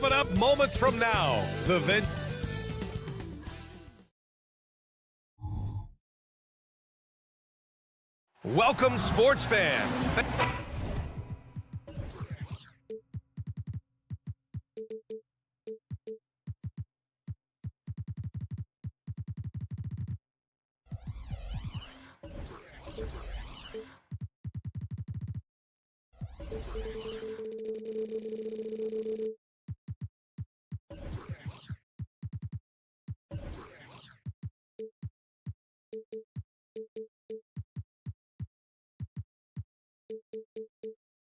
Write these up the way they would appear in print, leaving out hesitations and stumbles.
Coming up moments from now, the event. Welcome, sports fans.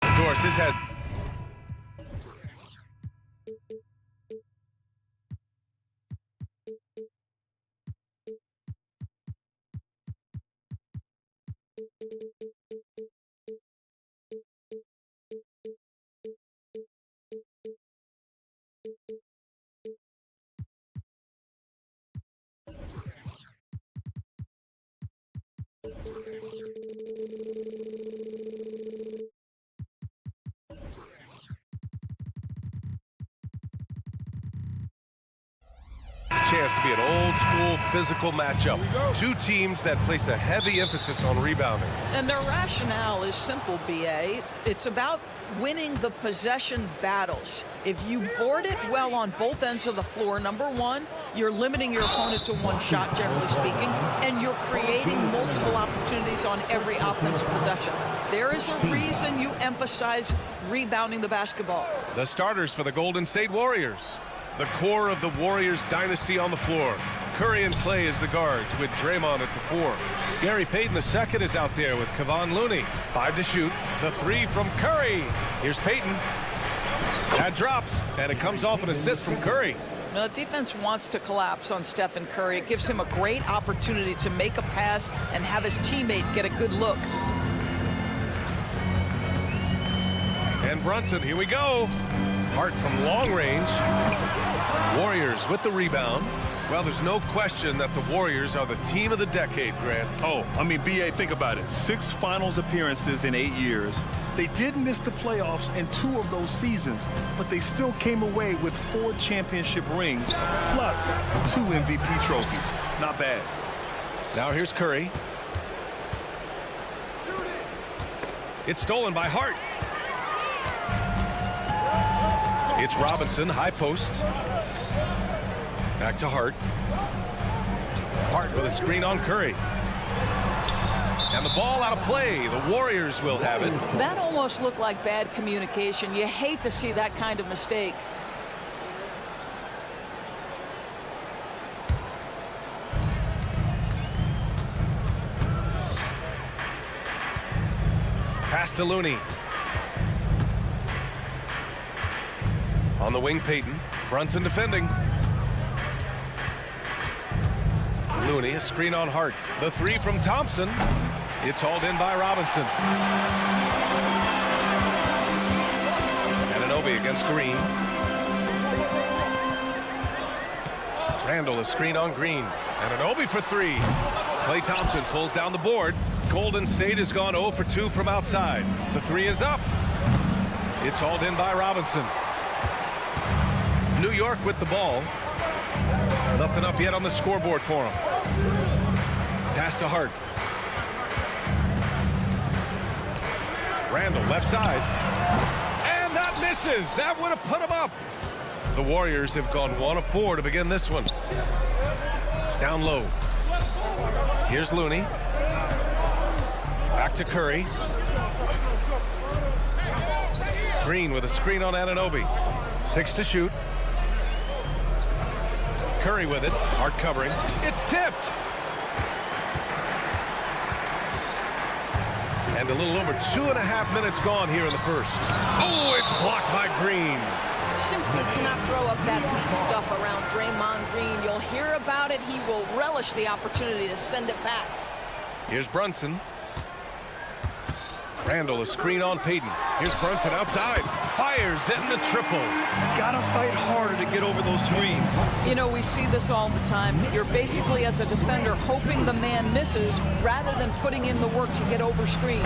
Of course, this has chance to be an old-school physical matchup. Two teams that place a heavy emphasis on rebounding. And their rationale is simple, B.A. It's about winning the possession battles. If you board it well on both ends of the floor, number one, you're limiting your opponent to one shot, generally speaking, and you're creating multiple opportunities on every offensive possession. There is a reason you emphasize rebounding the basketball. The starters for the Golden State Warriors. The core of the Warriors dynasty on the floor. Curry and Clay as the guards with Draymond at the 4. Gary Payton II is out there with Kevon Looney. 5 to shoot. The 3 from Curry. Here's Payton. That drops, and it comes off an assist from Curry. Now, the defense wants to collapse on Stephen Curry. It gives him a great opportunity to make a pass and have his teammate get a good look. And Brunson, here we go. Hart from long range. Warriors with the rebound. Well, there's no question that the Warriors are the team of the decade, Grant. Oh, I mean, B.A., think about it. 6 finals appearances in 8 years. They did miss the playoffs in 2 of those seasons, but they still came away with 4 championship rings, plus 2 MVP trophies. Not bad. Now here's Curry. It's stolen by Hart. It's Robinson, high post. Back to Hart. Hart with a screen on Curry. And the ball out of play. The Warriors will have it. That almost looked like bad communication. You hate to see that kind of mistake. Pass to Looney. On the wing, Payton. Brunson defending. Looney, a screen on Hart. The 3 from Thompson. It's hauled in by Robinson. Anunoby against Green. Randall, a screen on Green. Anunoby for 3. Klay Thompson pulls down the board. Golden State has gone 0 for 2 from outside. The 3 is up. It's hauled in by Robinson. New York with the ball. Nothing up yet on the scoreboard for him. Pass to Hart. Randall, left side. And that misses. That would have put him up. The Warriors have gone 1 of 4 to begin this one. Down low. Here's Looney. Back to Curry. Green with a screen on Anunoby. 6 to shoot. Curry with it. Hart covering. It's tipped. And a little over 2.5 minutes gone here in the first. Oh, it's blocked by Green. Simply cannot throw up that weak stuff around Draymond Green. You'll hear about it. He will relish the opportunity to send it back. Here's Brunson. Randall, a screen on Payton. Here's Brunson outside. Fires in the triple. Gotta fight harder to get over those screens. You know, we see this all the time. You're basically, as a defender, hoping the man misses rather than putting in the work to get over screens.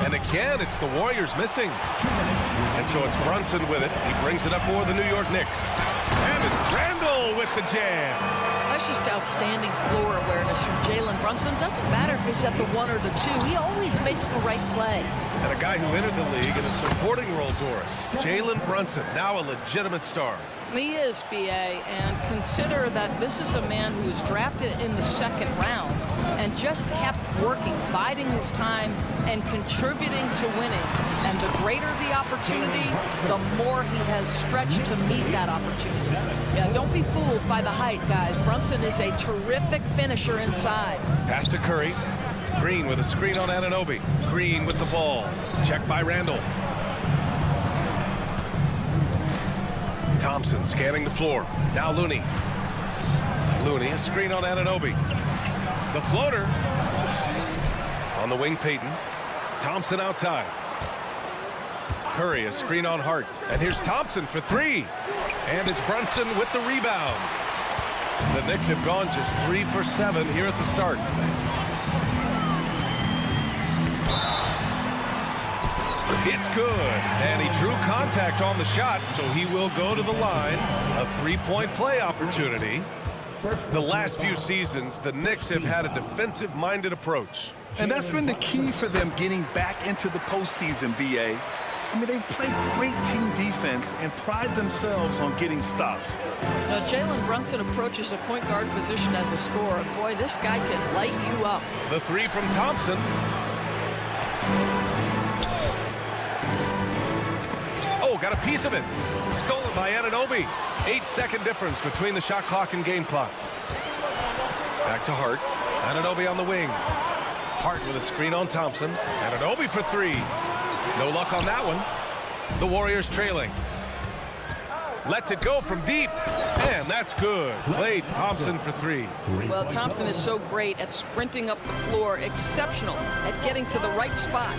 And again, it's the Warriors missing. And so it's Brunson with it. He brings it up for the New York Knicks. And it's Randall with the jam. That's just outstanding floor awareness from Jalen Brunson. Doesn't matter if he's at the 1 or the 2. He always makes the right play. And a guy who entered the league in a supporting role, Doris. Jalen Brunson, now a legitimate star. He is, B.A., and consider that this is a man who was drafted in the 2nd round and just kept working, biding his time, and contributing to winning. And the greater the opportunity, the more he has stretched to meet that opportunity. Yeah, don't be fooled by the height, guys. Brunson is a terrific finisher inside. Pass to Curry. Green with a screen on Anunoby. Green with the ball. Checked by Randall. Thompson scanning the floor. Now Looney. Looney, a screen on Anunoby. The floater. On the wing, Payton. Thompson outside. Curry, a screen on Hart. And here's Thompson for 3. And it's Brunson with the rebound. The Knicks have gone just 3 for 7 here at the start. It's good, and he drew contact on the shot, so he will go to the line. A 3-point play opportunity. The last few seasons, the Knicks have had a defensive-minded approach. And that's been the key for them getting back into the postseason, B.A. I mean, they play great team defense and pride themselves on getting stops. Jalen Brunson approaches a point guard position as a scorer. Boy, this guy can light you up. The 3 from Thompson. Oh, got a piece of it. Stolen by Anunoby. 8-second difference between the shot clock and game clock. Back to Hart. Anunoby on the wing. Hart with a screen on Thompson. Anunoby for 3. No luck on that one. The Warriors trailing. Lets it go from deep. And that's good. Klay Thompson for 3. Well, Thompson is so great at sprinting up the floor. Exceptional at getting to the right spot.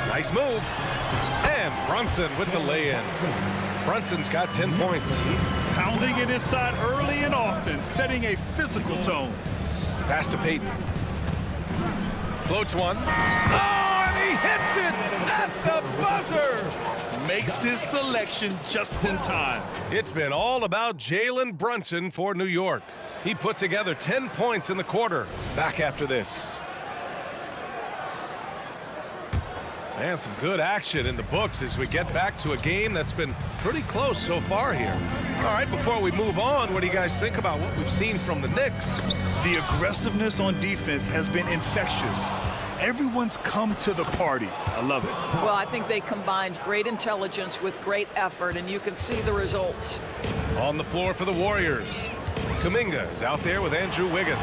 Nice move. And Brunson with the lay-in. Brunson's got 10 points. Pounding it inside early and often, setting a physical tone. Pass to Payton. Floats one. Oh, and he hits it at the buzzer. Makes his selection just in time. It's been all about Jalen Brunson for New York. He put together 10 points in the quarter. Back after this. And some good action in the books as we get back to a game that's been pretty close so far here. All right, before we move on, what do you guys think about what we've seen from the Knicks? The aggressiveness on defense has been infectious. Everyone's come to the party. I love it. Well, I think they combined great intelligence with great effort, and you can see the results. On the floor for the Warriors. Kuminga is out there with Andrew Wiggins.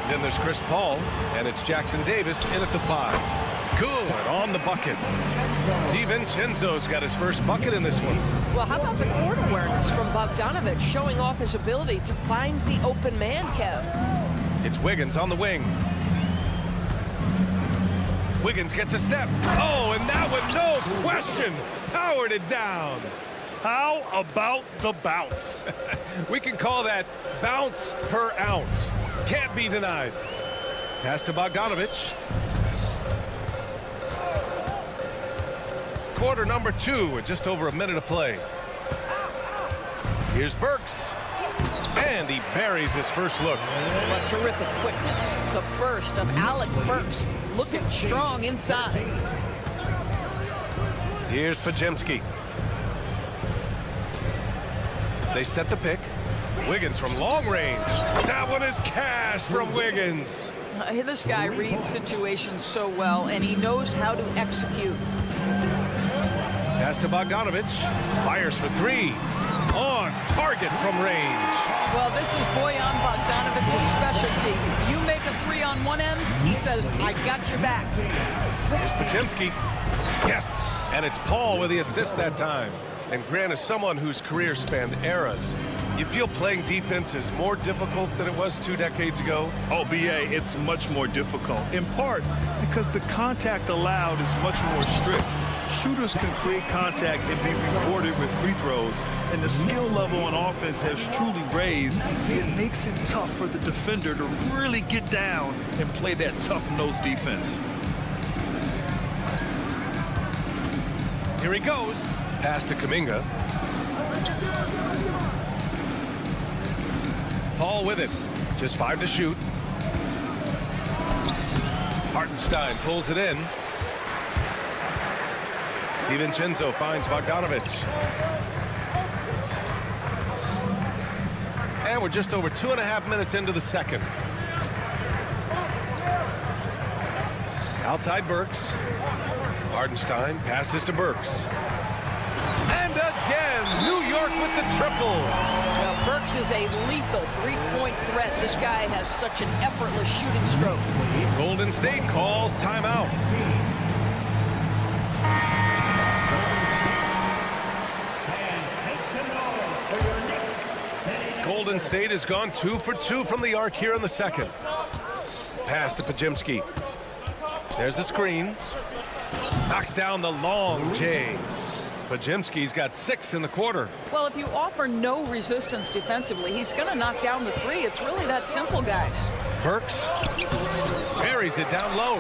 Then there's Chris Paul, and it's Jackson Davis in at the 5. Good on the bucket. DiVincenzo's got his first bucket in this one. Well, how about the court awareness from Bogdanovic showing off his ability to find the open man, Kev? It's Wiggins on the wing. Wiggins gets a step. Oh, and that one, no question, powered it down. How about the bounce? We can call that bounce per ounce. Can't be denied. Pass to Bogdanovic. Quarter number 2 with just over a minute of play. Here's Burks. And he buries his first look. What terrific quickness. The burst of Alec Burks looking strong inside. Here's Podziemski. They set the pick. Wiggins from long range. That one is cash from Wiggins. This guy reads situations so well, and he knows how to execute. Pass to Bogdanovic. Fires for 3. On target from range. Well, this is Bojan Bogdanovic's specialty. You make a 3 on one end, he says, I got your back. Here's Podziemski. Yes. And it's Paul with the assist that time. And Grant, is someone whose career spanned eras, you feel playing defense is more difficult than it was 2 decades ago? Oh, B.A., it's much more difficult, in part because the contact allowed is much more strict. Shooters can create contact and be rewarded with free throws, and the skill level on offense has truly raised. It makes it tough for the defender to really get down and play that tough-nosed defense. Here he goes. Pass to Kuminga. Paul with it. Just 5 to shoot. Hartenstein pulls it in. DiVincenzo finds Bogdanovic. And we're just over 2.5 minutes into the second. Outside Burks. Hartenstein passes to Burks. And again, New York with the triple. Well, Burks is a lethal three-point threat. This guy has such an effortless shooting stroke. Golden State calls timeout. Golden State has gone 2 for 2 from the arc here in the second. Pass to Podziemski. There's a screen. Knocks down the long J. Podziemski's got 6 in the quarter. Well, if you offer no resistance defensively, he's going to knock down the three. It's really that simple, guys. Burks buries it down low.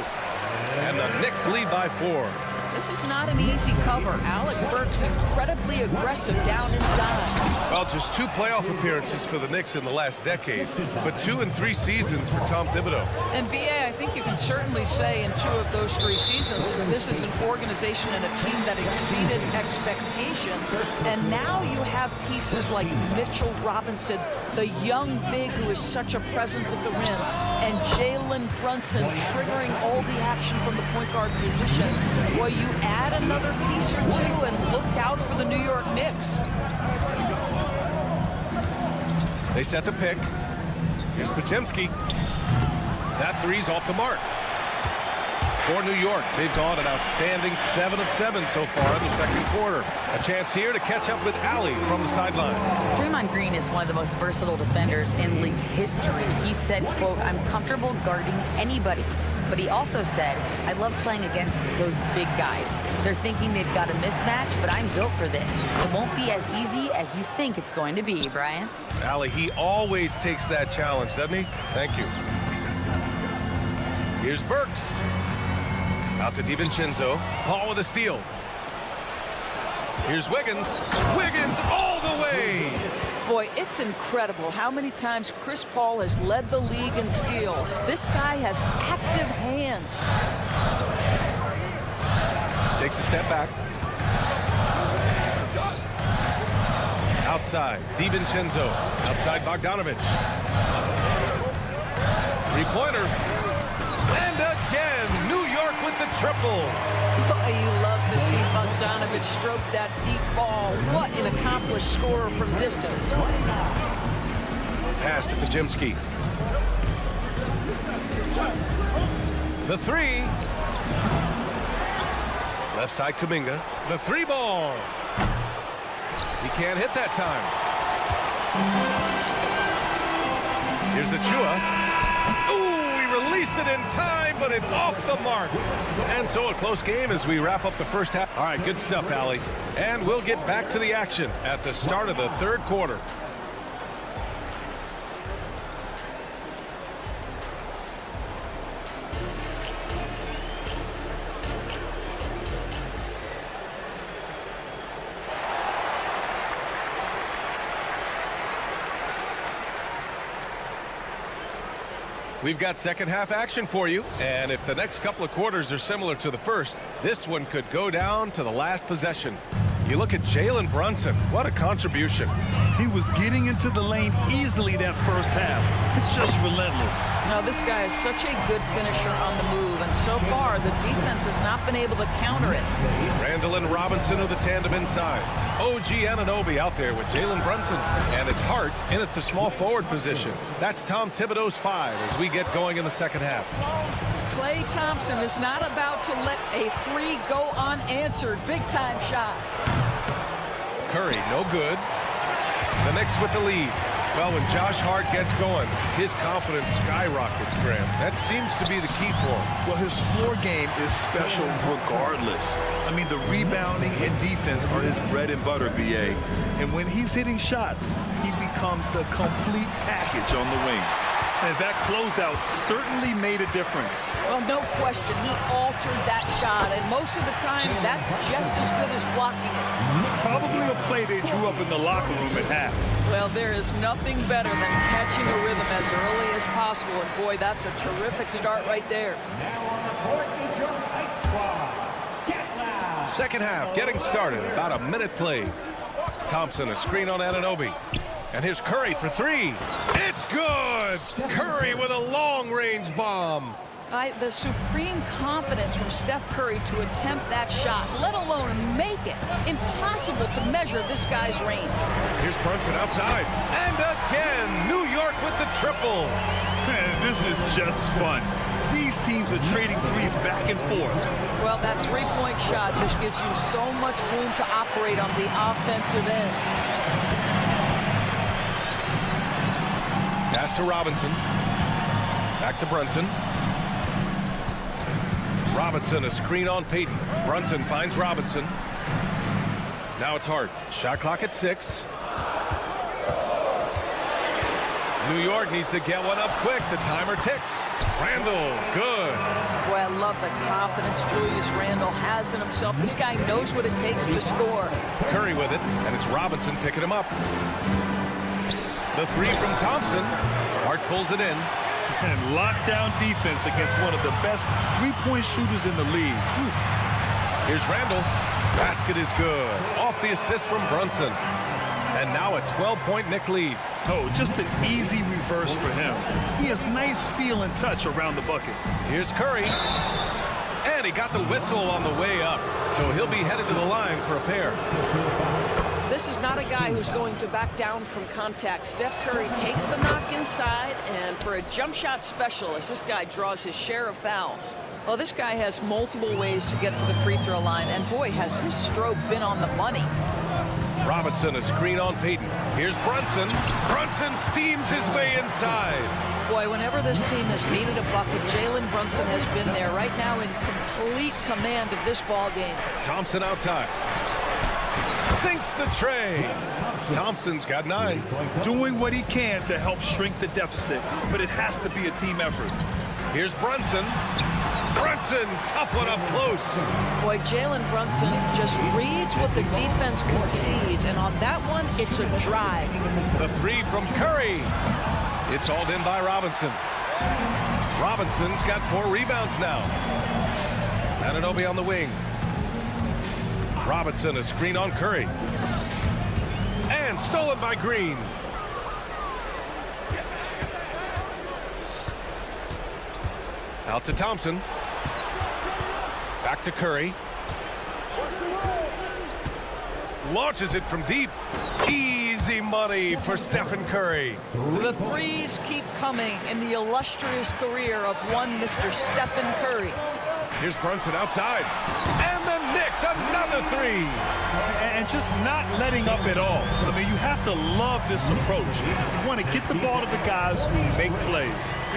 And the Knicks lead by 4. This is not an easy cover. Alec Burks incredibly aggressive down inside. Well, just 2 playoff appearances for the Knicks in the last decade, but 2 in 3 seasons for Tom Thibodeau. And B.A., I think you can certainly say in 2 of those 3 seasons, this is an organization and a team that exceeded expectation. And now you have pieces like Mitchell Robinson, the young big who is such a presence at the rim, and Jalen Brunson triggering all the action from the point guard position. Well, you add another piece or 2 and look out for the New York Knicks. They set the pick. Here's Podziemski. That three's off the mark. For New York, they've gone an outstanding 7 of 7 so far in the second quarter. A chance here to catch up with Allie from the sideline. Draymond Green is one of the most versatile defenders in league history. He said, quote, "I'm comfortable guarding anybody." But he also said, "I love playing against those big guys. They're thinking they've got a mismatch, but I'm built for this. It won't be as easy as you think it's going to be, Brian." Allie, he always takes that challenge, doesn't he? Thank you. Here's Burks. Out to DiVincenzo. Paul with a steal. Here's Wiggins. Wiggins all the way. Boy, it's incredible how many times Chris Paul has led the league in steals. This guy has active hands. Takes a step back. Outside, DiVincenzo. Outside, Bogdanovic. Three-pointer. And again, New York with the triple. Boy, you love to see Bogdanovic stroke that deep ball. What an accomplished scorer from distance. Pass to Podziemski. The three. Left side, Kuminga. The 3 ball. He can't hit that time. Here's Achua. Ooh, he released it in time, but it's off the mark. And so a close game as we wrap up the first half. All right, good stuff, Allie. And we'll get back to the action at the start of the third quarter. We've got second half action for you, and if the next couple of quarters are similar to the first, this one could go down to the last possession. You look at Jalen Brunson. What a contribution. He was getting into the lane easily that first half. It's just relentless. Now, this guy is such a good finisher on the move, and so far, the defense has not been able to counter it. Randall and Robinson are the tandem inside. OG Anunoby out there with Jalen Brunson. And it's Hart in at the small forward position. That's Tom Thibodeau's 5 as we get going in the second half. Klay Thompson is not about to let a 3 go unanswered. Big-time shot. Curry, no good. The Knicks with the lead. Well, when Josh Hart gets going, his confidence skyrockets, Graham. That seems to be the key for him. Well, his floor game is special regardless. I mean, the rebounding and defense are his bread and butter, B.A. And when he's hitting shots, he becomes the complete package on the wing. And that closeout certainly made a difference. Well, no question. He altered that shot, and most of the time, that's just as good as blocking it. Probably a play they drew up in the locker room at half. Well, there is nothing better than catching a rhythm as early as possible, and boy, that's a terrific start right there. Second half getting started. About a minute played. Thompson, a screen on Anunoby. And here's Curry for three. It's good! Curry with a long-range bomb. The supreme confidence from Steph Curry to attempt that shot, let alone make it. Impossible to measure this guy's range. Here's Brunson outside. And again, New York with the triple. This is just fun. These teams are trading threes back and forth. Well, that three-point shot just gives you so much room to operate on the offensive end. Pass to Robinson. Back to Brunson. Robinson, a screen on Payton. Brunson finds Robinson. Now it's Hart. Shot clock at 6. New York needs to get one up quick. The timer ticks. Randle, good. Boy, I love the confidence Julius Randle has in himself. This guy knows what it takes to score. Curry with it, and it's Robinson picking him up. The three from Thompson. Hart pulls it in. And lockdown defense against one of the best three-point shooters in the league. Whew. Here's Randle. Basket is good. Off the assist from Brunson. And now a 12-point Knick lead. Oh, just an easy reverse for him. He has nice feel and touch around the bucket. Here's Curry. And he got the whistle on the way up. So he'll be headed to the line for a pair. This is not a guy who's going to back down from contact. Steph Curry takes the knock inside, and for a jump shot specialist, this guy draws his share of fouls. Well, this guy has multiple ways to get to the free throw line, and boy, has his stroke been on the money. Robinson, a screen on Payton. Here's Brunson. Brunson steams his way inside. Boy, whenever this team has needed a bucket, Jalen Brunson has been there right now in complete command of this ball game. Thompson outside. Sinks the tray. Thompson's got 9. Doing what he can to help shrink the deficit, but it has to be a team effort. Here's Brunson. Brunson, tough one up close. Boy, Jalen Brunson just reads what the defense concedes, and on that one, it's a drive. The three from Curry. It's hauled in by Robinson. Robinson's got 4 rebounds now. Anunoby on the wing. Robinson, a screen on Curry. And stolen by Green. Out to Thompson. Back to Curry. Launches it from deep. Easy money for Stephen Curry. The threes keep coming in the illustrious career of one Mr. Stephen Curry. Here's Brunson outside. And the Knicks, another 3. And just not letting up at all. I mean, you have to love this approach. You want to get the ball to the guys who make plays.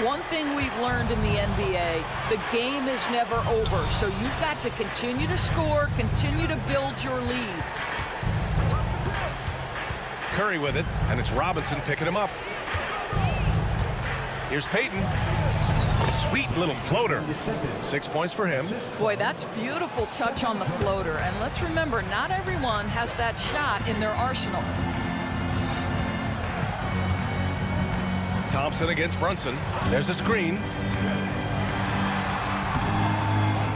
One thing we've learned in the NBA, the game is never over. So you've got to continue to score, continue to build your lead. Curry with it, and it's Robinson picking him up. Here's Payton. Sweet little floater. 6 points for him. Boy, that's beautiful touch on the floater. And let's remember, not everyone has that shot in their arsenal. Thompson against Brunson. There's a screen.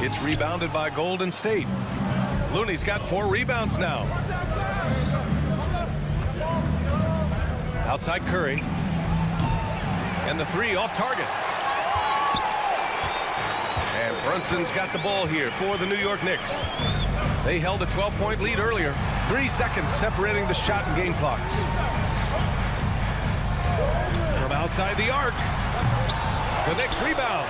It's rebounded by Golden State. Looney's got 4 rebounds now. Outside Curry. And the 3 off target. And Brunson's got the ball here for the New York Knicks. They held a 12-point lead earlier. 3 seconds separating the shot and game clocks. From outside the arc. The Knicks rebound.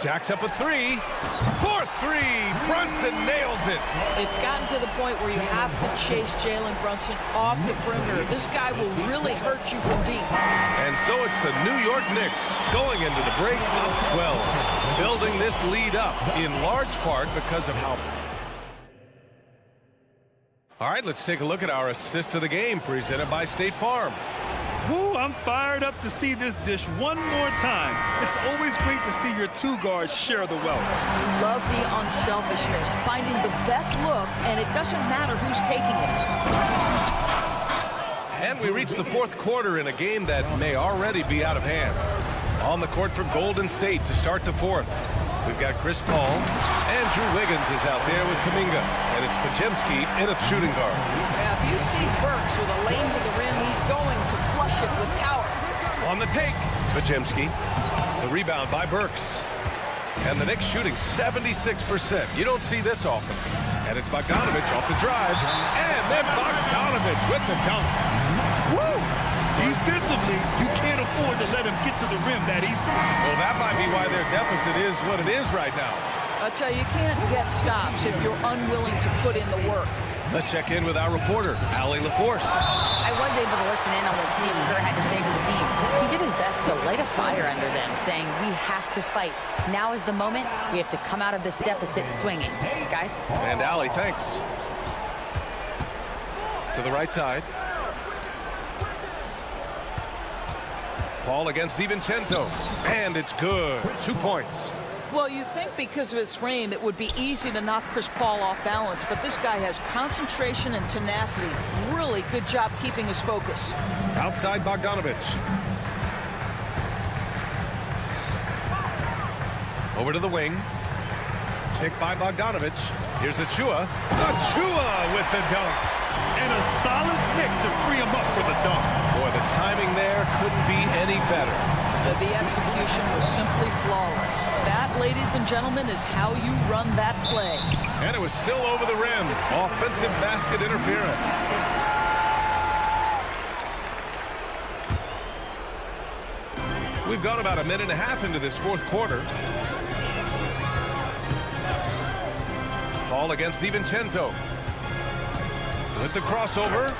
Jacks up a 3. For 3. Brunson nails it. It's gotten to the point where you have to chase Jalen Brunson off the perimeter. This guy will really hurt you from deep. And so it's the New York Knicks going into the break up 12. Building this lead up in large part because of how All right, let's take a look at our assist of the game presented by State Farm. Ooh, I'm fired up to see this dish one more time. It's always great to see your two guards share the wealth. You love the unselfishness, finding the best look, and it doesn't matter who's taking it. And we reach the fourth quarter in a game that may already be out of hand. On the court for Golden State to start the fourth. We've got Chris Paul, and Drew Wiggins is out there with Kuminga, and it's Pajemski in a shooting guard. Now, if you see Burks with a lane to the rim, he's going to flush it with power. On the take, Pajemski. The rebound by Burks. And the Knicks shooting 76%. You don't see this often. And it's Bogdanovich off the drive, and then Bogdanovich with the dunk. Woo! Defensively, you can't afford to let him get to the rim that easy. Well, that might be why their deficit is what it is right now. I'll tell you, you can't get stops if you're unwilling to put in the work. Let's check in with our reporter, Allie LaForce. I was able to listen in on what Steve Kerr had to say to the team. He did his best to light a fire under them, saying we have to fight. Now is the moment. We have to come out of this deficit swinging. Guys? And Allie, thanks. To the right side. Paul against DiVincenzo, and it's good. 2 points. Well, you think because of his frame, it would be easy to knock Chris Paul off balance, but this guy has concentration and tenacity. Really good job keeping his focus. Outside Bogdanovich. Over to the wing. Picked by Bogdanovich. Here's Achua. Achua with the dunk. And a solid pick to free him up for the dunk. Boy, the timing there couldn't be any better. The execution was simply flawless. That, ladies and gentlemen, is how you run that play. And it was still over the rim. Offensive basket interference. We've gone about a minute and a half into this fourth quarter. Paul against DiVincenzo. With the crossover.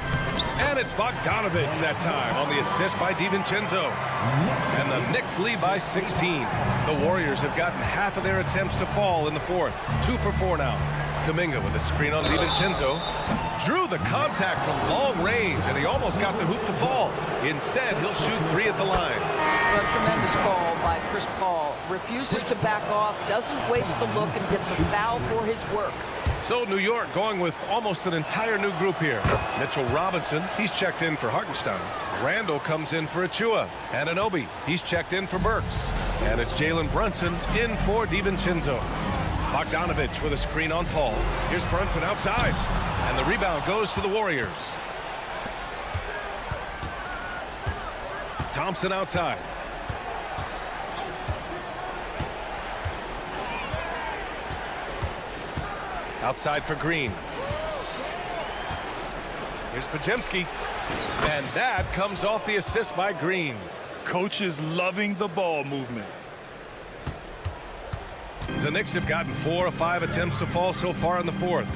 And it's Bogdanovich that time on the assist by DiVincenzo. And the Knicks lead by 16. The Warriors have gotten half of their attempts to fall in the fourth. 2 for 4 now. Kuminga with a screen on DiVincenzo. Drew the contact from long range, and he almost got the hoop to fall. Instead, he'll shoot 3 at the line. A tremendous call by Chris Paul. Refuses to back off, doesn't waste the look, and gets a foul for his work. So New York going with almost an entire new group here. Mitchell Robinson, he's checked in for Hartenstein. Randall comes in for Achua. Anunoby, he's checked in for Burks. And it's Jalen Brunson in for DiVincenzo. Bogdanovich with a screen on Paul. Here's Brunson outside. And the rebound goes to the Warriors. Thompson outside. Outside for Green. Here's Pajemski. And that comes off the assist by Green. Coach is loving the ball movement. The Knicks have gotten 4 of 5 attempts to fall so far in the fourth.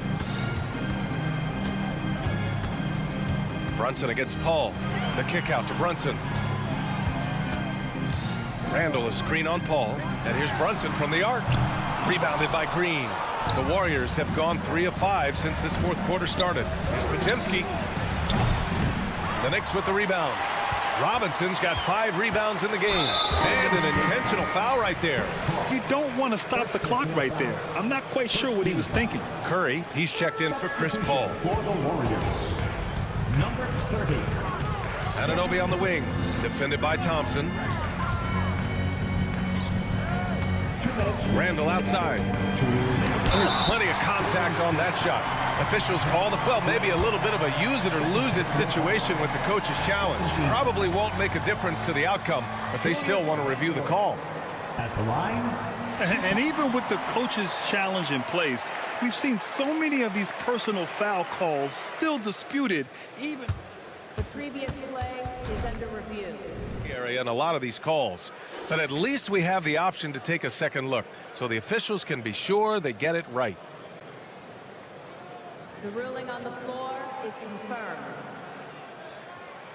Brunson against Paul. The kick out to Brunson. Randall a screen on Paul. And here's Brunson from the arc. Rebounded by Green. The Warriors have gone 3 of 5 since this fourth quarter started. Here's Pajemski. The Knicks with the rebound. Robinson's got 5 rebounds in the game. And an intentional foul right there. You don't want to stop the clock right there. I'm not quite sure what he was thinking. Curry, he's checked in for Chris Paul. For the Warriors, number 30. Anunoby on the wing. Defended by Thompson. Randall outside. Plenty of contact on that shot. Officials call the, well, maybe a little bit of a use it or lose it situation with the coach's challenge. Probably won't make a difference to the outcome, but they still want to review the call. At the line. And even with the coach's challenge in place, we've seen so many of these personal foul calls still disputed. Even The previous play is under review. Area and a lot of these calls, but at least we have the option to take a second look so the officials can be sure they get it right. The ruling on the floor is confirmed.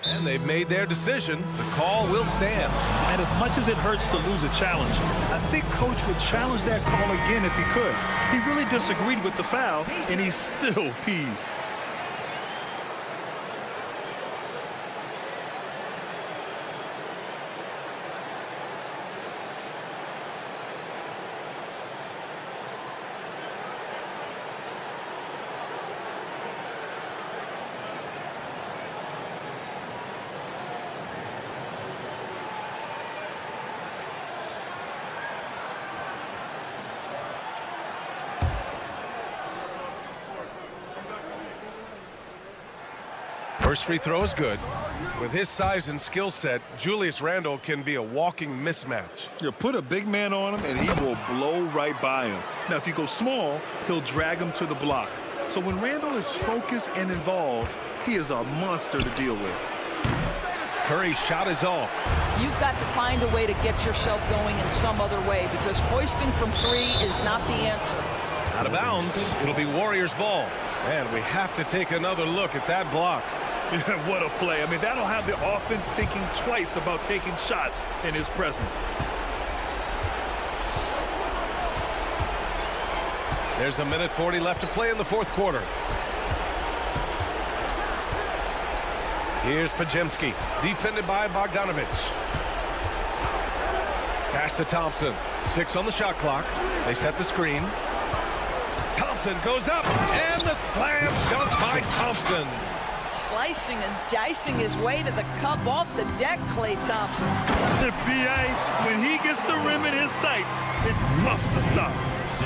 And they've made their decision. The call will stand. And as much as it hurts to lose a challenge, I think Coach would challenge that call again if he could. He really disagreed with the foul, and he's still peeved. First free throw is good. With his size and skill set, Julius Randle can be a walking mismatch. You put a big man on him, and he will blow right by him. Now, if you go small, he'll drag him to the block. So when Randle is focused and involved, he is a monster to deal with. Curry's shot is off. You've got to find a way to get yourself going in some other way because hoisting from three is not the answer. Out of bounds. It'll be Warriors ball. And we have to take another look at that block. What a play. I mean, that'll have the offense thinking twice about taking shots in his presence. There's a minute 40 left to play in the fourth quarter. Here's Pajemski, defended by Bogdanovich. Pass to Thompson. 6 on the shot clock. They set the screen. Thompson goes up, and the slam dunk by Thompson. Slicing and dicing his way to the cup off the deck, Klay Thompson. The BA, when he gets the rim in his sights, it's tough to stop.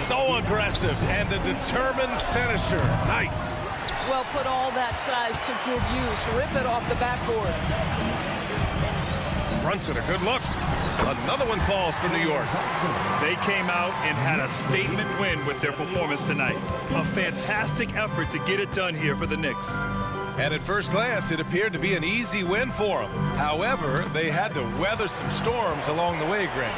So aggressive and a determined finisher. Nice. Well, put all that size to good use. Rip it off the backboard. Brunson, a good look. Another one falls for New York. They came out and had a statement win with their performance tonight. A fantastic effort to get it done here for the Knicks. And at first glance, it appeared to be an easy win for them. However, they had to weather some storms along the way, Grant.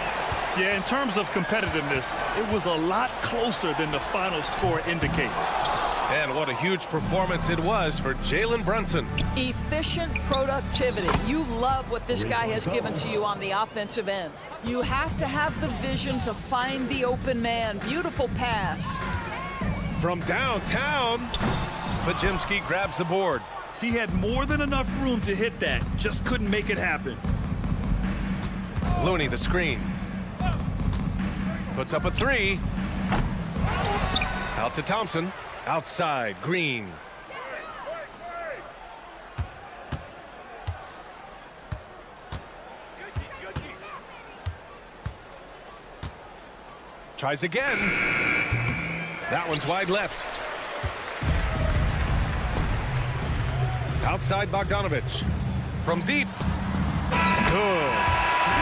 Yeah, in terms of competitiveness, it was a lot closer than the final score indicates. And what a huge performance it was for Jalen Brunson. Efficient productivity. You love what this guy has given to you on the offensive end. You have to have the vision to find the open man. Beautiful pass. From downtown, Pajemski grabs the board. He had more than enough room to hit that, just couldn't make it happen. Looney, the screen. Puts up a 3. Out to Thompson. Outside, Green. Tries again. That one's wide left. Outside Bogdanovich. From deep. Good.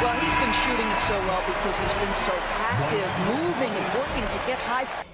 Well, he's been shooting it so well because he's been so active, moving and working to get high.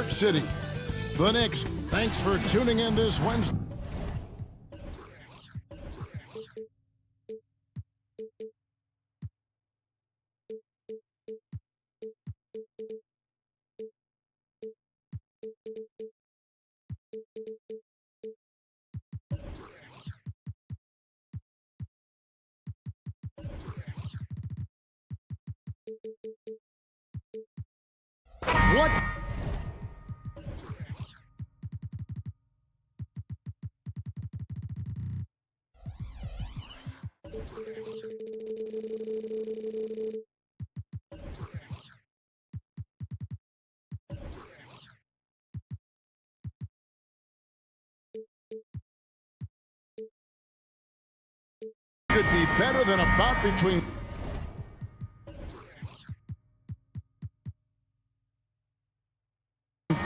York City. The Knicks, thanks for tuning in this Wednesday. What? Could be better than a bout between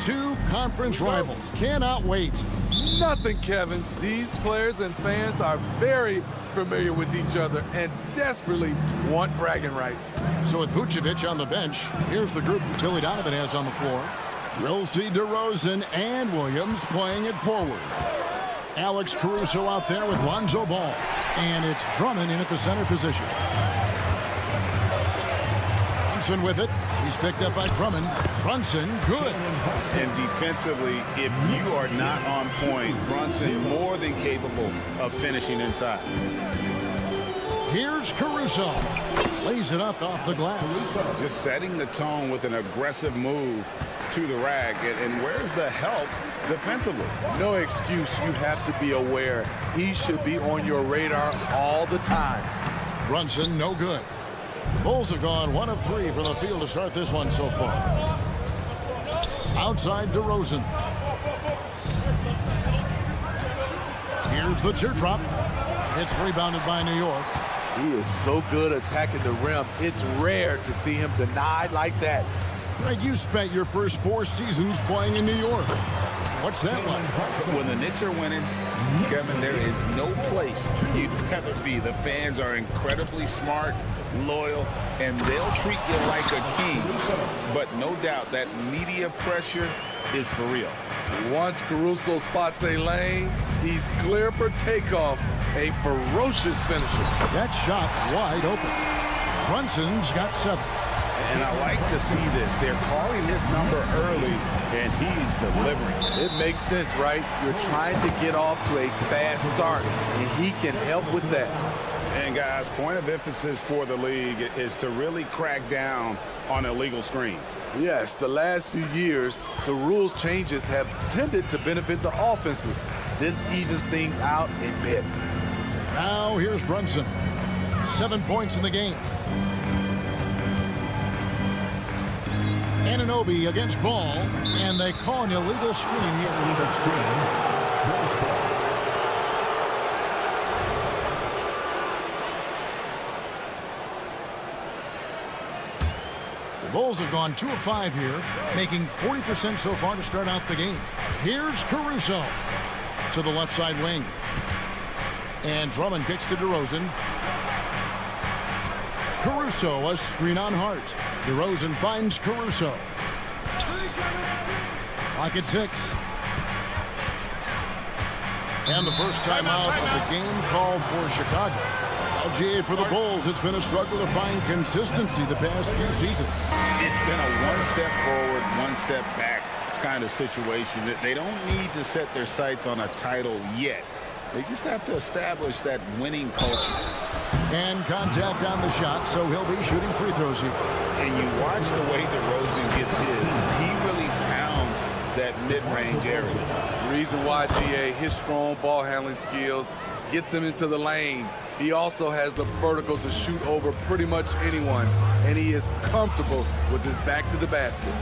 two conference rivals. Cannot wait. Nothing, Kevin. These players and fans are very familiar with each other and desperately want bragging rights. So with Vucevic on the bench, here's the group Billy Donovan has on the floor. We'll see DeRozan and Williams playing it forward. Alex Caruso out there with Lonzo Ball. And it's Drummond in at the center position. Brunson with it. He's picked up by Drummond. Brunson, good. And defensively, if you are not on point, Brunson more than capable of finishing inside. Here's Caruso. Lays it up off the glass. Just setting the tone with an aggressive move to the rack. And where's the help defensively? No excuse. You have to be aware. He should be on your radar all the time. Brunson, no good. The Bulls have gone 1 of 3 from the field to start this one so far. Outside DeRozan. Here's the teardrop. It's rebounded by New York. He is so good attacking the rim. It's rare to see him denied like that. Greg, you spent your first 4 seasons playing in New York. What's that like? When the Knicks are winning, Kevin, there is no place you'd rather be. The fans are incredibly smart, loyal, and they'll treat you like a king. But no doubt that media pressure is for real. Once Caruso spots a lane, he's clear for takeoff. A ferocious finisher. That shot wide open. Brunson's got 7. And I like to see this. They're calling his number early, and he's delivering. It makes sense, right? You're trying to get off to a fast start, and he can help with that. And, guys, point of emphasis for the league is to really crack down on illegal screens. Yes, the last few years, the rules changes have tended to benefit the offenses. This evens things out a bit. Now here's Brunson. 7 points in the game. Anunoby against Ball, and they call an illegal screen here. The Bulls have gone 2 of 5 here, making 40% so far to start out the game. Here's Caruso to the left side wing. And Drummond kicks to DeRozan. Caruso, a screen on Hart. DeRozan finds Caruso. Clock at 6. And the first timeout of the game called for Chicago. LGA for the Bulls. It's been a struggle to find consistency the past few seasons. It's been a one step forward, one step back kind of situation. They don't need to set their sights on a title yet. They just have to establish that winning culture. And contact on the shot, so he'll be shooting free throws here. And you watch the way DeRozan gets his. He really pounds that mid-range area. Reason why, GA, his strong ball handling skills gets him into the lane. He also has the vertical to shoot over pretty much anyone, and he is comfortable with his back to the basket.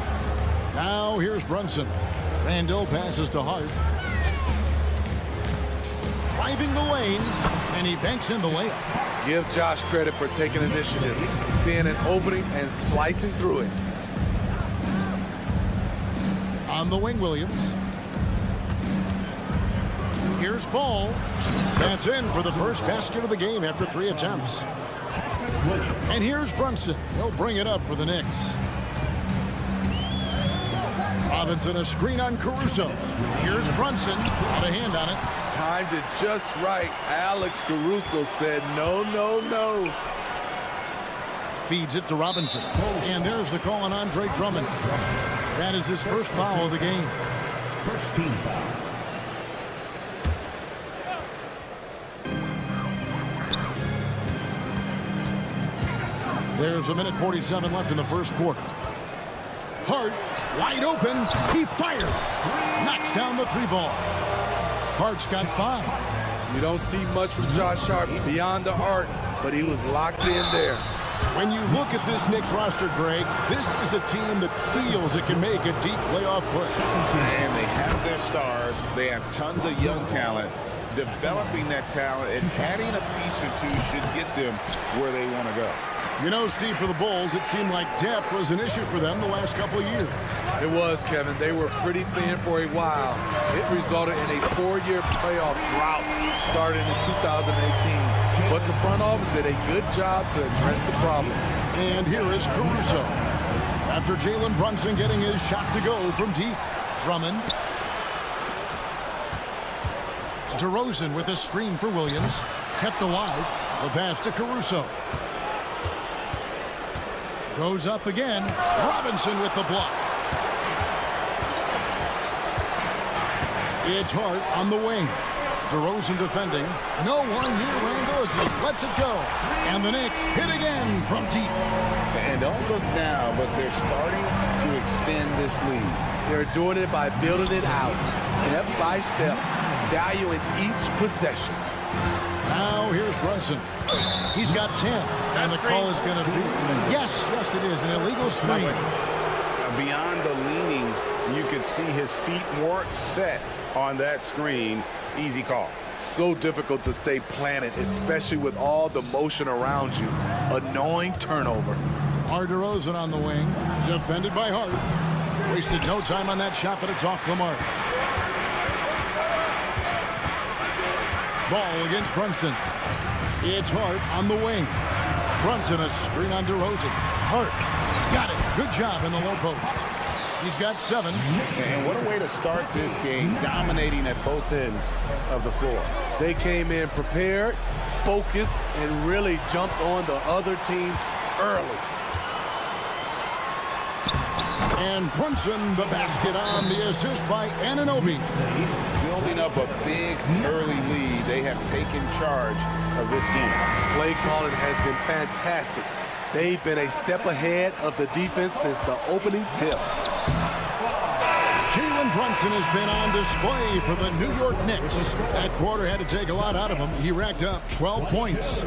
Now here's Brunson. Randall passes to Hart. Driving the lane, and he banks in the layup. Give Josh credit for taking initiative, seeing an opening and slicing through it. On the wing, Williams. Here's Ball. That's in for the first basket of the game after 3 attempts. And here's Brunson. He'll bring it up for the Knicks. Robinson, a screen on Caruso. Here's Brunson. Got a hand on it. Timed it just right. Alex Caruso said no, no, no. Feeds it to Robinson. And there's the call on Andre Drummond. That is his first foul of the game. First team foul. There's 1:47 left in the first quarter. Hart, wide open. He fires. Knocks down the three ball. Hart's got 5. You don't see much from Josh Hart beyond the arc, but he was locked in there. When you look at this Knicks roster, Greg, this is a team that feels it can make a deep playoff push. And they have their stars. They have tons of young talent. Developing that talent and adding a piece or two should get them where they want to go. You know, Steve, for the Bulls, it seemed like depth was an issue for them the last couple of years. It was, Kevin. They were pretty thin for a while. It resulted in a 4-year playoff drought starting in 2018. But the front office did a good job to address the problem. And here is Caruso. After Jalen Brunson getting his shot to go from deep. Drummond. DeRozan with a screen for Williams. Kept alive. The pass to Caruso. Goes up again. Robinson with the block. It's Hart on the wing. DeRozan defending. No one near Randall as he lets it go. And the Knicks hit again from deep. And don't look now, but they're starting to extend this lead. They're doing it by building it out, step by step, valuing each possession. Now here's Brunson. He's got 10. And the call is going to be, yes, it is, an illegal screen. Beyond the leaning, you could see his feet weren't set on that screen. Easy call. So difficult to stay planted, especially with all the motion around you. Annoying turnover. DeRozan on the wing. Defended by Hart. Wasted no time on that shot, but it's off the mark. Ball against Brunson. It's Hart on the wing. Brunson, a screen on DeRozan. Hart got it. Good job in the low post. He's got 7. And what a way to start this game, dominating at both ends of the floor. They came in prepared, focused, and really jumped on the other team early. And Brunson, the basket on the assist by Anunoby. Building up a big early lead, they have taken charge of this game. Play calling has been fantastic. They've been a step ahead of the defense since the opening tip. Jalen Brunson has been on display for the New York Knicks. That quarter had to take a lot out of him. He racked up 12 points.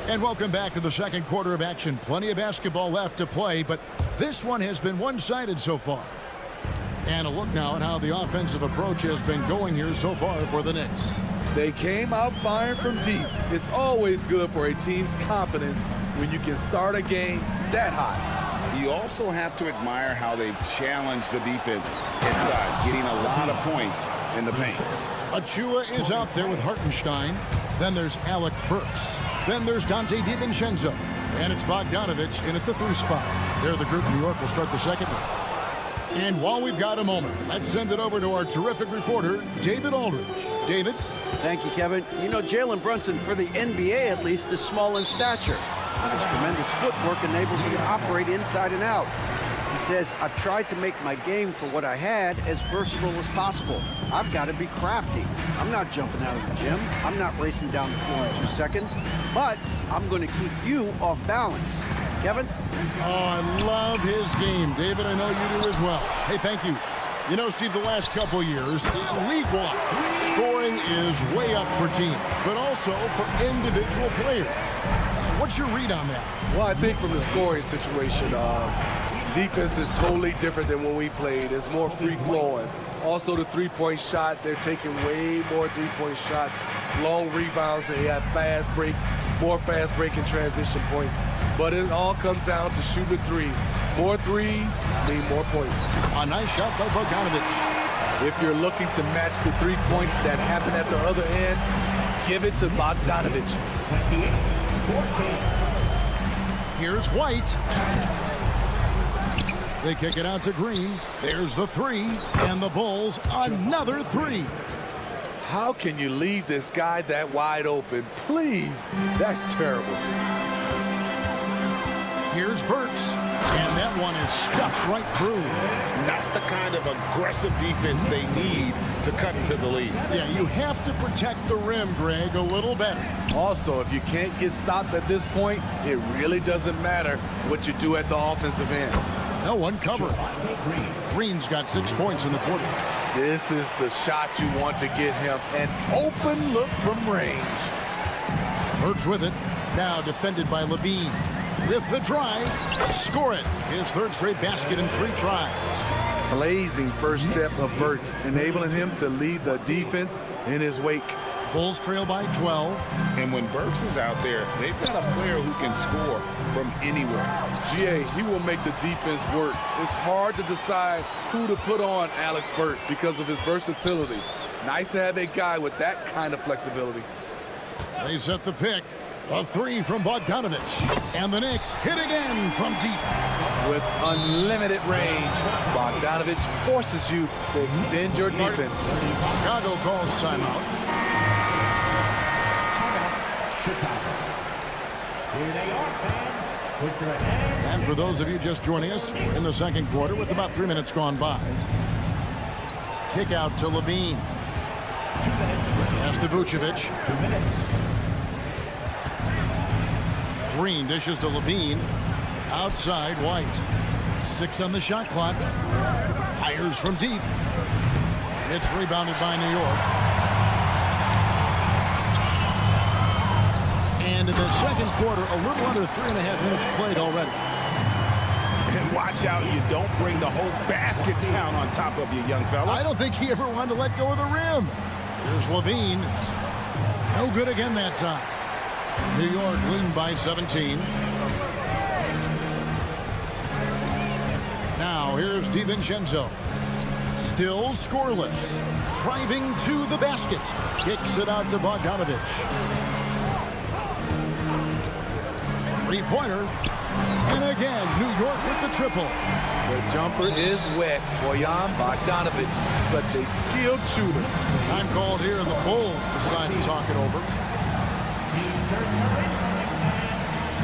And welcome back to the second quarter of action. Plenty of basketball left to play, but this one has been one-sided so far. And a look now at how the offensive approach has been going here so far for the Knicks. They came out firing from deep. It's always good for a team's confidence when you can start a game that hot. You also have to admire how they've challenged the defense inside, getting a lot of points in the paint. Achua is out there with Hartenstein. Then there's Alec Burks. Then there's Dante DiVincenzo. And it's Bogdanovich in at the 3 spot. There the group New York will start the second half. And while we've got a moment, let's send it over to our terrific reporter, David Aldridge. David? Thank you, Kevin. You know, Jalen Brunson, for the NBA at least, is small in stature. But his tremendous footwork enables him to operate inside and out. He says, I've tried to make my game for what I had as versatile as possible. I've got to be crafty. I'm not jumping out of the gym. I'm not racing down the floor in 2 seconds. But I'm going to keep you off balance. Kevin? Oh, I love his game. David, I know you do as well. Hey, thank you. You know, Steve, the last couple years, league-wide, scoring is way up for teams, but also for individual players. What's your read on that? Well, I think from the scoring situation, defense is totally different than when we played. It's more free-flowing. Also, the three-point shot, they're taking way more three-point shots, long rebounds, they have fast break, more fast break and transition points. But it all comes down to shooting the 3. More threes mean more points. A nice shot by Bogdanovich. If you're looking to match the 3 points that happen at the other end, give it to Bogdanovich. Here's White. They kick it out to Green. There's the three. And the Bulls, another three. How can you leave this guy that wide open? Please, that's terrible. Here's Burks. And that one is stuffed right through. Not the kind of aggressive defense they need to cut into the lead. Yeah, you have to protect the rim, Greg, a little better. Also, if you can't get stops at this point, it really doesn't matter what you do at the offensive end. No one covered. Green's got 6 points in the quarter. This is the shot you want to get him. An open look from range. Burks with it. Now defended by Levine. With the drive. Score it. His third straight basket in 3 tries. Blazing first step of Burks, enabling him to leave the defense in his wake. Bulls trail by 12. And when Burks is out there, they've got a player who can score from anywhere. GA, he will make the defense work. It's hard to decide who to put on Alex Burks because of his versatility. Nice to have a guy with that kind of flexibility. They set the pick. A three from Bogdanovich. And the Knicks hit again from deep. With unlimited range, Bogdanovich forces you to extend your defense. Chicago calls timeout. Chicago. Here they are, fans. Put your hands. And for those of you just joining us, we're in the second quarter with about 3 minutes gone by. Kick out to Levine. Pass to Vucevic. 2 minutes. Green dishes to Levine. Outside, White. 6 on the shot clock. Fires from deep. It's rebounded by New York. And in the second quarter, a little under 3.5 minutes played already. And watch out you don't bring the whole basket down on top of you, young fella. I don't think he ever wanted to let go of the rim. Here's Levine. No good again that time. New York leading by 17. Now here's DiVincenzo. Still scoreless. Driving to the basket. Kicks it out to Bogdanovich. Three-pointer. And again, New York with the triple. The jumper is wet. Bojan Bogdanovich, such a skilled shooter. Time called here, and the Bulls decide to talk it over.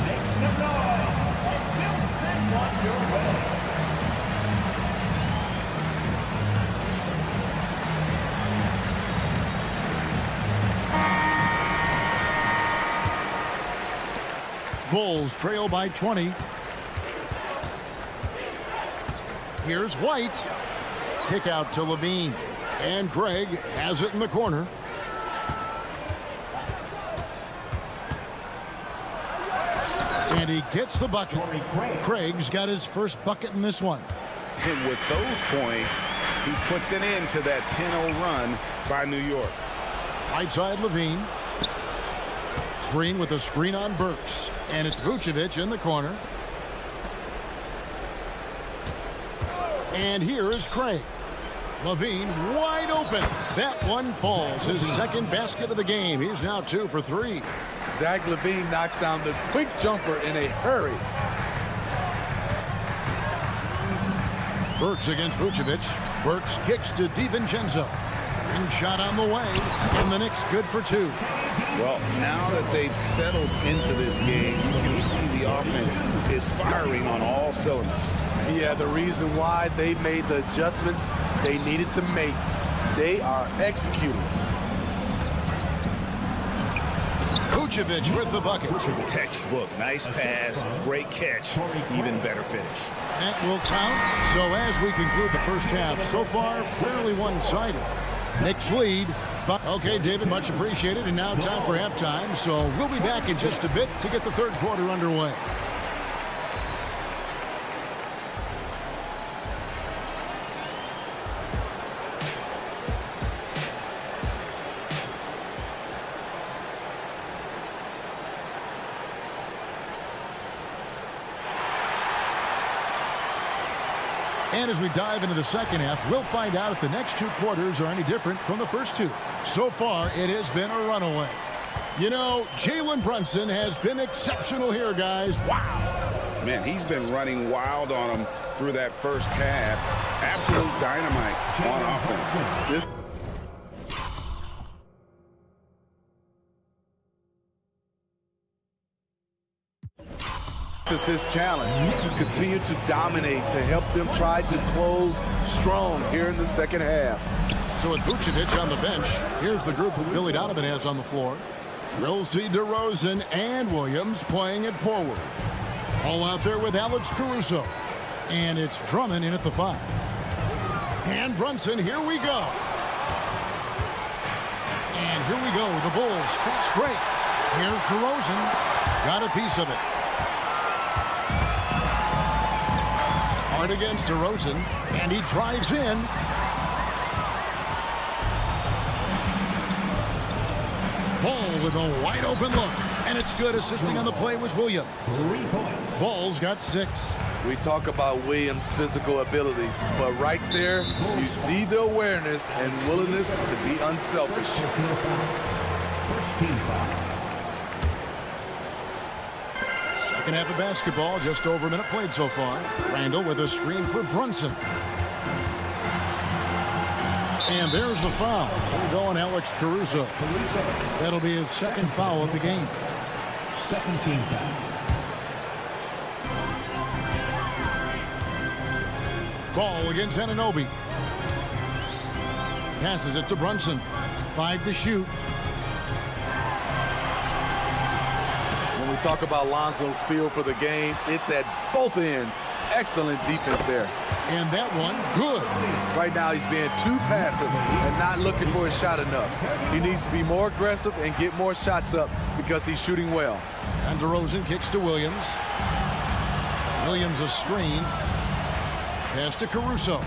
Make some noise. We'll send one your way. Bulls trail by 20. Here's White. Kick out to Levine. And Craig has it in the corner. And he gets the bucket. Craig's got his first bucket in this one. And with those points, he puts an end to that 10-0 run by New York. Right side Levine. Green with a screen on Burks. And it's Vucevic in the corner. And here is Craig. Levine wide open. That one falls. His second basket of the game. He's now 2 for 3. Zach LaVine knocks down the quick jumper in a hurry. Burks against Vucevic. Burks kicks to DiVincenzo. And shot on the way. And the Knicks good for 2. Well, now that they've settled into this game, you can see the offense is firing on all cylinders. Yeah, the reason why they made the adjustments they needed to make, they are executing. Vucevic with the bucket. Textbook, nice pass, great catch, even better finish. That will count. So as we conclude the first half, so far fairly one-sided. Knicks lead. But okay, David, much appreciated. And now time for halftime. So we'll be back in just a bit to get the third quarter underway. And as we dive into the second half, we'll find out if the next 2 quarters are any different from the first 2. So far, it has been a runaway. You know, Jalen Brunson has been exceptional here, guys. Wow. Man, he's been running wild on him through that first half. Absolute dynamite on offense. This is his challenge to continue to dominate, to help them try to close strong here in the second half. So with Vucevic on the bench, here's the group that Billy Donovan has on the floor. We'll see DeRozan and Williams playing it forward. All out there with Alex Caruso. And it's Drummond in at the 5. And Brunson, here we go. And here we go, the Bulls fast break. Here's DeRozan. Got a piece of it. Hard against DeRozan, and he drives in. Ball with a wide open look, and it's good. Assisting on the play was Williams. 3 points. Ball's got 6. We talk about Williams' physical abilities, but right there, you see the awareness and willingness to be unselfish. First team foul. Second half of basketball, just over a minute played so far. Randall with a screen for Brunson. And there's the foul. We're going Alex Caruso. That'll be his second foul of the game. Second team foul. Ball against Anunoby. Passes it to Brunson. 5 to shoot. When we talk about Lonzo's feel for the game, it's at both ends. Excellent defense there. And that one, good. Right now, he's being too passive and not looking for his shot enough. He needs to be more aggressive and get more shots up because he's shooting well. And DeRozan kicks to Williams. Williams a screen. Pass to Caruso.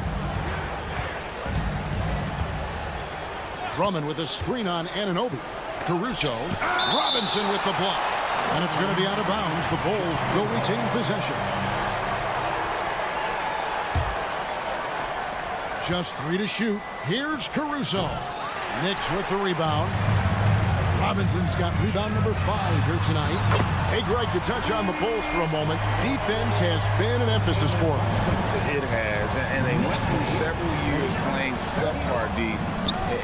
Drummond with a screen on Anunoby. Caruso. Robinson with the block. And it's going to be out of bounds. The Bulls will retain possession. Just 3 to shoot. Here's Caruso. Knicks with the rebound. Robinson's got rebound number 5 here tonight. Hey, Greg, to touch on the Bulls for a moment. Defense has been an emphasis for them. It has, and they went through several years playing subpar deep,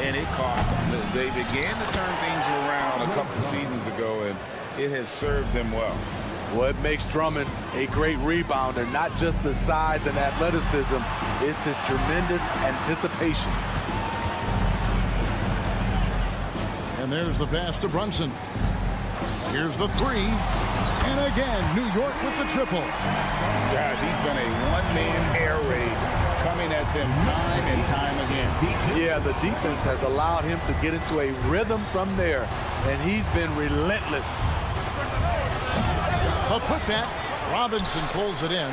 and it cost them. They began to turn things around a couple of seasons ago, and it has served them well. What makes Drummond a great rebounder, not just the size and athleticism, it's his tremendous anticipation. And there's the pass to Brunson. Here's the 3. And again, New York with the triple. Guys, he's been a one-man air raid coming at them time and time again. Yeah, the defense has allowed him to get into a rhythm from there, and he's been relentless. A putback. Robinson pulls it in.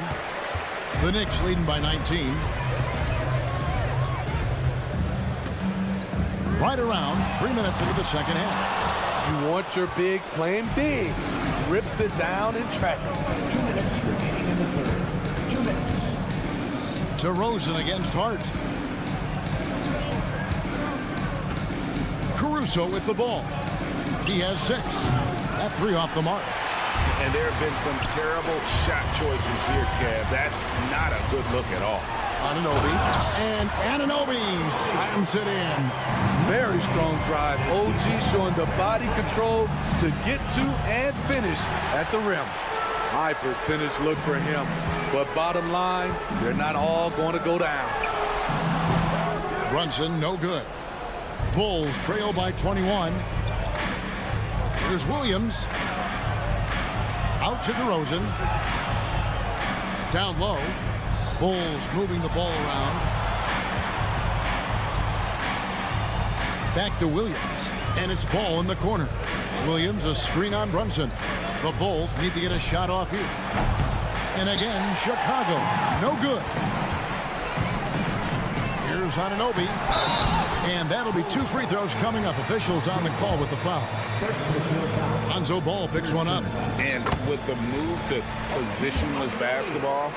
The Knicks leading by 19. Right around 3 minutes into the second half. You want your bigs playing big. Rips it down in traffic. 2 minutes remaining in the third. 2 minutes. DeRozan against Hart. Caruso with the ball. He has 6. That 3 off the mark. And there have been some terrible shot choices here, Kev. That's not a good look at all. Anunoby. And Anunoby slams it in. Very strong drive. OG showing the body control to get to and finish at the rim. High percentage look for him. But bottom line, they're not all going to go down. Brunson, no good. Bulls trail by 21. Here's Williams. Out to DeRozan. Down low. Bulls moving the ball around. Back to Williams. And it's ball in the corner. Williams a screen on Brunson. The Bulls need to get a shot off here. And again, Chicago. No good. Here's Anunoby. And that'll be 2 free throws coming up. Officials on the call with the foul. Lonzo Ball picks one up. And with the move to positionless basketball,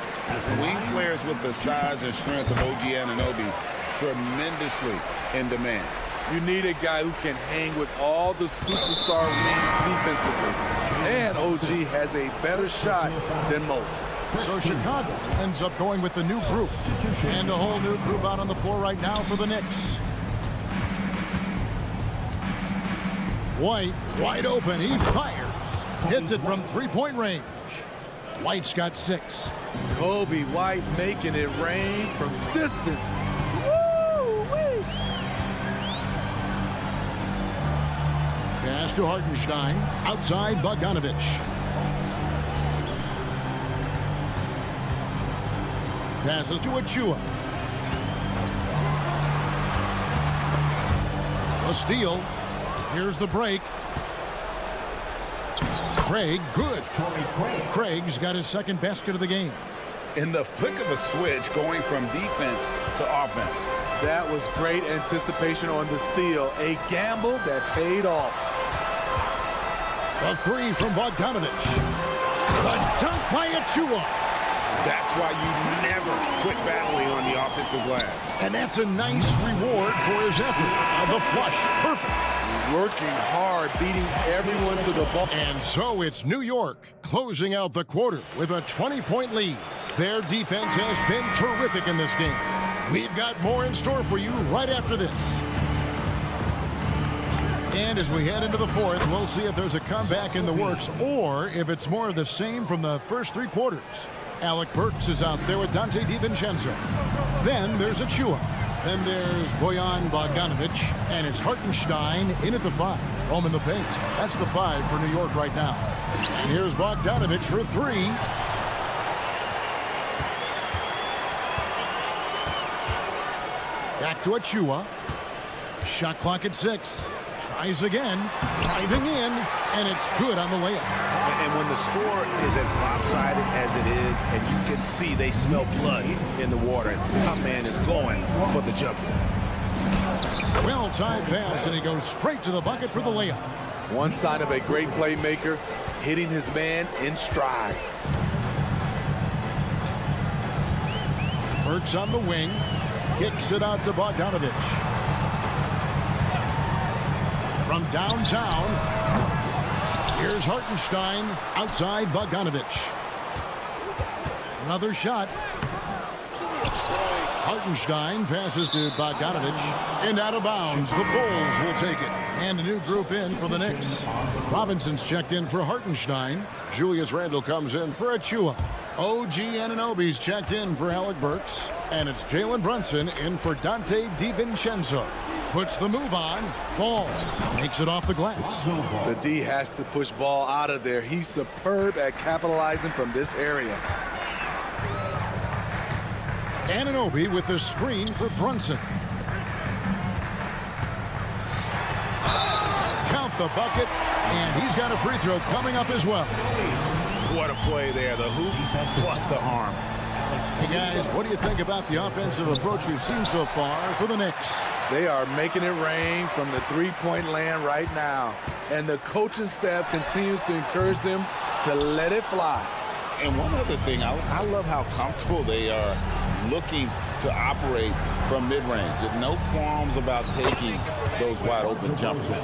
wing players with the size and strength of OG Anunoby tremendously in demand. You need a guy who can hang with all the superstar wings defensively. And OG OG has a better shot than most. So Chicago ends up going with the new group. And a whole new group out on the floor right now for the Knicks. White, wide open, he fires. Hits it from three-point range. White's got 6. Kobe White making it rain from distance. Woo-wee. Pass to Hartenstein. Outside Bogdanovich. Passes to Achua. A steal. Here's the break. Craig, good. Craig's got his second basket of the game. In the flick of a switch, going from defense to offense. That was great anticipation on the steal. A gamble that paid off. A 3 from Bogdanovich. The dunk by Achua. That's why you never quit battling on the offensive glass. And that's a nice reward for his effort. The flush, perfect. Working hard, beating everyone to the ball. And so it's New York closing out the quarter with a 20-point lead. Their defense has been terrific in this game. We've got more in store for you right after this. And as we head into the fourth, we'll see if there's a comeback in the works or if it's more of the same from the first 3 quarters. Alec Burks is out there with Dante DiVincenzo. Then there's Achua. Then there's Bojan Bogdanovich. And it's Hartenstein in at the 5. Home in the paint. That's the 5 for New York right now. And here's Bogdanovich for 3. Back to Achua. Shot clock at 6. Tries again. Driving in. And it's good on the layup. And when the score is as lopsided as it is, and you can see they smell blood in the water, my man is going for the jugular. Well-timed pass, and he goes straight to the bucket for the layup. One sign of a great playmaker, hitting his man in stride. Burks on the wing. Kicks it out to Bogdanovich. From downtown, here's Hartenstein outside Bogdanovich. Another shot. Hartenstein passes to Bogdanovich. And out of bounds, the Bulls will take it. And a new group in for the Knicks. Robinson's checked in for Hartenstein. Julius Randle comes in for Achua. OG Anunoby's checked in for Alec Burks. And it's Jalen Brunson in for Dante DiVincenzo. Puts the move on. Ball makes it off the glass. The D has to push ball out of there. He's superb at capitalizing from this area. Anunoby with the screen for Brunson. Count the bucket, and he's got a free throw coming up as well. What a play there. The hoop plus the arm. Hey, guys, what do you think about the offensive approach we've seen so far for the Knicks? They are making it rain from the three-point land right now. And the coaching staff continues to encourage them to let it fly. And one other thing, I love how comfortable they are looking to operate from mid-range. No qualms about taking those wide-open jumpers.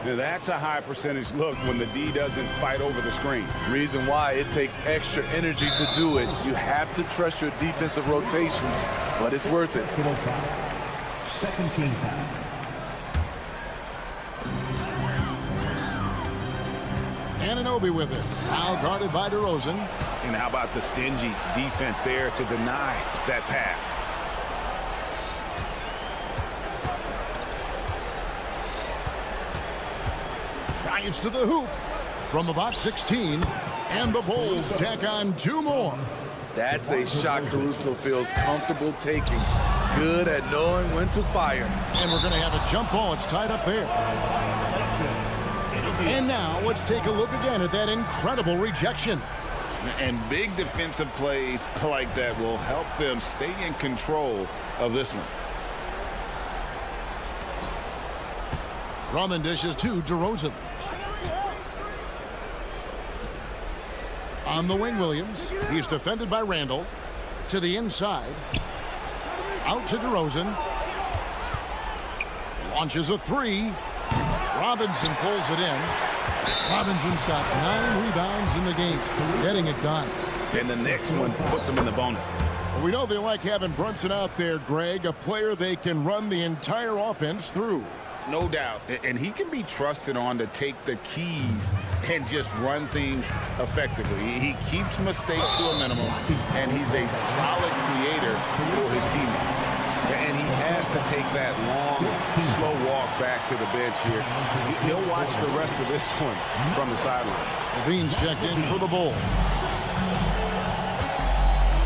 That's a high percentage look when the D doesn't fight over the screen. Reason why it takes extra energy to do it. You have to trust your defensive rotations, but it's worth it. Second team foul. Anunoby with it. Now guarded by DeRozan. And how about the stingy defense there to deny that pass? Drives to the hoop from about 16. And the Bulls tack on 2 more. That's a shot Caruso feels comfortable taking. Good at knowing when to fire. And we're going to have a jump ball. It's tied up there. And now let's take a look again at that incredible rejection. And big defensive plays like that will help them stay in control of this one. Drummond dishes to DeRozan. On the wing, Williams. He's defended by Randle. To the inside. Out to DeRozan. Launches a 3. Robinson pulls it in. Robinson's got 9 rebounds in the game, getting it done. And the next one puts him in the bonus. We know they like having Brunson out there, Greg, a player they can run the entire offense through. No doubt. And he can be trusted on to take the keys and just run things effectively. He keeps mistakes to a minimum, and he's a solid creator for his teammates. And he has to take that long, slow walk back to the bench here. He'll watch the rest of this one from the sideline. Levine's checked in for the Bull.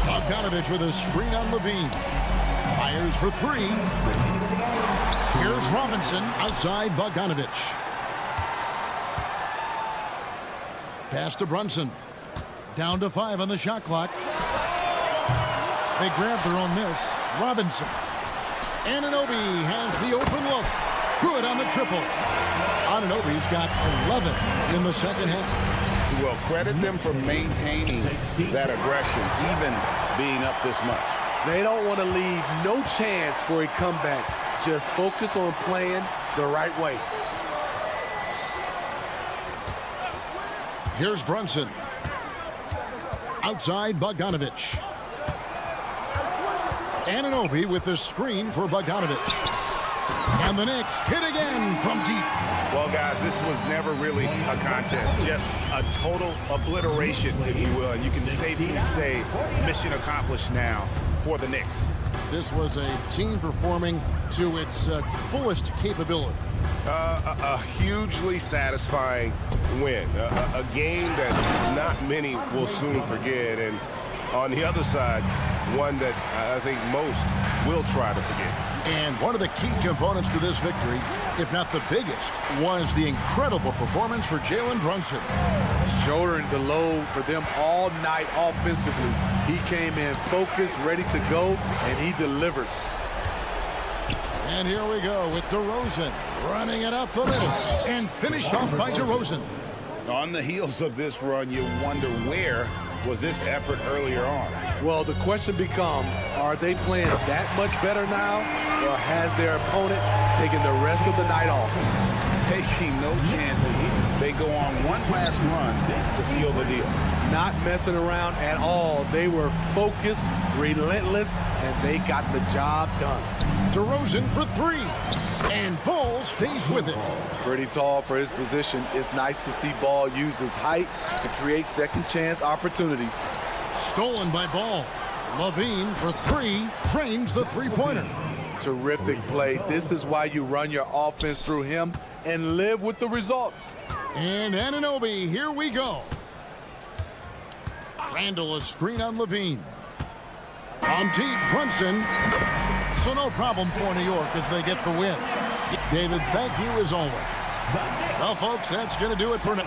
Bogdanovich with a screen on Levine. Fires for 3. Here's Robinson outside Bogdanovich. Pass to Brunson. Down to 5 on the shot clock. They grab their own miss. Robinson. Anunoby has the open look. Good on the triple. Anunoby's got 11 in the second half. Well, credit them for maintaining that aggression, even being up this much. They don't want to leave no chance for a comeback. Just focus on playing the right way. Here's Brunson. Outside Bogdanovich. Anunoby with the screen for Bogdanovich. And the Knicks hit again from deep. Well, guys, this was never really a contest. Just a total obliteration, if you will. You can safely say mission accomplished now for the Knicks. This was a team performing to its fullest capability. A hugely satisfying win. A game that not many will soon forget. And on the other side, one that I think most will try to forget. And one of the key components to this victory, if not the biggest, was the incredible performance for Jalen Brunson. Shouldering the load for them all night offensively. He came in focused, ready to go, and he delivered. And here we go with DeRozan running it up the middle and finished off by DeRozan. On the heels of this run, you wonder where was this effort earlier on? Well, the question becomes, are they playing that much better now, or has their opponent taken the rest of the night off? Taking no chances. They go on one last run to seal the deal. Not messing around at all. They were focused, relentless, and they got the job done. DeRozan for 3. And Ball stays with it. Pretty tall for his position. It's nice to see Ball use his height to create second chance opportunities. Stolen by Ball. Levine for 3 drains the three-pointer. Terrific play. This is why you run your offense through him and live with the results. And Anunoby, here we go. Randall, a screen on Levine. On deep, Brunson. So no problem for New York as they get the win. David, thank you as always. Well, folks, that's going to do it for now.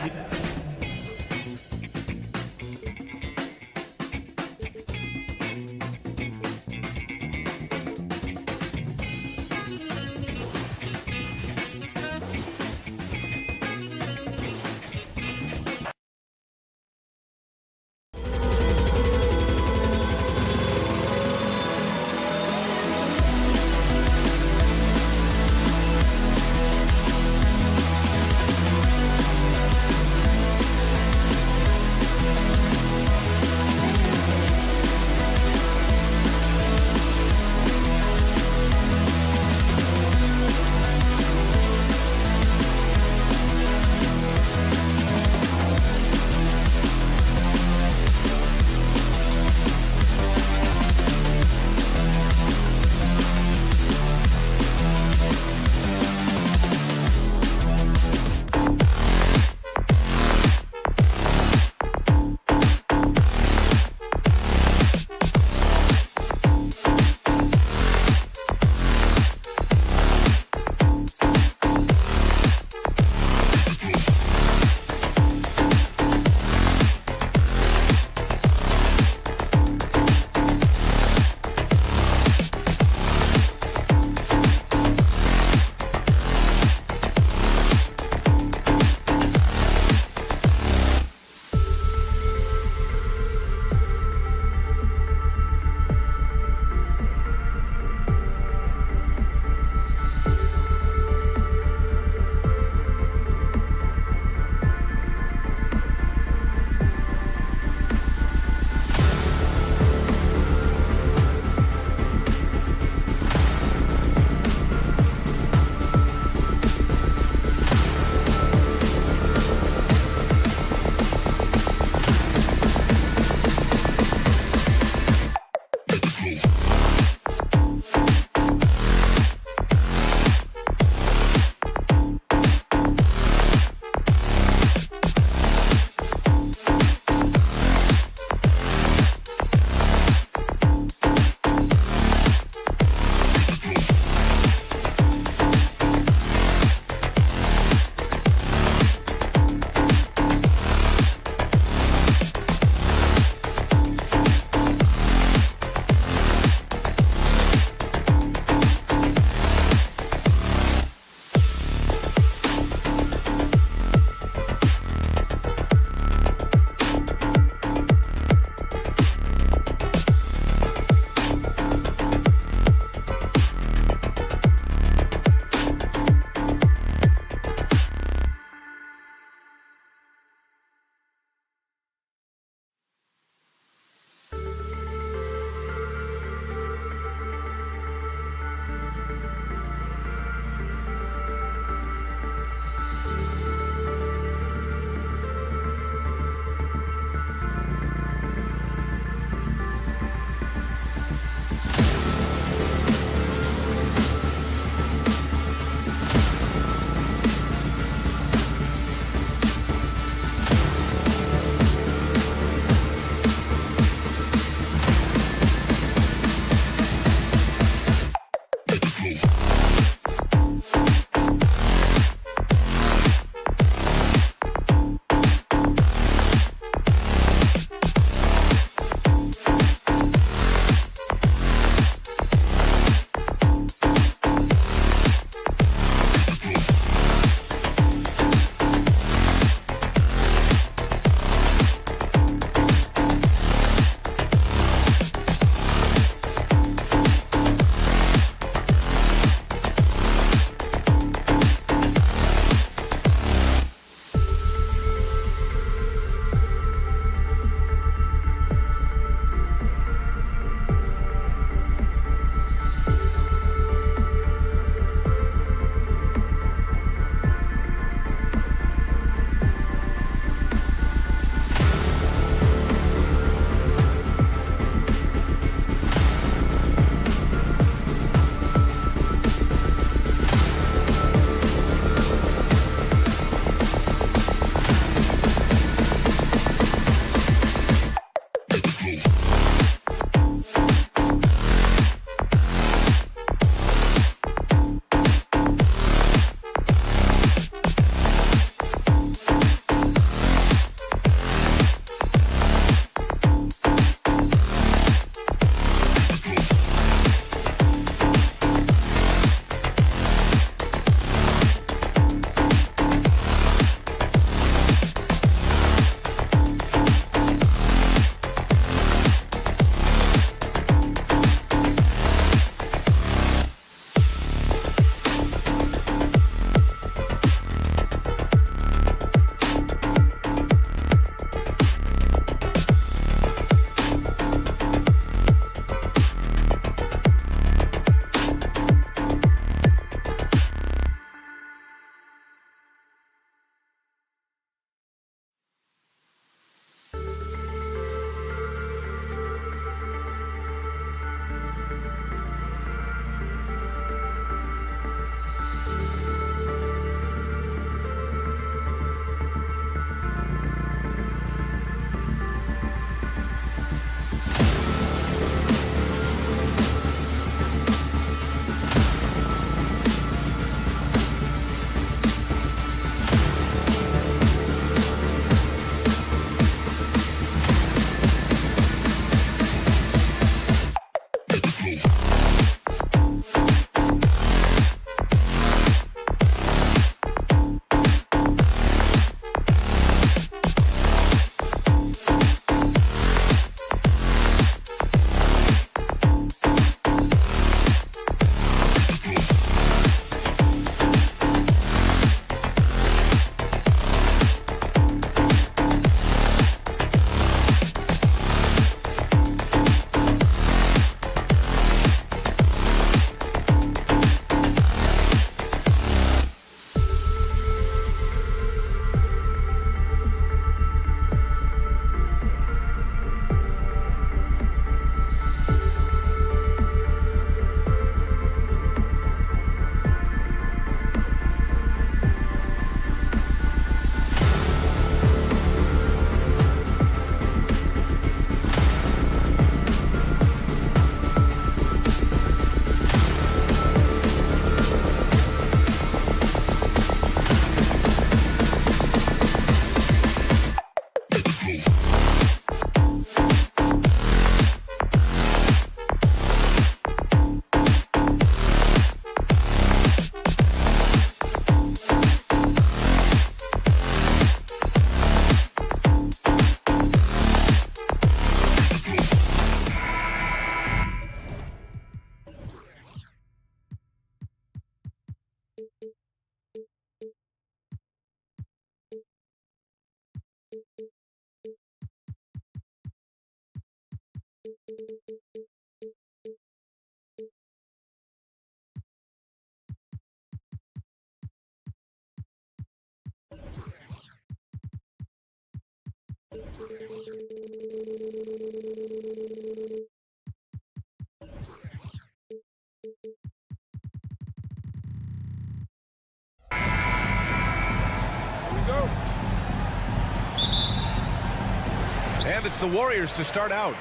And it's the Warriors to start out.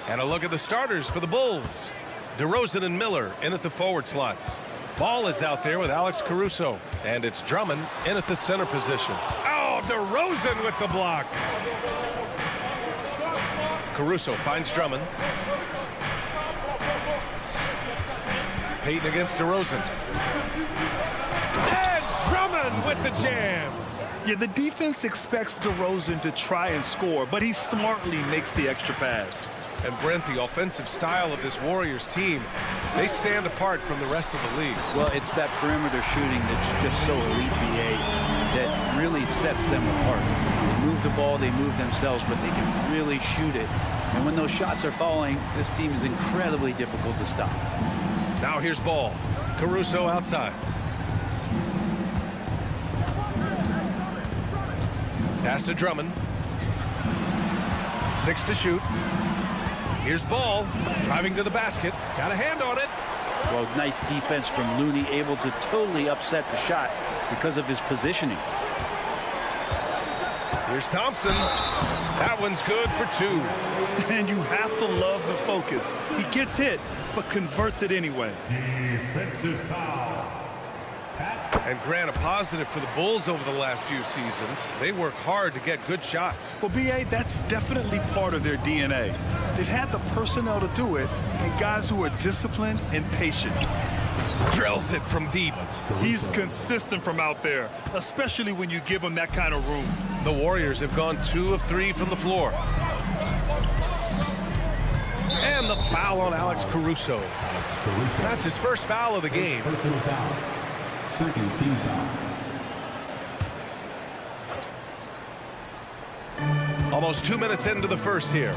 And a look at the starters for the Bulls. DeRozan and Miller in at the forward slots. Ball is out there with Alex Caruso. And it's Drummond in at the center position. Oh, DeRozan with the block. Caruso finds Drummond. Payton against DeRozan. And Drummond with the jam. Yeah, the defense expects DeRozan to try and score, but he smartly makes the extra pass. And Brent, the offensive style of this Warriors team, they stand apart from the rest of the league. Well, it's that perimeter shooting that's just so elite, BA, that really sets them apart. They move the ball, they move themselves, but they can really shoot it. And when those shots are falling, this team is incredibly difficult to stop. Now here's ball. Caruso outside. Pass to Drummond. 6 to shoot. Here's ball. Driving to the basket. Got a hand on it. Well, nice defense from Looney, able to totally upset the shot because of his positioning. Here's Thompson. That one's good for 2. And you have to love the focus. He gets hit, but converts it anyway. Defensive foul. And Grant, a positive for the Bulls over the last few seasons. They work hard to get good shots. Well, BA, that's definitely part of their DNA. They've had the personnel to do it, and guys who are disciplined and patient. Drills it from deep. He's consistent from out there, especially when you give him that kind of room. The Warriors have gone 2 of 3 from the floor. And the foul on Alex Caruso. That's his first foul of the game. Personal foul. Second team foul. Almost 2 minutes into the first here.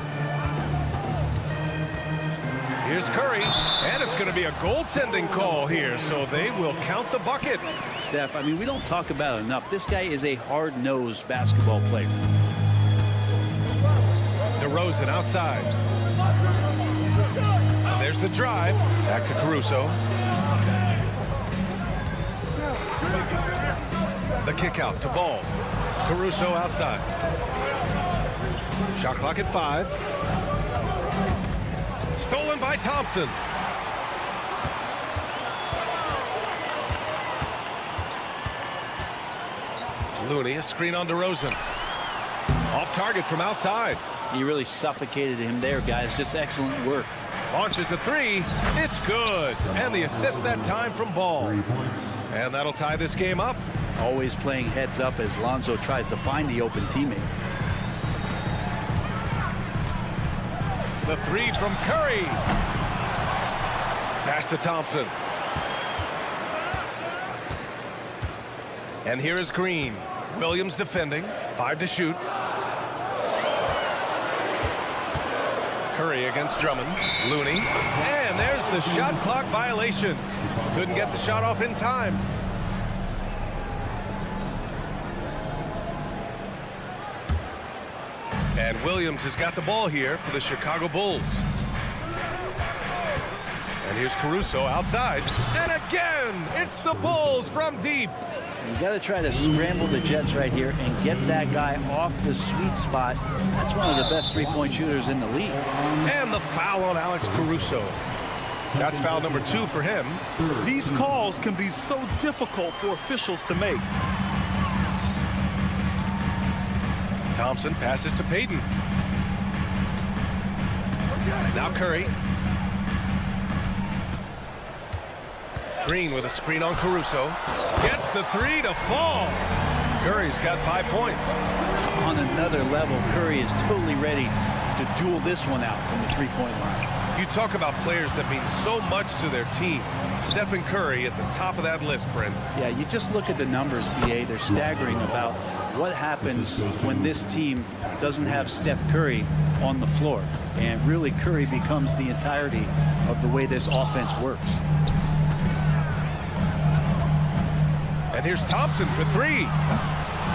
Here's Curry, and it's going to be a goaltending call here, so they will count the bucket. Steph, I mean, we don't talk about it enough. This guy is a hard-nosed basketball player. DeRozan outside. And there's the drive. Back to Caruso. The kick out to Ball. Caruso outside. Shot clock at 5. Stolen by Thompson. Looney, a screen on DeRozan. Off target from outside. He really suffocated him there, guys. Just excellent work. Launches a 3. It's good. And the assist that time from Ball. And that'll tie this game up. Always playing heads up as Lonzo tries to find the open teammate. The 3 from Curry. Pass to Thompson. And here is Green. Williams defending. 5 to shoot. Curry against Drummond. Looney. And there's the shot clock violation. Couldn't get the shot off in time. And Williams has got the ball here for the Chicago Bulls. And here's Caruso outside. And again, it's the Bulls from deep. You got to try to scramble the Jets right here and get that guy off the sweet spot. That's one of the best three-point shooters in the league. And the foul on Alex Caruso. That's foul number 2 for him. These calls can be so difficult for officials to make. Thompson passes to Payton. And now Curry. Green with a screen on Caruso. Gets the 3 to fall. Curry's got 5 points. On another level, Curry is totally ready to duel this one out from the three-point line. You talk about players that mean so much to their team. Stephen Curry at the top of that list, Brent. Yeah, you just look at the numbers, BA. They're staggering about what happens when this team doesn't have Steph Curry on the floor. And really, Curry becomes the entirety of the way this offense works. And here's Thompson for 3.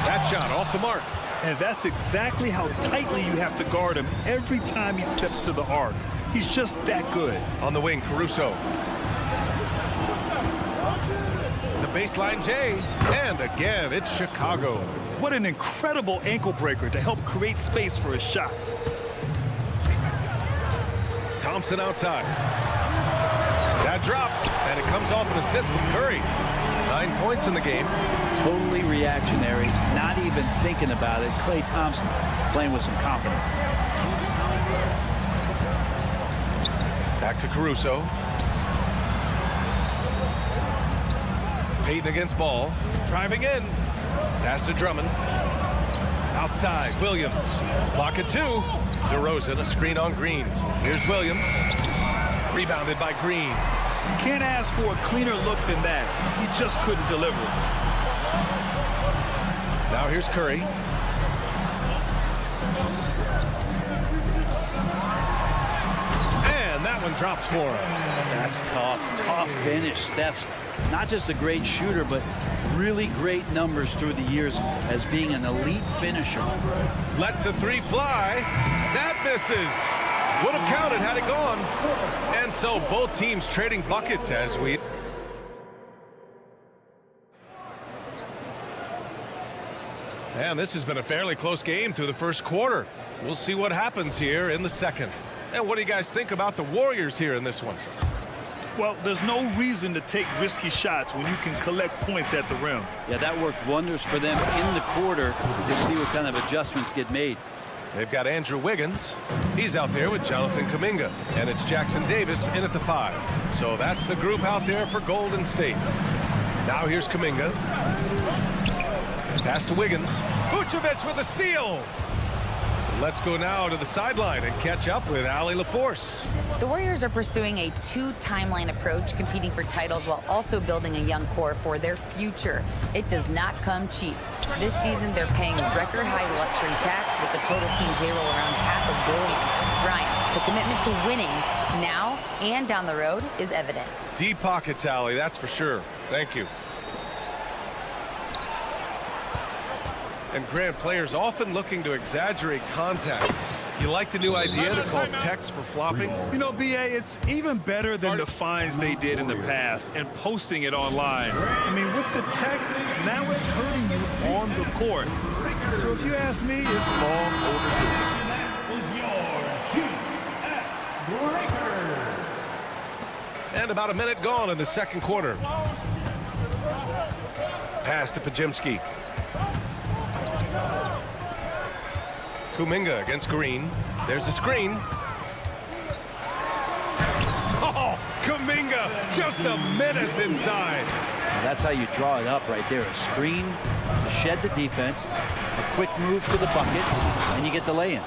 That shot off the mark. And that's exactly how tightly you have to guard him every time he steps to the arc. He's just that good. On the wing, Caruso. The baseline J. And again, it's Chicago. What an incredible ankle breaker to help create space for a shot. Thompson outside. That drops, and it comes off an assist from Curry. 9 points in the game. Totally reactionary, not even thinking about it. Klay Thompson playing with some confidence. Back to Caruso. Payton against Ball. Driving in. Pass to Drummond. Outside, Williams. Clock at 2. DeRozan, a screen on Green. Here's Williams. Rebounded by Green. You can't ask for a cleaner look than that. He just couldn't deliver. Now here's Curry. And that one drops for him. That's tough finish. Steph's not just a great shooter, but really great numbers through the years as being an elite finisher. Lets the 3 fly. That misses. Would have counted had it gone. And so both teams trading buckets as we... And this has been a fairly close game through the first quarter. We'll see what happens here in the second. And what do you guys think about the Warriors here in this one? Well, there's no reason to take risky shots when you can collect points at the rim. Yeah, that worked wonders for them in the quarter. We'll see what kind of adjustments get made. They've got Andrew Wiggins. He's out there with Jonathan Kuminga. And it's Jackson Davis in at the 5. So that's the group out there for Golden State. Now here's Kuminga. Pass to Wiggins. Vucevic with a steal. Let's go now to the sideline and catch up with Allie LaForce. The Warriors are pursuing a 2-timeline approach, competing for titles while also building a young core for their future. It does not come cheap. This season, they're paying record-high luxury tax with the total team payroll around $500 million. Brian, the commitment to winning now and down the road is evident. Deep pockets, Allie, that's for sure. Thank you. And Grant, players often looking to exaggerate contact. You like the new idea to call techs for flopping? You know, BA, it's even better than the fines they did in the past and posting it online. I mean, with the tech, now it's hurting you on the court. So if you ask me, it's long overdue. And about a minute gone in the second quarter. Pass to Pajemski. Kuminga against Green. There's a screen. Oh, Kuminga, just a menace inside. That's how you draw it up right there. A screen to shed the defense, a quick move to the bucket, and you get the lay-in.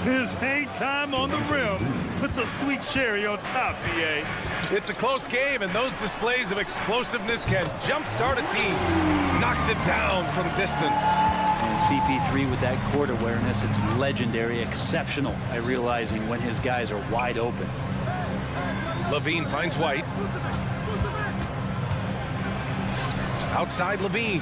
His hang time on the rim puts a sweet cherry on top, BA. It's a close game, and those displays of explosiveness can jumpstart a team. Knocks it down from distance. And CP3 with that court awareness, it's legendary, exceptional at realizing when his guys are wide open. Levine finds White. Outside Levine.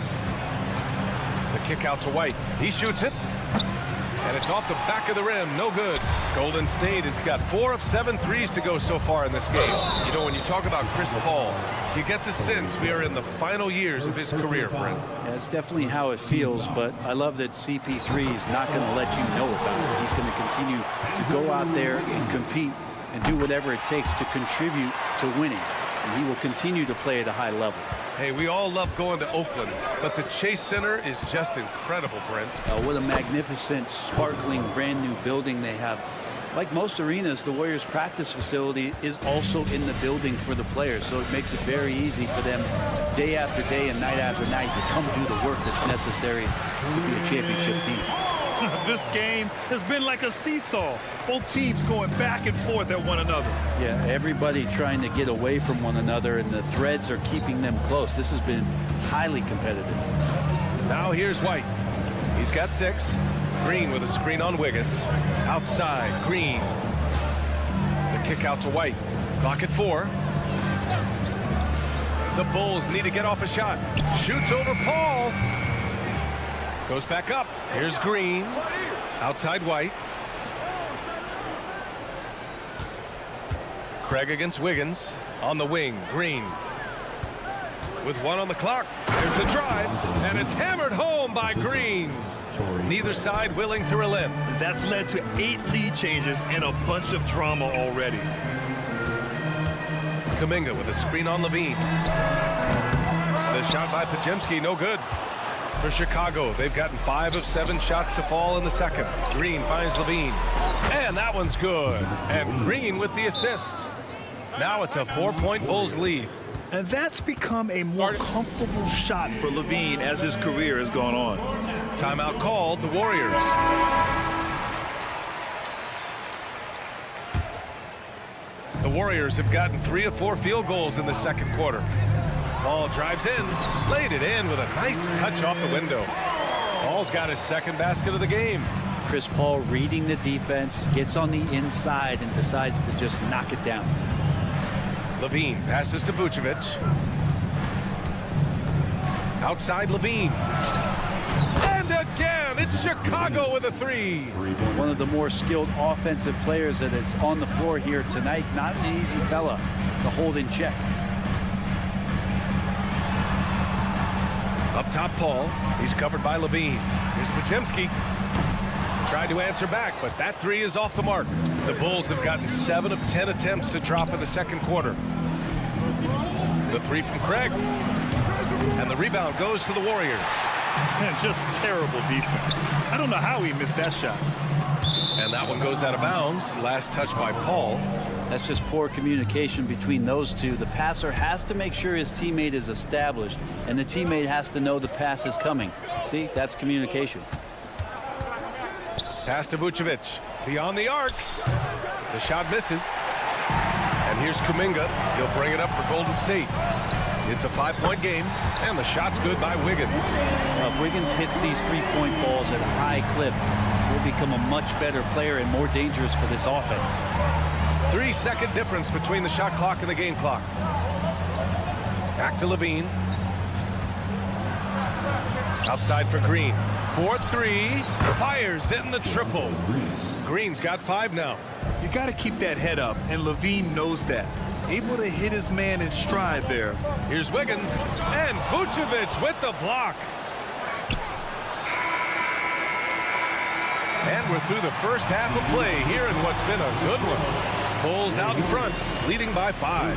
The kick out to White. He shoots it. And it's off the back of the rim. No good. Golden State has got 4 of 7 threes to go so far in this game. You know, when you talk about Chris Paul, you get the sense we are in the final years of his career, Brent. Yeah, that's definitely how it feels, but I love that CP3 is not going to let you know about it. He's going to continue to go out there and compete and do whatever it takes to contribute to winning. And he will continue to play at a high level. Hey, we all love going to Oakland, but the Chase Center is just incredible, Brent. What a magnificent, sparkling, brand new building they have. Like most arenas, the Warriors practice facility is also in the building for the players, so it makes it very easy for them day after day and night after night to come do the work that's necessary to be a championship team. This game has been like a seesaw. Both teams going back and forth at one another. Yeah, everybody trying to get away from one another, and the threads are keeping them close. This has been highly competitive. Now here's White. He's got 6. Green with a screen on Wiggins. Outside, Green. The kick out to White. Clock at 4. The Bulls need to get off a shot. Shoots over Paul. Goes back up. Here's Green. Outside White. Craig against Wiggins. On the wing, Green. With 1 on the clock. There's the drive. And it's hammered home by Green. Neither side willing to relent. That's led to 8 lead changes and a bunch of drama already. Kuminga with a screen on Levine. The shot by Podziemski, no good. For Chicago, they've gotten 5 of 7 shots to fall in the second. Green finds Levine. And that one's good. And Green with the assist. Now it's a 4-point Bulls lead. And that's become a more comfortable shot for Levine as his career has gone on. Timeout called, the Warriors. The Warriors have gotten 3 of 4 field goals in the second quarter. Paul drives in, laid it in with a nice touch off the window. Paul's got his second basket of the game. Chris Paul reading the defense, gets on the inside and decides to just knock it down. Levine passes to Vucevic. Outside Levine. And again, it's Chicago with a 3. One of the more skilled offensive players that is on the floor here tonight. Not an easy fella to hold in check. Up top, Paul. He's covered by Levine. Here's Podziemski. Tried to answer back, but that 3 is off the mark. The Bulls have gotten 7 of 10 attempts to drop in the second quarter. The 3 from Craig. And the rebound goes to the Warriors. And just terrible defense. I don't know how he missed that shot. And that one goes out of bounds. Last touch by Paul. That's just poor communication between those two. The passer has to make sure his teammate is established, and the teammate has to know the pass is coming. See, that's communication. Pass to Vucevic. Beyond the arc. The shot misses. And here's Kuminga. He'll bring it up for Golden State. It's a 5-point game, and the shot's good by Wiggins. Now, if Wiggins hits these 3-point balls at a high clip, he'll become a much better player and more dangerous for this offense. 3-second difference between the shot clock and the game clock. Back to Levine. Outside for Green. 4-3. Fires in the triple. Green's got 5 now. You got to keep that head up, and Levine knows that. Able to hit his man in stride there. Here's Wiggins. And Vucevic with the block. And we're through the first half of play here in what's been a good one. Bulls out in front, leading by 5.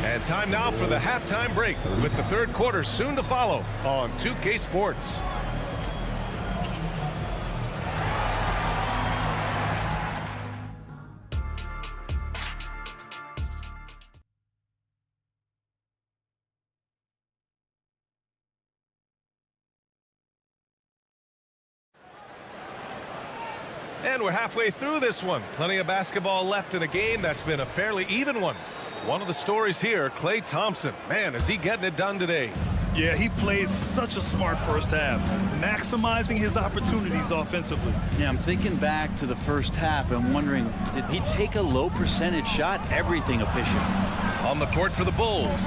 And time now for the halftime break, with the third quarter soon to follow on 2K Sports. And we're halfway through this one. Plenty of basketball left in a game that's been a fairly even one. One of the stories here, Klay Thompson. Man, is he getting it done today? Yeah, he played such a smart first half, maximizing his opportunities offensively. Yeah, I'm thinking back to the first half and wondering, did he take a low percentage shot? Everything efficient. On the court for the Bulls,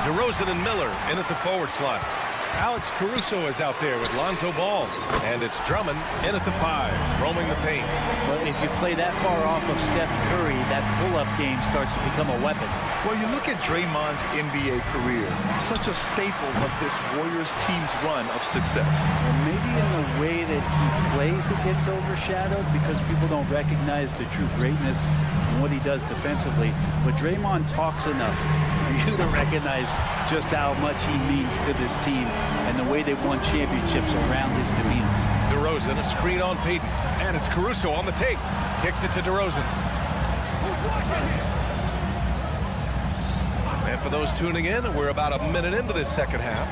DeRozan and Miller in at the forward slots. Alex Caruso is out there with Lonzo Ball. And it's Drummond in at the 5, roaming the paint. But if you play that far off of Steph Curry, that pull-up game starts to become a weapon. Well, you look at Draymond's NBA career, such a staple of this Warriors team's run of success. Well, maybe in the way that he plays it gets overshadowed because people don't recognize the true greatness and what he does defensively. But Draymond talks enough for you to recognize just how much he means to this team and the way they've won championships around his demeanor. DeRozan, a screen on Payton. And it's Caruso on the take. Kicks it to DeRozan. And for those tuning in, we're about a minute into this second half.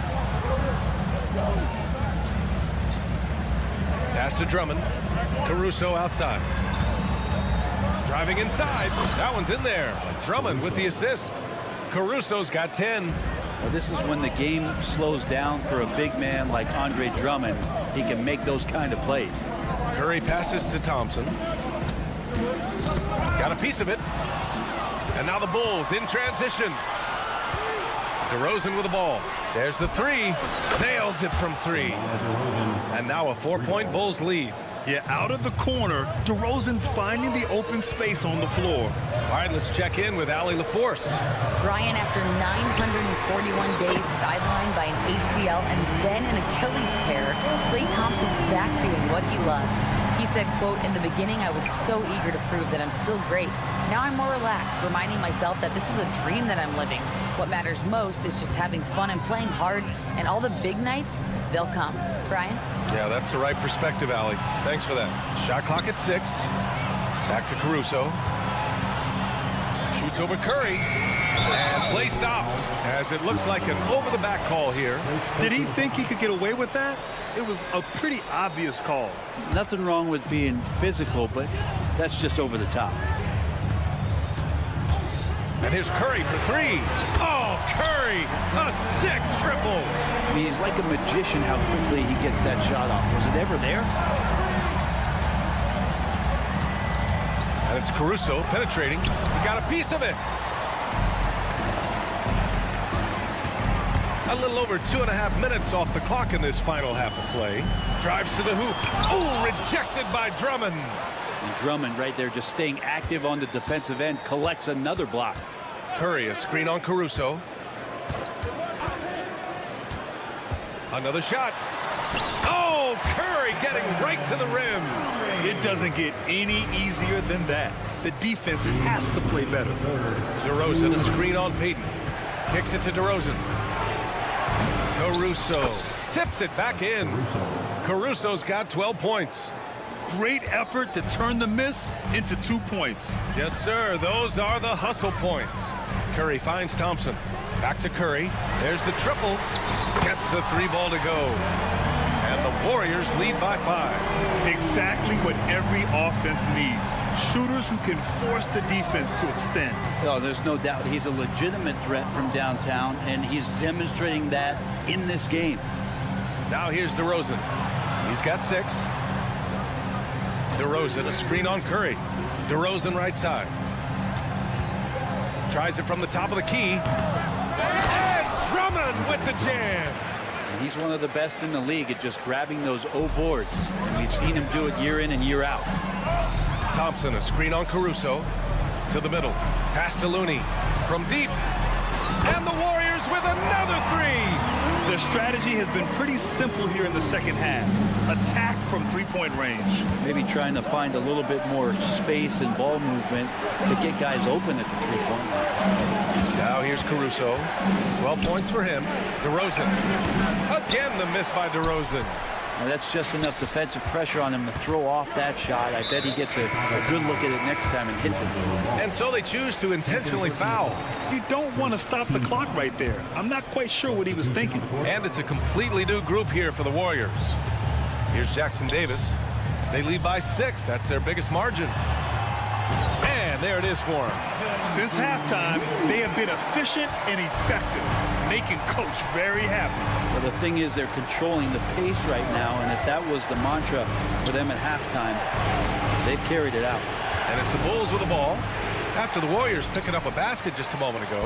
Pass to Drummond. Caruso outside. Driving inside. That one's in there. Drummond with the assist. Caruso's got 10. Well, this is when the game slows down for a big man like Andre Drummond. He can make those kind of plays. Curry passes to Thompson. Got a piece of it. And now the Bulls in transition. DeRozan with the ball. There's the 3. Nails it from 3. And now a 4-point Bulls lead. Yeah, out of the corner, DeRozan finding the open space on the floor. All right, let's check in with Allie LaForce. Brian, after 941 days sidelined by an ACL and then an Achilles tear, Klay Thompson's back doing what he loves. He said, quote, "In the beginning, I was so eager to prove that I'm still great. Now I'm more relaxed, reminding myself that this is a dream that I'm living. What matters most is just having fun and playing hard, and all the big nights, they'll come." Brian? Yeah, that's the right perspective, Allie. Thanks for that. Shot clock at 6. Back to Caruso. Shoots over Curry. And play stops as it looks like an over-the-back call here. Did he think he could get away with that? It was a pretty obvious call. Nothing wrong with being physical, but that's just over the top. And here's Curry for 3. Oh, Curry, a sick triple. I mean, he's like a magician how quickly he gets that shot off. Was it ever there? And it's Caruso penetrating. He got a piece of it. A little over 2.5 minutes off the clock in this final half of play. Drives to the hoop. Oh, rejected by Drummond. And Drummond right there just staying active on the defensive end, collects another block. Curry, a screen on Caruso. Another shot. Oh, Curry getting right to the rim. It doesn't get any easier than that. The defense has to play better. DeRozan, a screen on Payton. Kicks it to DeRozan. Caruso tips it back in. Caruso's got 12 points. Great effort to turn the miss into 2 points. Yes, sir. Those are the hustle points. Curry finds Thompson. Back to Curry. There's the triple. Gets the 3 ball to go. And the Warriors lead by 5. Exactly what every offense needs. Shooters who can force the defense to extend. Oh, there's no doubt he's a legitimate threat from downtown, and he's demonstrating that in this game. Now here's DeRozan. He's got 6. DeRozan, a screen on Curry. DeRozan right side. Tries it from the top of the key. And Drummond with the jam. And he's one of the best in the league at just grabbing those O boards. And we've seen him do it year in and year out. Thompson, a screen on Caruso. To the middle. Pass to Looney. From deep. And the Warriors with another 3. Their strategy has been pretty simple here in the second half. Attack from 3-point range. Maybe trying to find a little bit more space and ball movement to get guys open at the 3-point line. Now here's Caruso. 12 points for him. DeRozan. Again the miss by DeRozan. Now that's just enough defensive pressure on him to throw off that shot. I bet he gets a good look at it next time and hits it. And so they choose to intentionally foul. You don't want to stop the clock right there. I'm not quite sure what he was thinking. And it's a completely new group here for the Warriors. Here's Jackson Davis. They lead by 6. That's their biggest margin. And there it is for them. Since halftime, they have been efficient and effective, making Coach very happy. Well, the thing is they're controlling the pace right now, and if that was the mantra for them at halftime, they've carried it out. And it's the Bulls with the ball after the Warriors picking up a basket just a moment ago.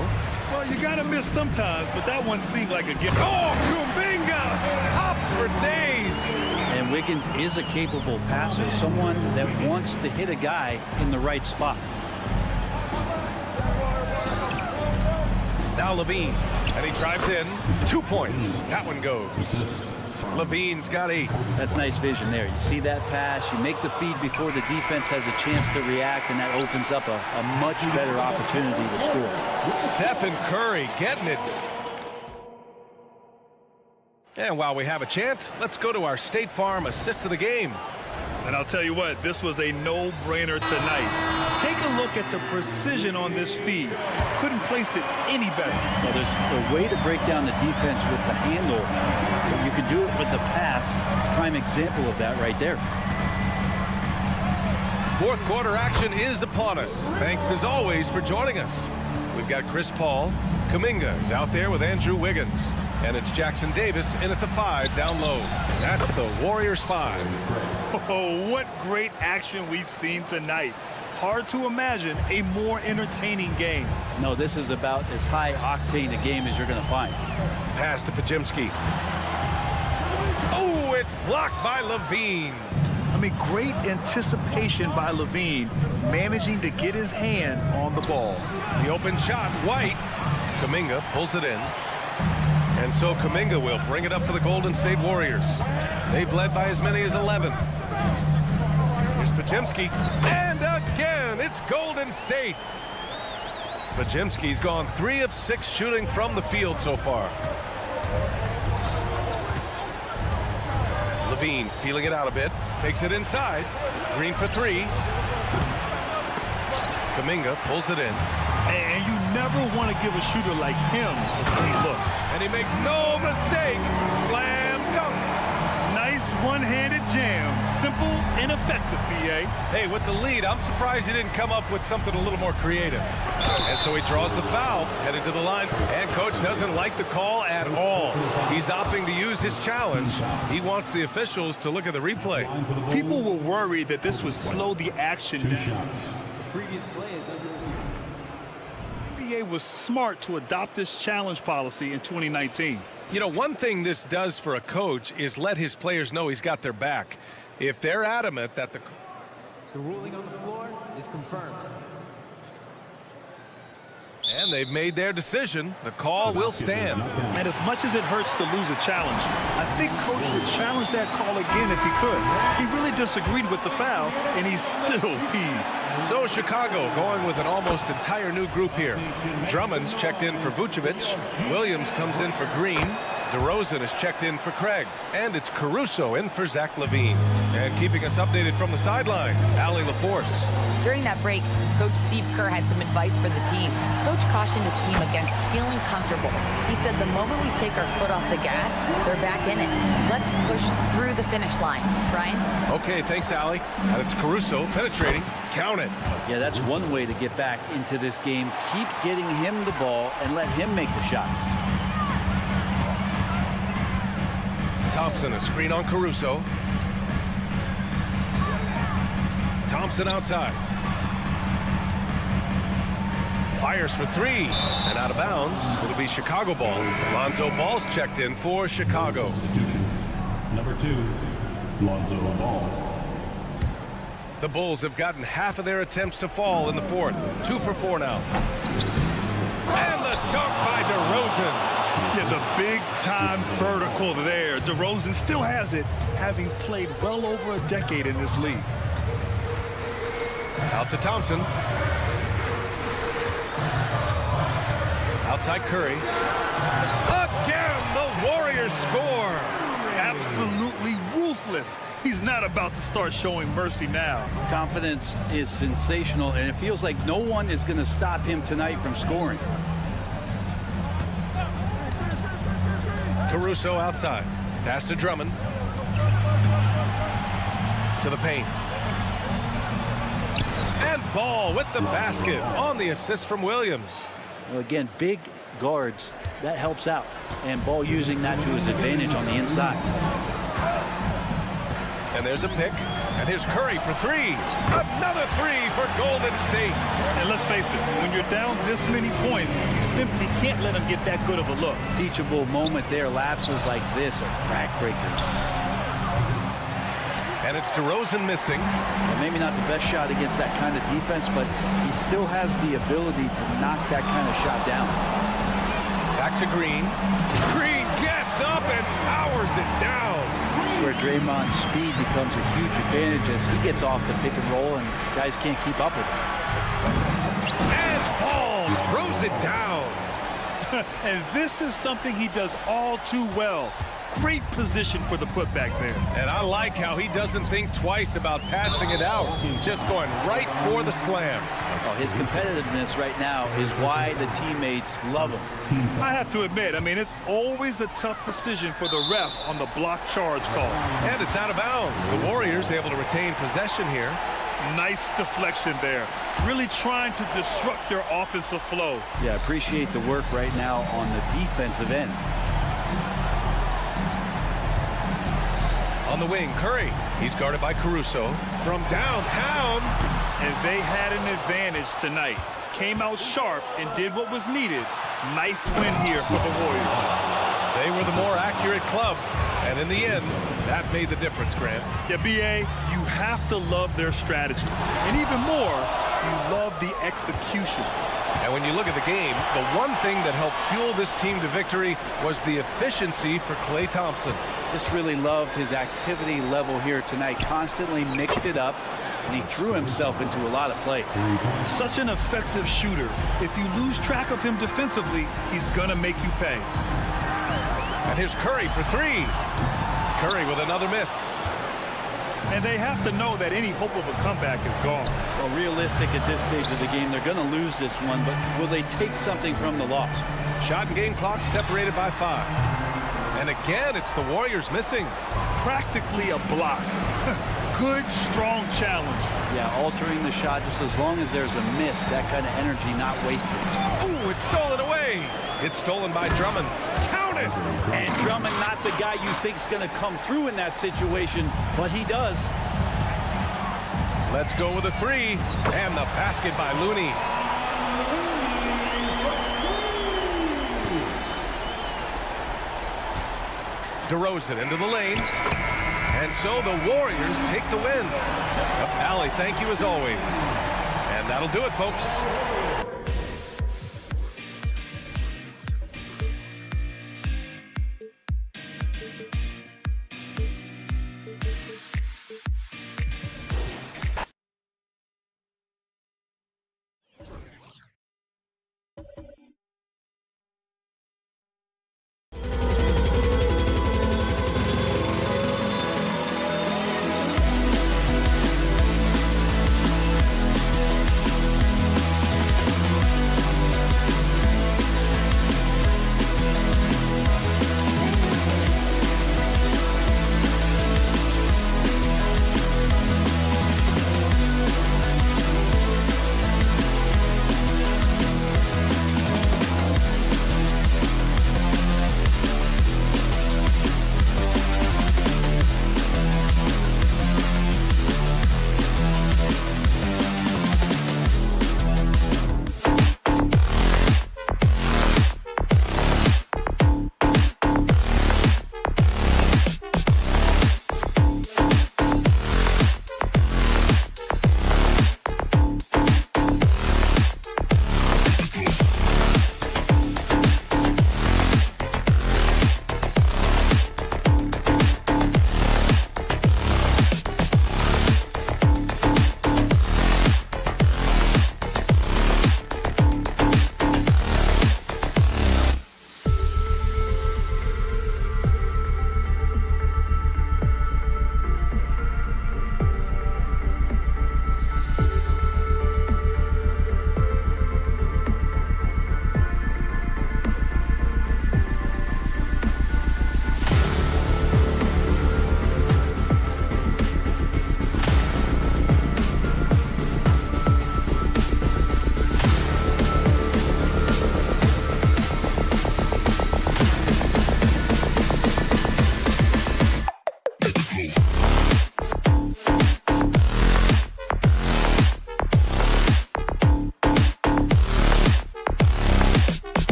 Well, you got to miss sometimes, but that one seemed like a gift. Oh, Kuminga! Top for days! And Wiggins is a capable passer, someone that wants to hit a guy in the right spot. Now Levine, and he drives in. 2 points. That one goes. Levine's got 8. That's nice vision there. You see that pass, you make the feed before the defense has a chance to react, and that opens up a much better opportunity to score. Stephen Curry getting it. And while we have a chance, let's go to our State Farm assist of the game. And I'll tell you what, this was a no-brainer tonight. Take a look at the precision on this feed. Couldn't place it any better. Well, there's a way to break down the defense with the handle. You can do it with the pass. Prime example of that right there. Fourth quarter action is upon us. Thanks as always for joining us. We've got Chris Paul. Kuminga is out there with Andrew Wiggins. And it's Jackson Davis in at the 5 down low. That's the Warriors 5. Oh, what great action we've seen tonight. Hard to imagine a more entertaining game. No, this is about as high octane a game as you're going to find. Pass to Pajimski. Oh, it's blocked by Levine. I mean, great anticipation by Levine, managing to get his hand on the ball. The open shot, White. Kuminga pulls it in. And so Kuminga will bring it up for the Golden State Warriors. They've led by as many as 11. Here's Podziemski. And again, it's Golden State. Podziemski's gone 3 of 6 shooting from the field so far. Levine feeling it out a bit. Takes it inside. Green for 3. Kuminga pulls it in. And you never want to give a shooter like him a clean look. And he makes no mistake. Slam dunk. Nice one-handed jam. Simple and effective, B.A. Hey, with the lead, I'm surprised he didn't come up with something a little more creative. And so he draws the foul, headed to the line. And coach doesn't like the call at all. He's opting to use his challenge. He wants the officials to look at the replay. People were worried that this would slow the action down. Previous play is under. NBA was smart to adopt this challenge policy in 2019. You know, one thing this does for a coach is let his players know he's got their back. If they're adamant that the ruling on the floor is confirmed. And they've made their decision, the call will stand. And as much as it hurts to lose a challenge, I think coach would challenge that call again if he could. He really disagreed with the foul, and he's still peeved. So Chicago going with an almost entire new group here. Drummond's checked in for Vucevic. Williams comes in for Green. DeRozan is checked in for Craig. And it's Caruso in for Zach LaVine. And keeping us updated from the sideline, Allie LaForce. During that break, Coach Steve Kerr had some advice for the team. Coach cautioned his team against feeling comfortable. He said the moment we take our foot off the gas, they're back in it. Let's push through the finish line. Brian? Okay, thanks, Allie. And it's Caruso penetrating. Count it. Yeah, that's one way to get back into this game. Keep getting him the ball and let him make the shots. Thompson, a screen on Caruso. Thompson outside. Fires for 3 and out of bounds. It'll be Chicago ball. Lonzo Ball's checked in for Chicago. Number 2, Lonzo Ball. The Bulls have gotten half of their attempts to fall in the 4th. 2 for 4 now. And the dunk by DeRozan. Yeah, the big-time vertical there. DeRozan still has it, having played well over a decade in this league. Out to Thompson. Outside Curry. Again, the Warriors score. Absolutely ruthless. He's not about to start showing mercy now. Confidence is sensational, and it feels like no one is going to stop him tonight from scoring. Caruso outside. Pass to Drummond. To the paint. And Ball with the basket on the assist from Williams. Well, again, big guards, that helps out. And Ball using that to his advantage on the inside. And there's a pick. And here's Curry for 3. Another 3 for Golden State. And let's face it, when you're down this many points, you simply can't let them get that good of a look. Teachable moment there. Lapses like this are backbreakers. And it's DeRozan missing. Well, maybe not the best shot against that kind of defense, but he still has the ability to knock that kind of shot down. Back to Green. Green gets up and powers it down. This is where Draymond's speed becomes a huge advantage as he gets off the pick and roll and guys can't keep up with him. And Ball throws it down. And this is something he does all too well. Great position for the putback there. And I like how he doesn't think twice about passing it out. Just going right for the slam. Oh, his competitiveness right now is why the teammates love him. I have to admit, I mean, it's always a tough decision for the ref on the block charge call. And it's out of bounds. The Warriors able to retain possession here. Nice deflection there. Really trying to disrupt their offensive flow. Yeah, appreciate the work right now on the defensive end. On the wing, Curry. He's guarded by Caruso. From downtown. And they had an advantage tonight. Came out sharp and did what was needed. Nice win here for the Warriors. They were the more accurate club. And in the end, that made the difference, Grant. Yeah, B.A., you have to love their strategy. And even more, you love the execution. And when you look at the game, the one thing that helped fuel this team to victory was the efficiency for Klay Thompson. Just really loved his activity level here tonight. Constantly mixed it up, and he threw himself into a lot of plays. Such an effective shooter. If you lose track of him defensively, he's going to make you pay. And here's Curry for three. Curry with another miss. And they have to know that any hope of a comeback is gone. Well, realistic at this stage of the game, they're going to lose this one, but will they take something from the loss? Shot and game clock separated by 5. And again, it's the Warriors missing. Practically a block. Good, strong challenge. Yeah, altering the shot just as long as there's a miss, that kind of energy not wasted. Ooh, it's stolen away. It's stolen by Drummond. Count it! And Drummond, not the guy you think's going to come through in that situation, but he does. Let's go with a three. And the basket by Looney. DeRozan into the lane. And so the Warriors take the win. Allie, thank you as always. And that'll do it, folks.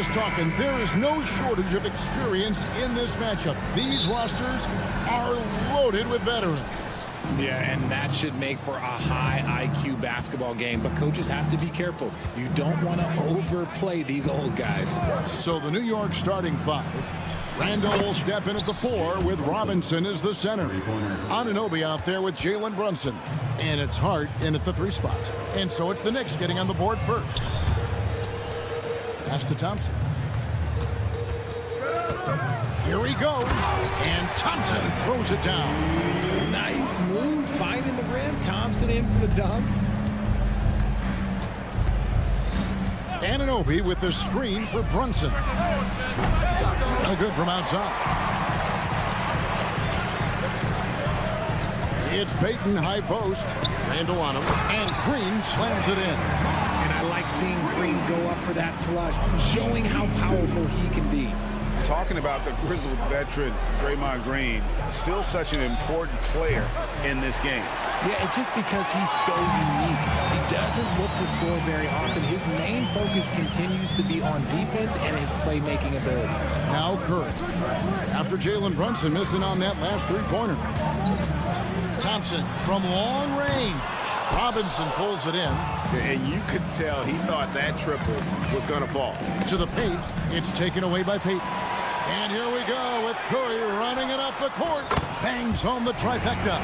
just talking, there is no shortage of experience in this matchup. These rosters are loaded with veterans. Yeah, and that should make for a high IQ basketball game. But coaches have to be careful. You don't want to overplay these old guys. So the New York starting five. Randall will step in at the 4 with Robinson as the center. Anunoby out there with Jalen Brunson. And it's Hart in at the 3 spot. And so it's the Knicks getting on the board first. Pass to Thompson. Here he goes. And Thompson throws it down. Nice move, finding the rim. Thompson in for the dunk. Anunoby with the screen for Brunson. No good from outside. It's Payton high post. Randall on him. And Green slams it in. And I like seeing Green go up for that flush, showing how powerful he can be. Talking about the grizzled veteran Draymond Green, still such an important player in this game. Yeah, it's just because he's so unique. He doesn't look to score very often. His main focus continues to be on defense and his playmaking ability. Now Curry. After Jalen Brunson missing on that last 3-pointer. Thompson from long range. Robinson pulls it in. And you could tell he thought that triple was going to fall. To the paint. It's taken away by Payton. And here we go with Curry running it up the court. Bangs home the trifecta.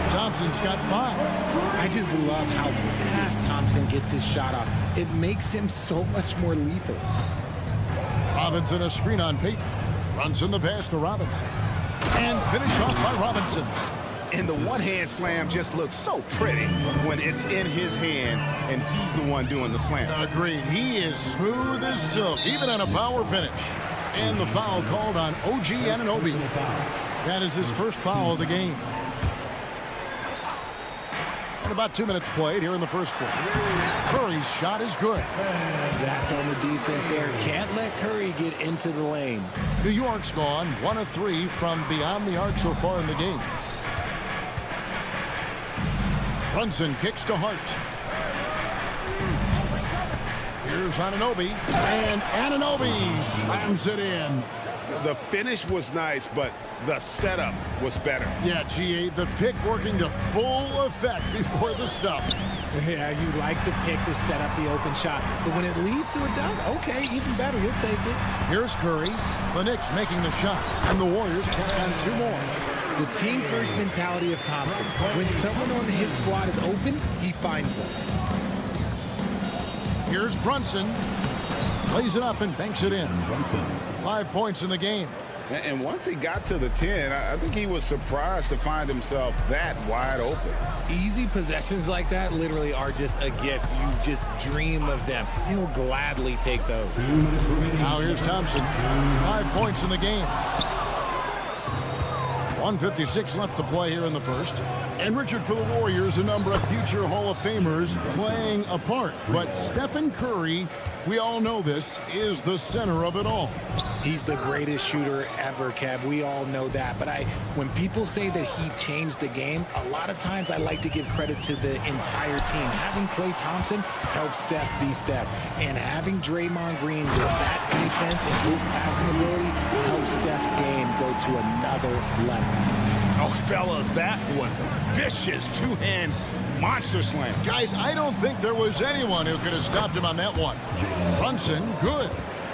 Thompson's got 5. I just love how fast Thompson gets his shot off. It makes him so much more lethal. Robinson a screen on Payton. Runs in the pass to Robinson. And finished off by Robinson. And the one-hand slam just looks so pretty when it's in his hand and he's the one doing the slam. Agreed. He is smooth as silk, even on a power finish. And the foul called on OG Anunoby. That is his first foul of the game. And about 2 minutes played here in the first quarter. Curry's shot is good. That's on the defense there. Can't let Curry get into the lane. New York's gone 1 of 3 from beyond the arc so far in the game. Brunson kicks to Hart. Here's Anunoby. And Anunoby slams it in. The finish was nice, but the setup was better. Yeah, GA, the pick working to full effect before the stuff. Yeah, you like the pick to set up the open shot. But when it leads to a dunk, okay, even better, you'll take it. Here's Curry. The Knicks making the shot. And the Warriors tack on 2 more. The team-first mentality of Thompson. When someone on his squad is open, he finds them. Here's Brunson. Plays it up and banks it in. 5 points in the game. And once he got to the 10, I think he was surprised to find himself that wide open. Easy possessions like that literally are just a gift. You just dream of them. He'll gladly take those. Now here's Thompson. 5 points in the game. 1:56 left to play here in the first. And Richard, for the Warriors, a number of future Hall of Famers playing a part. But Stephen Curry, we all know this, is the center of it all. He's the greatest shooter ever, Kev. We all know that. But when people say that he changed the game, a lot of times I like to give credit to the entire team. Having Klay Thompson helps Steph be Steph. And having Draymond Green with that defense and his passing ability helps Steph's game go to another level. Oh, fellas, that was a vicious 2-hand monster slam. Guys, I don't think there was anyone who could have stopped him on that one. Brunson, good.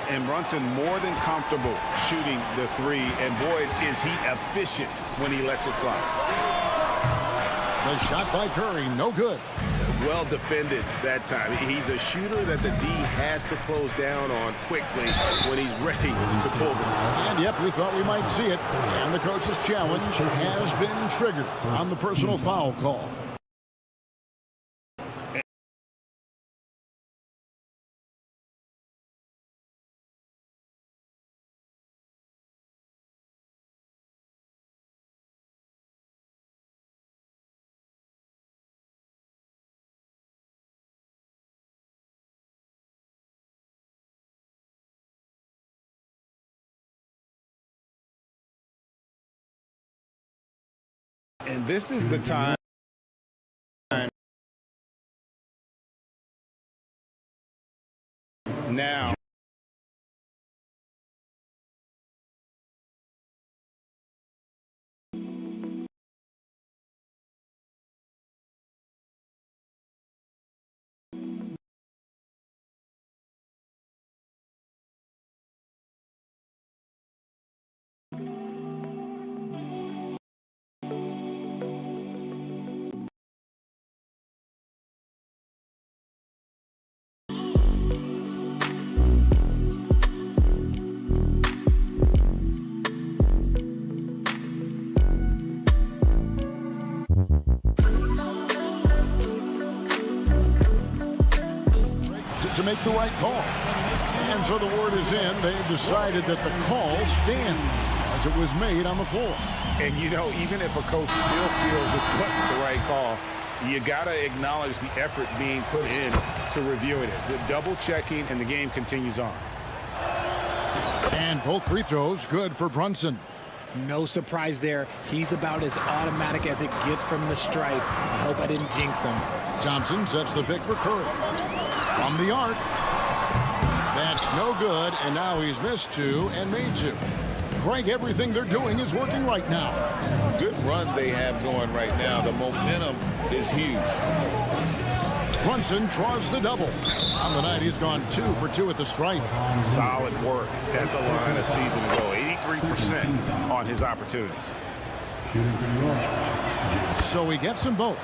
And Brunson more than comfortable shooting the 3. And boy, is he efficient when he lets it fly. The shot by Curry, no good. Well defended that time. He's a shooter that the D has to close down on quickly when he's ready to pull them. And yep, we thought we might see it. And the coach's challenge has been triggered on the personal foul call. And this is the time now make the right call. And so the word is in. They've decided that the call stands as it was made on the floor. And, you know, even if a coach still feels this wasn't the right call, you got to acknowledge the effort being put in to reviewing it. The double-checking, and the game continues on. And both free throws good for Brunson. No surprise there. He's about as automatic as it gets from the stripe. I hope I didn't jinx him. Johnson sets the pick for Curry. From the arc. That's no good, and now he's missed two and made two. Greg, everything they're doing is working right now. Good run they have going right now. The momentum is huge. Brunson draws the double. On the night, he's gone 2 for 2 at the stripe. Solid work at the line a season ago. 83% on his opportunities. So he gets them both.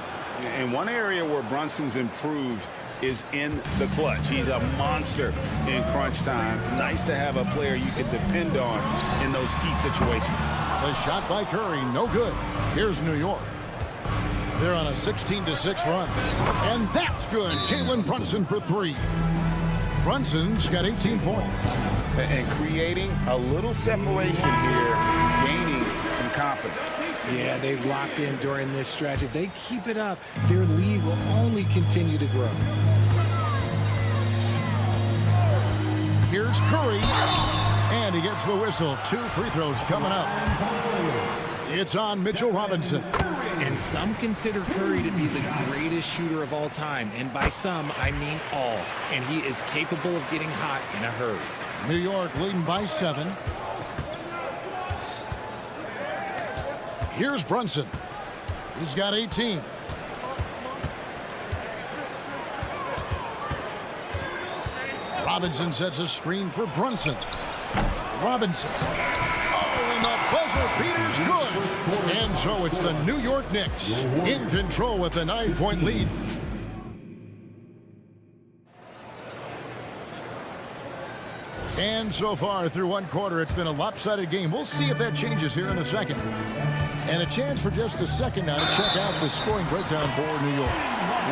And one area where Brunson's improved is in the clutch. He's a monster in crunch time. Nice to have a player you can depend on in those key situations. The shot by Curry, no good. Here's New York. They're on a 16-6 run. And that's good. Jalen Brunson for 3. Brunson's got 18 points. And creating a little separation here, gaining some confidence. Yeah, they've locked in during this stretch. If they keep it up, their lead will only continue to grow. Here's Curry. And he gets the whistle. 2 free throws coming up. It's on Mitchell Robinson. And some consider Curry to be the greatest shooter of all time. And by some, I mean all. And he is capable of getting hot in a hurry. New York leading by 7. Here's Brunson. He's got 18. Robinson sets a screen for Brunson. Robinson. Oh, and the buzzer beater's good. And so it's the New York Knicks in control with a 9-point lead. And so far through one quarter, it's been a lopsided game. We'll see if that changes here in the second. And a chance for just a second now to check out the scoring breakdown for New York.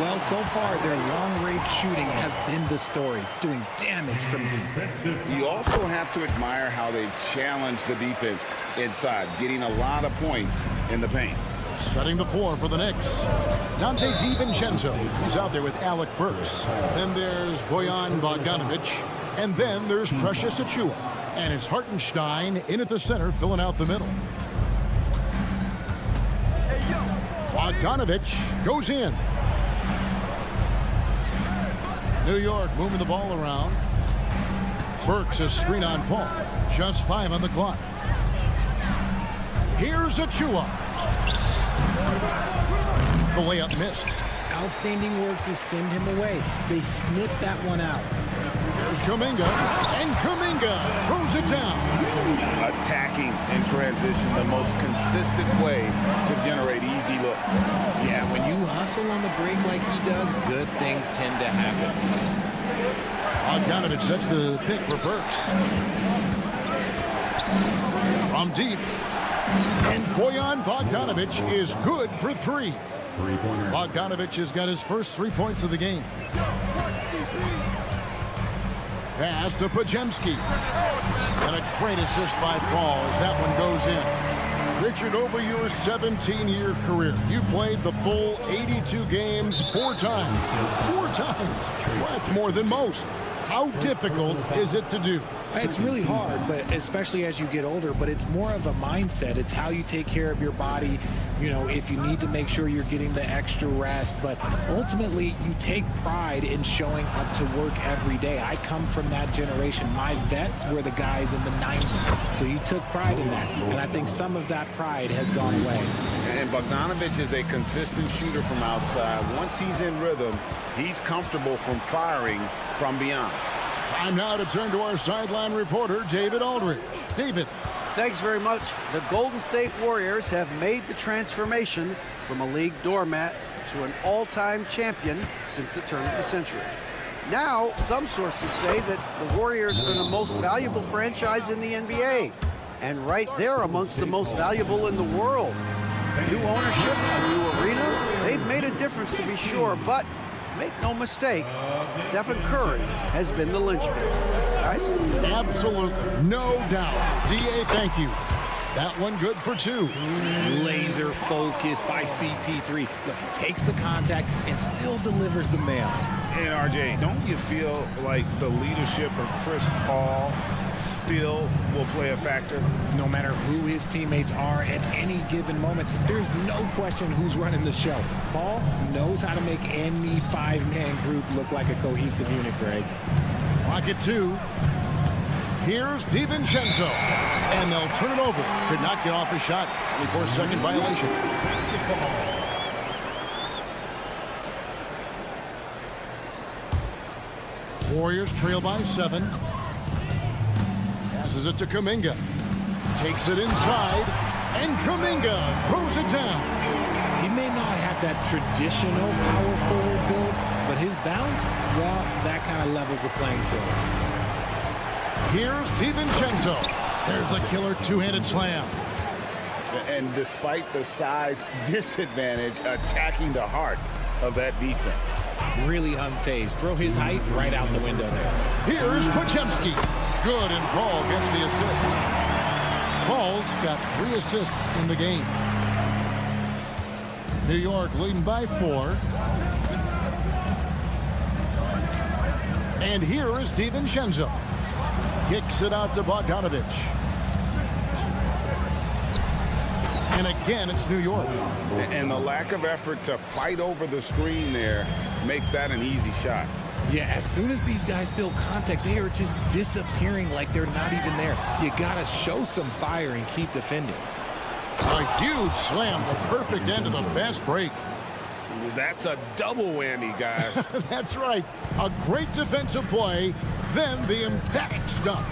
Well, so far, their long-range shooting has been the story, doing damage from deep. You also have to admire how they've challenged the defense inside, getting a lot of points in the paint. Setting the floor for the Knicks. Dante DiVincenzo. He's out there with Alec Burks. Then there's Bojan Bogdanovic. And then there's Precious Achiuwa. And it's Hartenstein in at the center, filling out the middle. Bogdanovic goes in. New York moving the ball around. Burks a screen on Paul. Just 5 on the clock. Here's Achiuwa. The layup missed. Outstanding work to send him away. They sniffed that one out. Here's Kuminga. And Kuminga throws it down. Attacking in transition, the most consistent way to generate easy looks. Yeah, when you hustle on the break like he does, good things tend to happen. Bogdanovic sets the pick for Burks. From deep. And Bojan Bogdanovic is good for 3. Bogdanovic has got his first 3 points of the game. Pass to Podziemski. And a great assist by Paul as that one goes in. Richard, over your 17-year career, you played the full 82 games 4 times. 4 times. Well, that's more than most. How difficult is it to do? It's really hard, but especially as you get older, but it's more of a mindset. It's how you take care of your body, you know, if you need to make sure you're getting the extra rest. But ultimately, you take pride in showing up to work every day. I come from that generation. My vets were the guys in the 90s. So you took pride in that. And I think some of that pride has gone away. And Bogdanovic is a consistent shooter from outside. Once he's in rhythm, he's comfortable from firing from beyond. Time now to turn to our sideline reporter, David Aldridge. David. Thanks very much. The Golden State Warriors have made the transformation from a league doormat to an all-time champion since the turn of the century. Now, some sources say that the Warriors are the most valuable franchise in the NBA, and right there amongst the most valuable in the world. New ownership, a new arena, they've made a difference to be sure, but make no mistake, Stephen Curry has been the linchpin. Guys? Absolute no doubt. DA, thank you. That one good for 2. Laser focus by CP3. Look, he takes the contact and still delivers the mail. And RJ, don't you feel like the leadership of Chris Paul still will play a factor? No matter who his teammates are at any given moment, there's no question who's running the show. Paul knows how to make any 5-man group look like a cohesive unit, Greg. Rocket 2. Here's DiVincenzo. And they'll turn it over. Could not get off his shot. 24-second violation. Warriors trail by 7. Passes it to Kuminga. Takes it inside. And Kuminga throws it down. He may not have that traditional power forward build, but his bounce, well, that kind of levels the playing field. Here's DiVincenzo. There's the killer two-handed slam. And despite the size disadvantage, attacking the heart of that defense. Really unfazed. Throw his height right out the window there. Here's Podziemski. Good, and Paul gets the assist. Paul's got 3 assists in the game. New York leading by 4. And here is DiVincenzo. Kicks it out to Bogdanovich. And again, it's New York. And the lack of effort to fight over the screen there makes that an easy shot. Yeah, as soon as these guys feel contact, they are just disappearing like they're not even there. You got to show some fire and keep defending. A huge slam, the perfect end of the fast break. That's a double whammy, guys. That's right. A great defensive play, then the emphatic stuff.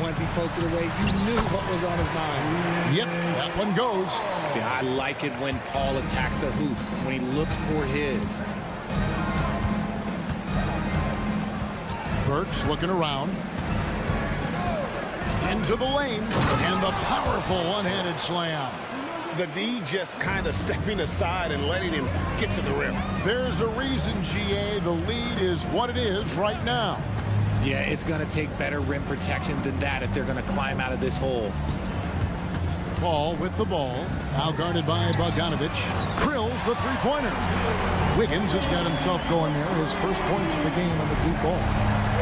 Once he poked it away, you knew what was on his mind. Yep, that one goes. See, I like it when Paul attacks the hoop, when he looks for his. Burks looking around. Into the lane, and the powerful one-handed slam. The D just kind of stepping aside and letting him get to the rim. There's a reason, GA, the lead is what it is right now. Yeah, it's going to take better rim protection than that if they're going to climb out of this hole. Paul with the ball, now guarded by Bogdanovich. Drills the three-pointer. Wiggins has got himself going there. His first points of the game on the blue ball.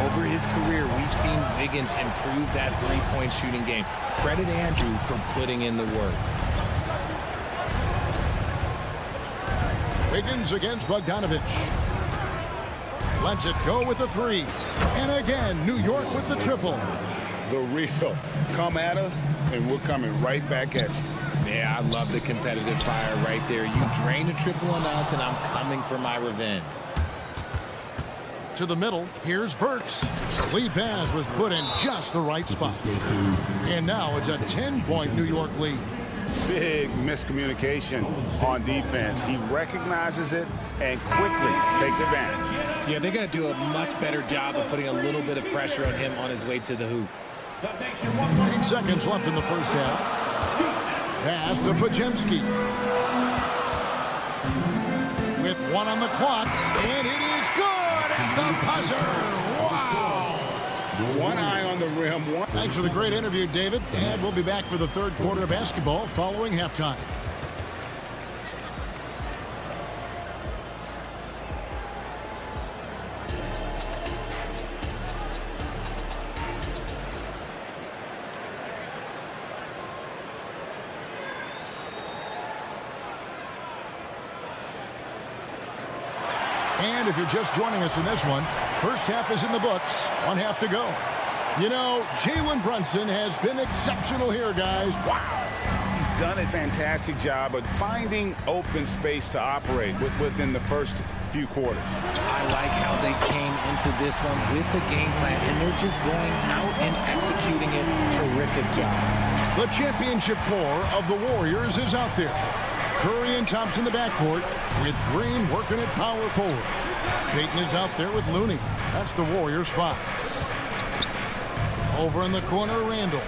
Over his career, we've seen Wiggins improve that three-point shooting game. Credit Andrew for putting in the work. Wiggins against Bogdanovich. Lets it go with the 3. And again, New York with the triple. The real. Come at us, and we're coming right back at you. Yeah, I love the competitive fire right there. You drain a triple on us, and I'm coming for my revenge. To the middle, here's Burks. Lead pass was put in just the right spot. And now it's a 10-point New York lead. Big miscommunication on defense. He recognizes it and quickly takes advantage. Yeah, they're going to do a much better job of putting a little bit of pressure on him on his way to the hoop. 8 seconds left in the first half. Pass to Podziemski. With 1 on the clock, and it is good at the buzzer. Wow! One eye on the rim. Thanks for the great interview, David. And we'll be back for the third quarter of basketball following halftime. And if you're just joining us in this one, first half is in the books. 1 half to go. You know, Jalen Brunson has been exceptional here, guys. Wow. He's done a fantastic job of finding open space to operate within the first few quarters. I like how they came into this one with a game plan, and they're just going out and executing it. Terrific job. The championship core of the Warriors is out there. Curry and Thompson in the backcourt, with Green working at power forward. Payton is out there with Looney. That's the Warriors' 5. Over in the corner, Randall.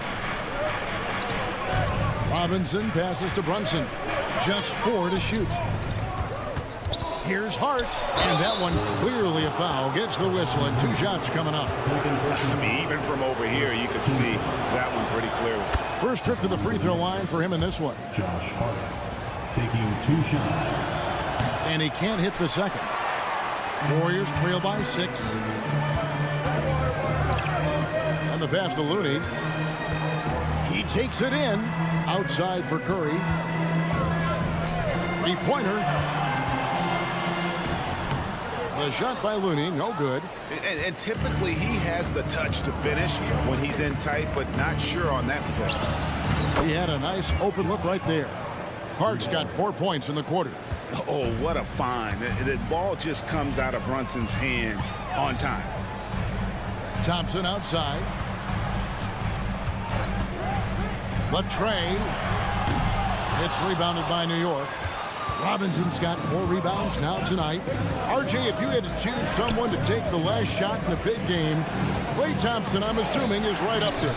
Robinson passes to Brunson. Just 4 to shoot. Here's Hart, and that one clearly a foul. Gets the whistle, and 2 shots coming up. I mean, even from over here, you can see that one pretty clearly. First trip to the free throw line for him in this one. Josh Hart taking 2 shots. And he can't hit the second. Warriors trail by 6. And the pass to Looney. He takes it in. Outside for Curry. 3-pointer. The shot by Looney, no good. And typically he has the touch to finish when he's in tight, but not sure on that possession. He had a nice open look right there. Hart's got 4 points in the quarter. Oh, what a find. The ball just comes out of Brunson's hands on time. Thompson outside. The tray. It's rebounded by New York. Robinson's got 4 rebounds now tonight. RJ, if you had to choose someone to take the last shot in a big game, Klay Thompson, I'm assuming, is right up there.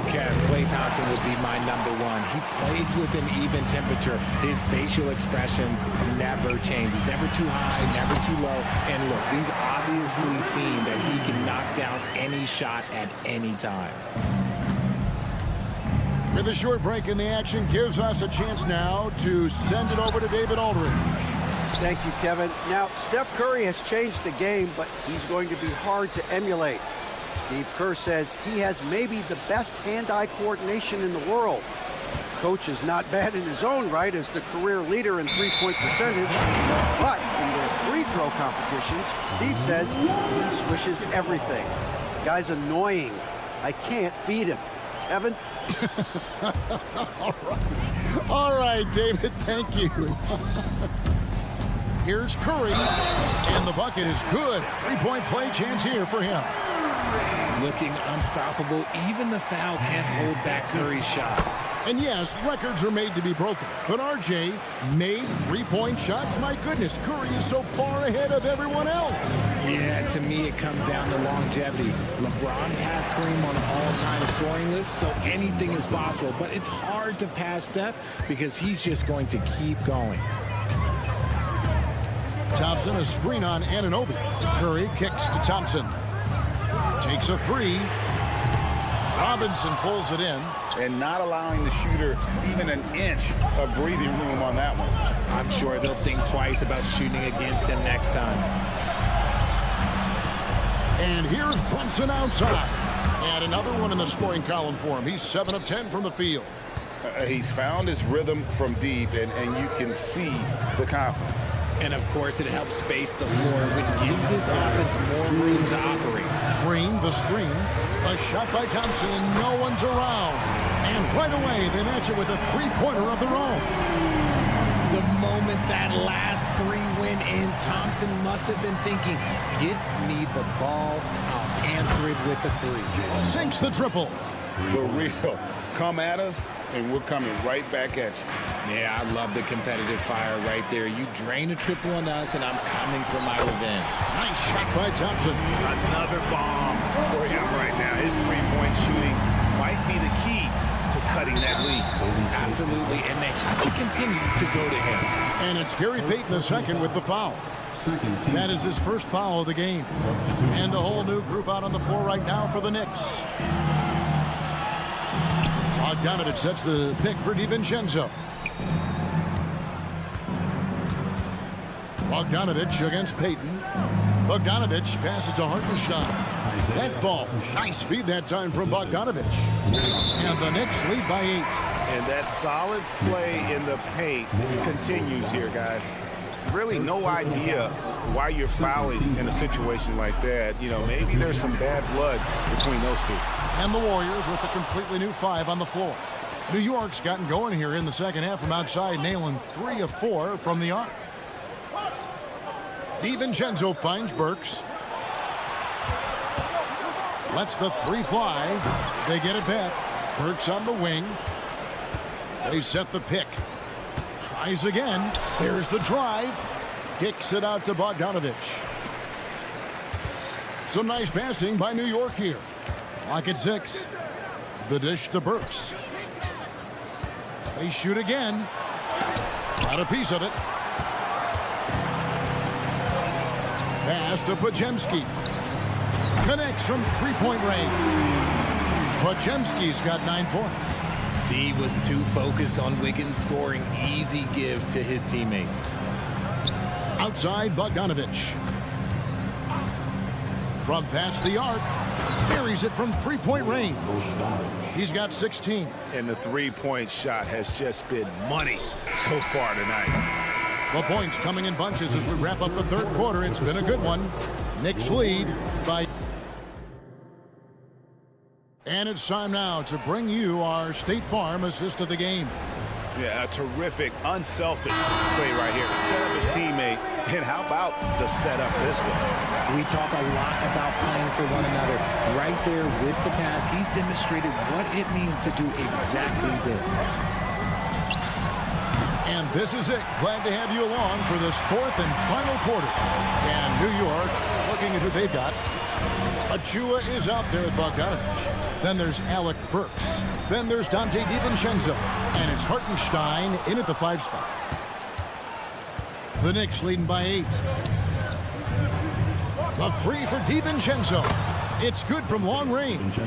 Okay, Klay Thompson would be my number 1. He plays with an even temperature. His facial expressions never change. He's never too high, never too low. And look, we've obviously seen that he can knock down any shot at any time. With a short break in the action, gives us a chance now to send it over to David Aldridge. Thank you, Kevin. Now, Steph Curry has changed the game, but he's going to be hard to emulate. Steve Kerr says he has maybe the best hand-eye coordination in the world. Coach is not bad in his own right as the career leader in three-point percentage, but in their free throw competitions, Steve says he swishes everything. Guy's annoying. I can't beat him. Kevin? All right, David, thank you. Here's Curry, and the bucket is good. 3-point play chance here for him. Looking unstoppable. Even the foul can't hold back Curry's shot. And yes, records are made to be broken. But RJ made 3-point shots. My goodness, Curry is so far ahead of everyone else. Yeah, to me, it comes down to longevity. LeBron passed Kareem on an all-time scoring list, so anything is possible. But it's hard to pass Steph because he's just going to keep going. Thompson, a screen on Anunoby. Curry kicks to Thompson. Takes a 3. Robinson pulls it in. And not allowing the shooter even an inch of breathing room on that one. I'm sure they'll think twice about shooting against him next time. And here's Brunson outside. And another one in the scoring column for him. He's 7 of 10 from the field. He's found his rhythm from deep, and you can see the confidence. And, of course, it helps space the floor, which gives this offense more room to operate. Green, the screen. A shot by Thompson, and no one's around. And right away, they match it with a 3-pointer of their own. The moment that last 3 went in, Thompson must have been thinking, give me the ball, I'll answer it with a 3. Sinks the triple. The real come at us, and we're coming right back at you. Yeah, I love the competitive fire right there. You drain a triple on us, and I'm coming for my revenge. Nice shot by Thompson. Another bomb for him right now. His 3-point shooting might be the key to cutting that lead. Absolutely, and they have to continue to go to him. And it's Gary Payton II with the foul. That is his first foul of the game. And a whole new group out on the floor right now for the Knicks. Bogdanovich sets the pick for DiVincenzo. Bogdanovich against Payton. Bogdanovich passes to Hartenstein. That fall. Nice feed that time from Bogdanovich. And the Knicks lead by 8. And that solid play in the paint continues here, guys. Really no idea why you're fouling in a situation like that. You know, maybe there's some bad blood between those two. And the Warriors with a completely new 5 on the floor. New York's gotten going here in the second half from outside, nailing 3 of 4 from the arc. DiVincenzo finds Burks. Lets the 3 fly. They get it back. Burks on the wing. They set the pick. Tries again. There's the drive. Kicks it out to Bogdanovich. Some nice passing by New York here. Clock at 6. The dish to Burks. They shoot again. Got a piece of it. Pass to Pajemski. Connects from three-point range. Pajemski's got 9 points. D was too focused on Wiggins scoring. Easy give to his teammate. Outside Bogdanovich. From past the arc. Buries it from three-point range. He's got 16. And the three-point shot has just been money so far tonight. The points coming in bunches as we wrap up the third quarter. It's been a good one. Knicks lead by... And it's time now to bring you our State Farm assist of the game. Yeah, a terrific, unselfish play right here. Set up his teammate. And how about the setup this one? We talk a lot about playing for one another. Right there with the pass, he's demonstrated what it means to do exactly this. And this is it. Glad to have you along for this fourth and final quarter. And New York, looking at who they've got. Achua is out there with Bogdanovich. Then there's Alec Burks. Then there's Dante DiVincenzo. And it's Hartenstein in at the 5 spot. The Knicks leading by 8. The 3 for DiVincenzo. It's good from long range.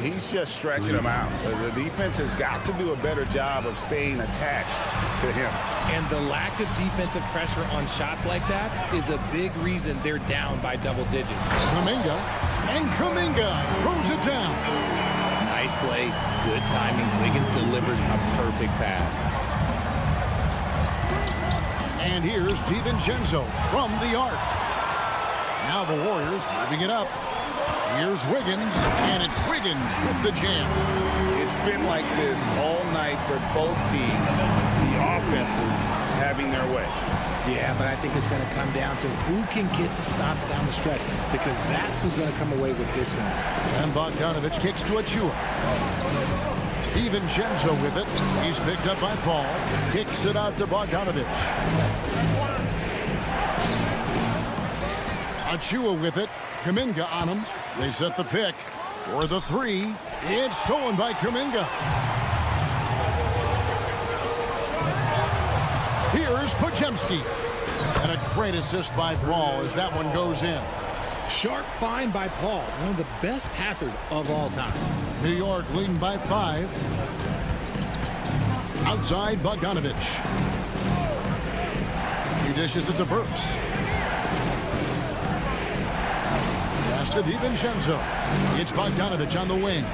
He's just stretching him out. The defense has got to do a better job of staying attached to him. And the lack of defensive pressure on shots like that is a big reason they're down by double digits. Kuminga. And Kuminga throws it down. Nice play. Good timing. Wiggins delivers a perfect pass. And here's DiVincenzo from the arc. Now the Warriors moving it up. Here's Wiggins, and it's Wiggins with the jam. It's been like this all night for both teams. The offenses having their way. Yeah, but I think it's going to come down to who can get the stops down the stretch, because that's who's going to come away with this one. And Bogdanovich kicks to Achua. DiVincenzo with it. He's picked up by Paul. Kicks it out to Bogdanovich. Achua with it. Kuminga on him. They set the pick for the 3. It's stolen by Kuminga. Here's Pajemski. And a great assist by Paul as that one goes in. Sharp find by Paul, one of the best passers of all time. New York leading by 5. Outside Bogdanovich. He dishes it to Burks. Pass to DiVincenzo. It's Bogdanovich on the wing.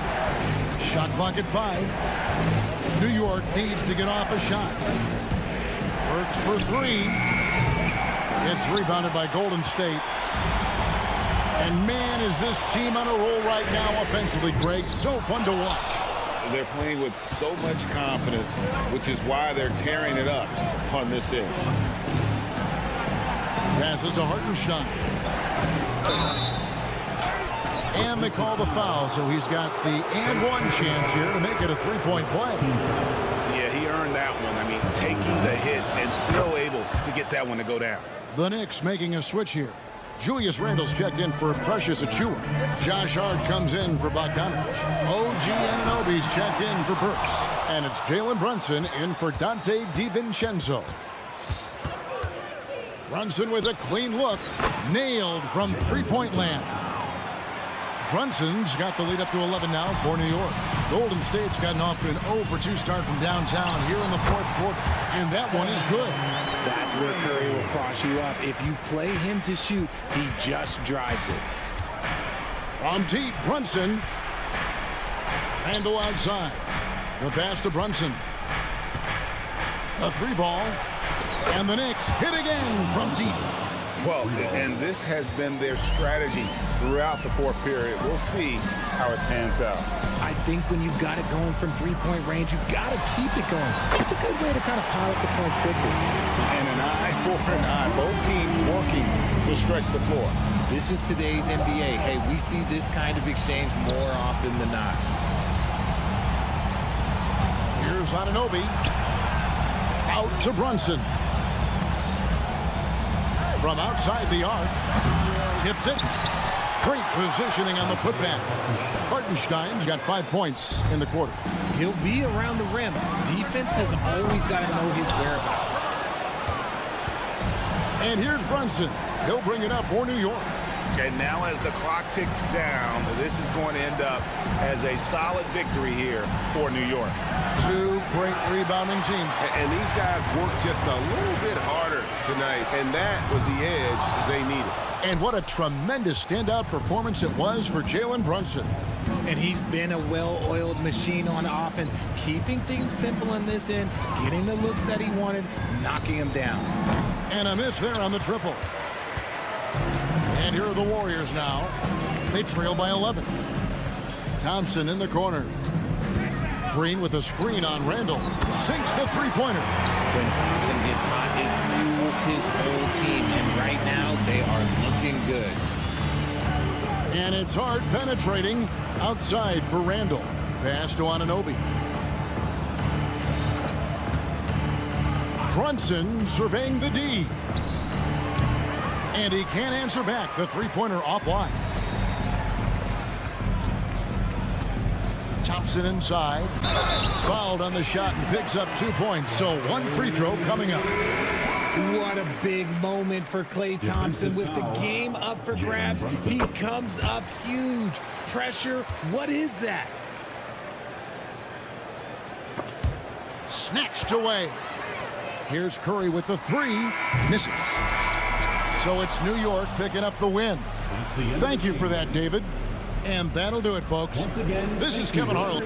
Shot clock at 5. New York needs to get off a shot. Burks for 3. It's rebounded by Golden State. And man, is this team on a roll right now offensively, Greg. So fun to watch. They're playing with so much confidence, which is why they're tearing it up on this end. Passes to Hartenstein. And they call the foul, so he's got the and one chance here to make it a 3-point play. Yeah, he earned that one. I mean, taking the hit and still able to get that one to go down. The Knicks making a switch here. Julius Randle's checked in for Precious Achua. Josh Hart comes in for Bogdanovich. OG Anunoby's checked in for Burks. And it's Jalen Brunson in for Dante DiVincenzo. Brunson with a clean look. Nailed from three-point land. Brunson's got the lead up to 11 now for New York. Golden State's gotten off to an 0-for-2 start from downtown here in the fourth quarter. And that one is good. That's where Curry will cross you up. If you play him to shoot, he just drives it. From deep, Brunson. Randle outside. The pass to Brunson. A 3-ball. And the Knicks hit again from deep. Well, and this has been their strategy throughout the fourth period. We'll see how it pans out. I think when you've got it going from three-point range, you've got to keep it going. It's a good way to kind of pile up the points quickly. And an eye for an eye. Both teams working to stretch the floor. This is today's NBA. Hey, we see this kind of exchange more often than not. Here's Anunoby. Out to Brunson. From outside the arc. Tips it. Great positioning on the putback. Hartenstein's got 5 points in the quarter. He'll be around the rim. Defense has always got to know his whereabouts. And here's Brunson. He'll bring it up for New York. And now as the clock ticks down, this is going to end up as a solid victory here for New York. Two great rebounding teams. And these guys worked just a little bit harder tonight, and that was the edge they needed. And what a tremendous standout performance it was for Jalen Brunson. And he's been a well-oiled machine on offense, keeping things simple in this end, getting the looks that he wanted, knocking him down. And a miss there on the triple. And here are the Warriors now. They trail by 11. Thompson in the corner. Green with a screen on Randall. Sinks the three-pointer. When Thompson gets hot, it fuels his whole team. And right now, they are looking good. And it's hard penetrating outside for Randall. Pass to Anunoby. Brunson surveying the D. And he can't answer back. The three-pointer offline. Thompson inside. Fouled on the shot and picks up 2 points. So one free throw coming up. What a big moment for Klay Thompson with the game up for grabs. He comes up huge. Pressure, what is that? Snatched away. Here's Curry with the three. Misses. So it's New York picking up the win. Thank you for that, David. And that'll do it, folks. This is Kevin Harlan.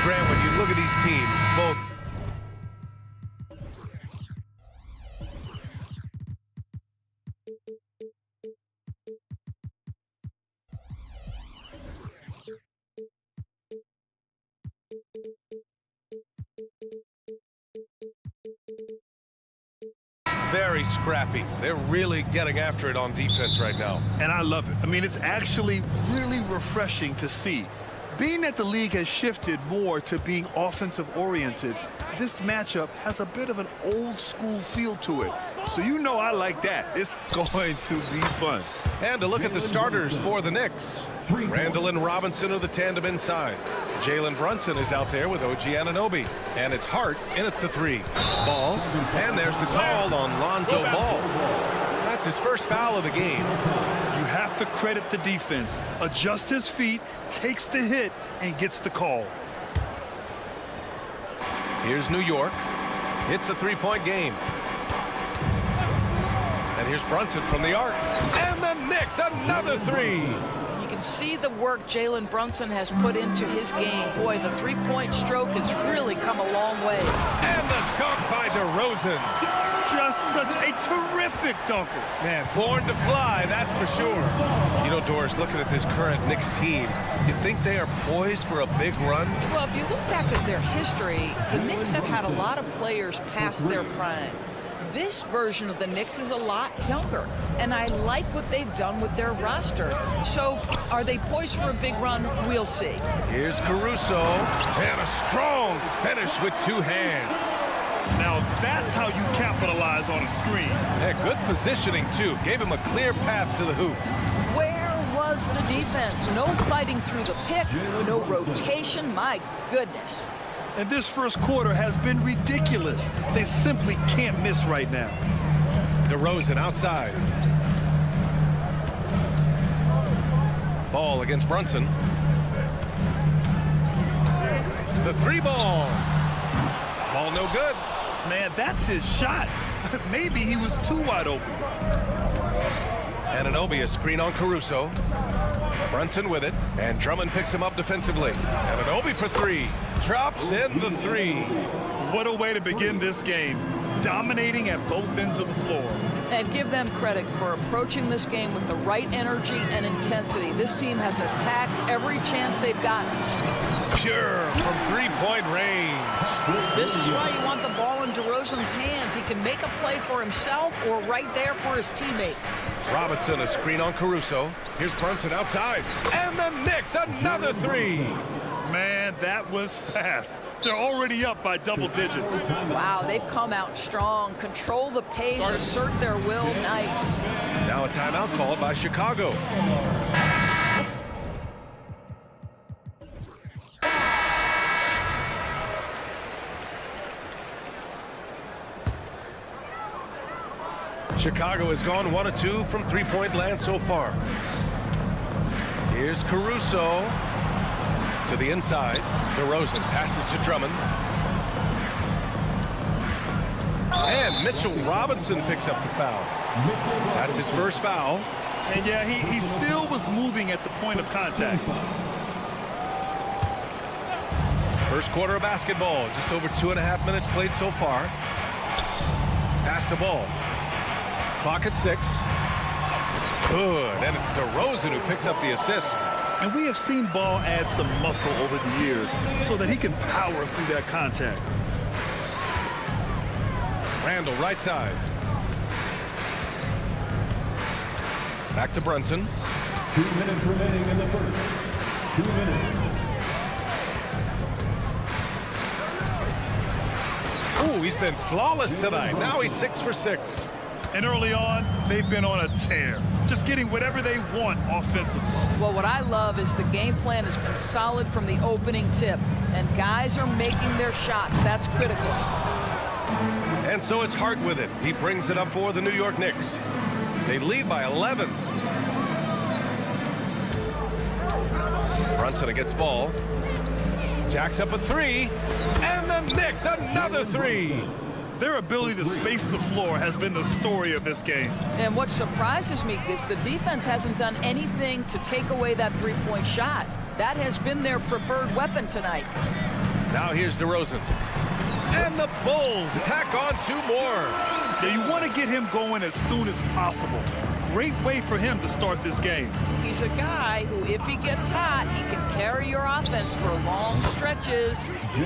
Grant, when you look at these teams, both very scrappy. They're really getting after it on defense right now. And I love it. I mean, it's actually really refreshing to see. Being that the league has shifted more to being offensive-oriented, this matchup has a bit of an old-school feel to it. So you know I like that. It's going to be fun. And to look at the starters for the Knicks. Randall and Robinson are the tandem inside. Jalen Brunson is out there with OG Anunoby. And it's Hart in at the 3. Ball. And there's the call on Lonzo Ball. That's his first foul of the game. You have to credit the defense. Adjusts his feet, takes the hit, and gets the call. Here's New York. It's a three-point game. And here's Brunson from the arc. And the Knicks, another 3. You can see the work Jalen Brunson has put into his game. Boy, the three-point stroke has really come a long way. And the dunk by DeRozan. Just such a terrific dunker. Man, born to fly, that's for sure. You know, Doris, looking at this current Knicks team, you think they are poised for a big run? Well, if you look back at their history, the Knicks have had a lot of players past their prime. This version of the Knicks is a lot younger, and I like what they've done with their roster. So, are they poised for a big run? We'll see. Here's Caruso, and a strong finish with 2 hands. Now that's how you capitalize on a screen. Yeah, good positioning, too. Gave him a clear path to the hoop. Where was the defense? No fighting through the pick, no rotation. My goodness. And this first quarter has been ridiculous. They simply can't miss right now. DeRozan outside. Ball against Brunson. The 3-ball. Ball no good. Man, that's his shot. Maybe he was too wide open. Anunoby, a screen on Caruso. Brunson with it, and Drummond picks him up defensively. Anunoby for 3. Drops in the 3. What a way to begin this game. Dominating at both ends of the floor. And give them credit for approaching this game with the right energy and intensity. This team has attacked every chance they've gotten. Pure from three-point range. This is why you want the ball in DeRozan's hands. He can make a play for himself or right there for his teammate. Robinson, a screen on Caruso. Here's Brunson outside. And the Knicks, another three. Man, that was fast. They're already up by double digits. Wow, they've come out strong. Control the pace, assert their will. Nice. Now a timeout called by Chicago. Chicago has gone 1 of 2 from three-point land so far. Here's Caruso to the inside. DeRozan passes to Drummond. And Mitchell Robinson picks up the foul. That's his first foul. And yeah, he still was moving at the point of contact. First quarter of basketball. Just over 2.5 minutes played so far. Pass the ball. Clock at 6. Good. And it's DeRozan who picks up the assist. And we have seen Ball add some muscle over the years so that he can power through that contact. Randall, right side. Back to Brunson. 2 minutes remaining in the first. 2 minutes. Ooh, he's been flawless tonight. Now he's 6 for 6. And early on, they've been on a tear, just getting whatever they want offensively. Well, what I love is the game plan has been solid from the opening tip, and guys are making their shots. That's critical. And so it's Hart with it. He brings it up for the New York Knicks. They lead by 11. Brunson against ball. Jacks up a 3. And the Knicks, another 3. Their ability to space the floor has been the story of this game. And what surprises me is the defense hasn't done anything to take away that three-point shot. That has been their preferred weapon tonight. Now here's DeRozan. And the Bulls tack on 2 more. Yeah, you want to get him going as soon as possible. Great way for him to start this game. He's a guy who, if he gets hot, he can carry your offense for long stretches.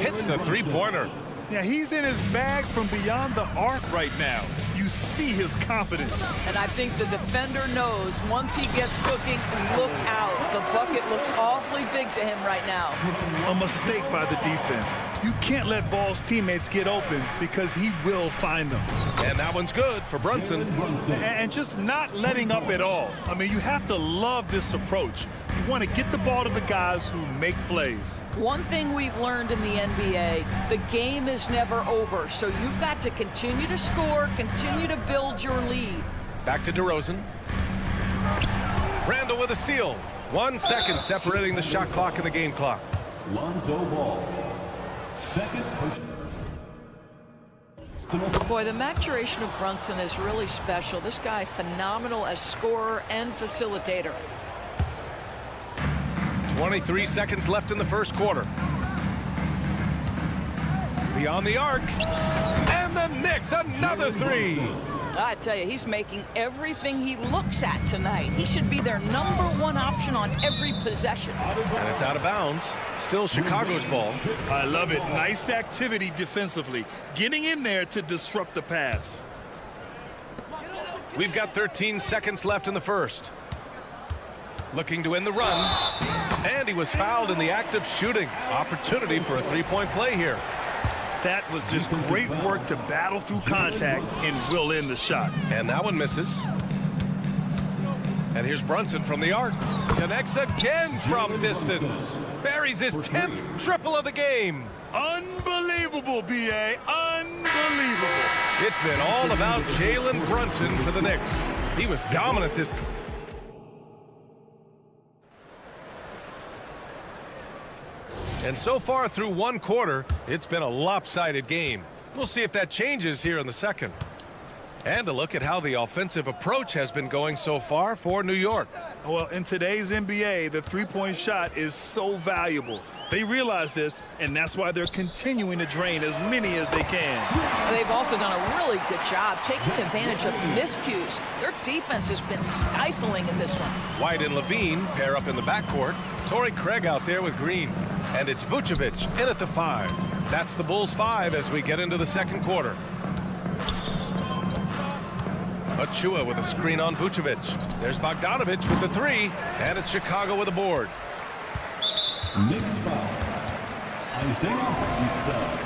Hits a three-pointer. Yeah, he's in his bag from beyond the arc right now. You see his confidence. And I think the defender knows once he gets cooking, look out. The bucket looks awfully big to him right now. A mistake by the defense. You can't let Ball's teammates get open because he will find them. And that one's good for Brunson. And just not letting up at all. I mean, you have to love this approach. You want to get the ball to the guys who make plays. One thing we've learned in the NBA, the game is never over. So you've got to continue to score, continue to build your lead. Back to DeRozan. Randall with a steal. 1 second separating the shot clock and the game clock. Lonzo Ball. Second. Boy, the maturation of Brunson is really special. This guy, phenomenal as scorer and facilitator. 23 seconds left in the first quarter. Beyond the arc. And the Knicks, another 3. I tell you, he's making everything he looks at tonight. He should be their #1 option on every possession. And it's out of bounds. Still Chicago's ball. I love it. Nice activity defensively. Getting in there to disrupt the pass. We've got 13 seconds left in the first. Looking to end the run. And he was fouled in the act of shooting. Opportunity for a three-point play here. That was just great work to battle through contact and will end the shot. And that one misses. And here's Brunson from the arc. Connects again from distance. Buries his 10th triple of the game. Unbelievable, B.A. Unbelievable. It's been all about Jalen Brunson for the Knicks. He was dominant this. And so far through 1 quarter, it's been a lopsided game. We'll see if that changes here in the second. And a look at how the offensive approach has been going so far for New York. Well, in today's NBA, the three-point shot is so valuable. They realize this, and that's why they're continuing to drain as many as they can. They've also done a really good job taking advantage of miscues. Their defense has been stifling in this one. White and Levine pair up in the backcourt. Torrey Craig out there with Green. And it's Vucevic in at the 5. That's the Bulls 5 as we get into the second quarter. Achua with a screen on Vucevic. There's Bogdanovic with the 3. And it's Chicago with a board. Knicks foul. Isaiah Hartenstein.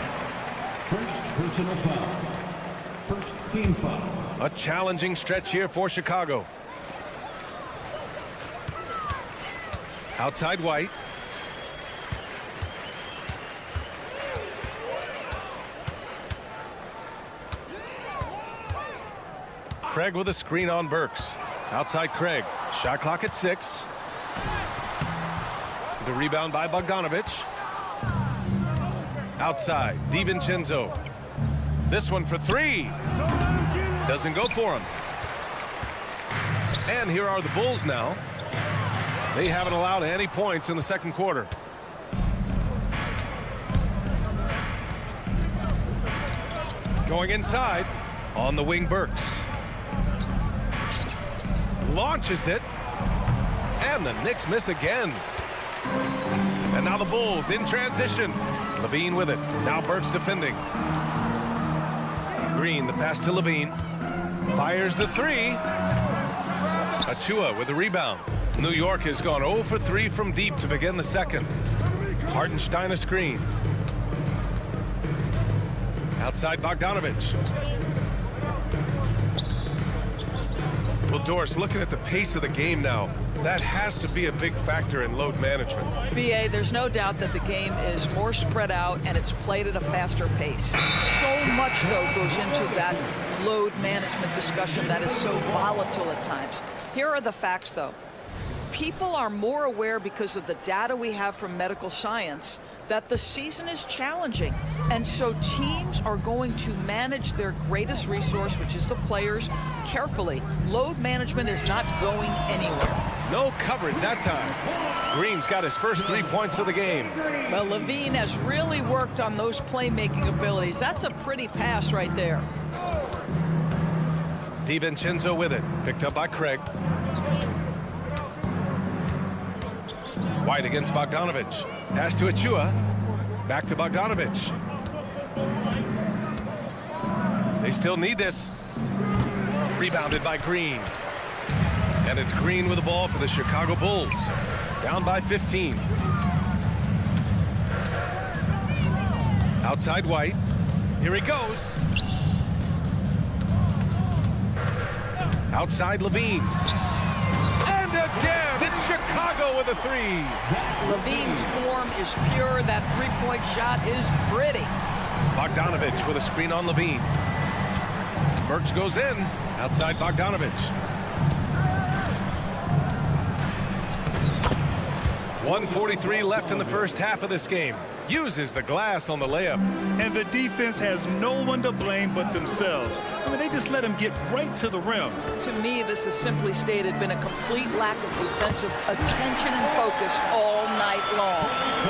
First personal foul. First team foul. A challenging stretch here for Chicago. Outside White. Craig with a screen on Burks. Outside Craig. Shot clock at 6. The rebound by Bogdanovic. Outside, DiVincenzo. This one for 3. Doesn't go for him. And here are the Bulls now. They haven't allowed any points in the second quarter. Going inside. On the wing, Burks. Launches it. And the Knicks miss again. And now the Bulls in transition. Levine with it. Now Burks defending. Green, the pass to Levine. Fires the 3. Achua with the rebound. New York has gone 0 for 3 from deep to begin the second. Hartenstein a screen. Outside Bogdanovic. Well, Doris, looking at the pace of the game now, that has to be a big factor in load management. BA, there's no doubt that the game is more spread out and it's played at a faster pace. So much, though, goes into that load management discussion that is so volatile at times. Here are the facts, though. People are more aware because of the data we have from medical science that the season is challenging. And so teams are going to manage their greatest resource, which is the players, carefully. Load management is not going anywhere. No coverage that time. Green's got his first 3 points of the game. Well, Levine has really worked on those playmaking abilities. That's a pretty pass right there. DiVincenzo with it. Picked up by Craig. White against Bogdanovic. Pass to Achua. Back to Bogdanovic. They still need this. Rebounded by Green. And it's Green with the ball for the Chicago Bulls. Down by 15. Outside White. Here he goes. Outside Levine. And again, it's Chicago with a 3. Levine's form is pure. That three-point shot is pretty. Bogdanovic with a screen on Levine. Burks goes in. Outside Bogdanovic. 1:43 left in the first half of this game. Uses the glass on the layup. And the defense has no one to blame but themselves. I mean, they just let him get right to the rim. To me, this has simply stated been a complete lack of defensive attention and focus all night long.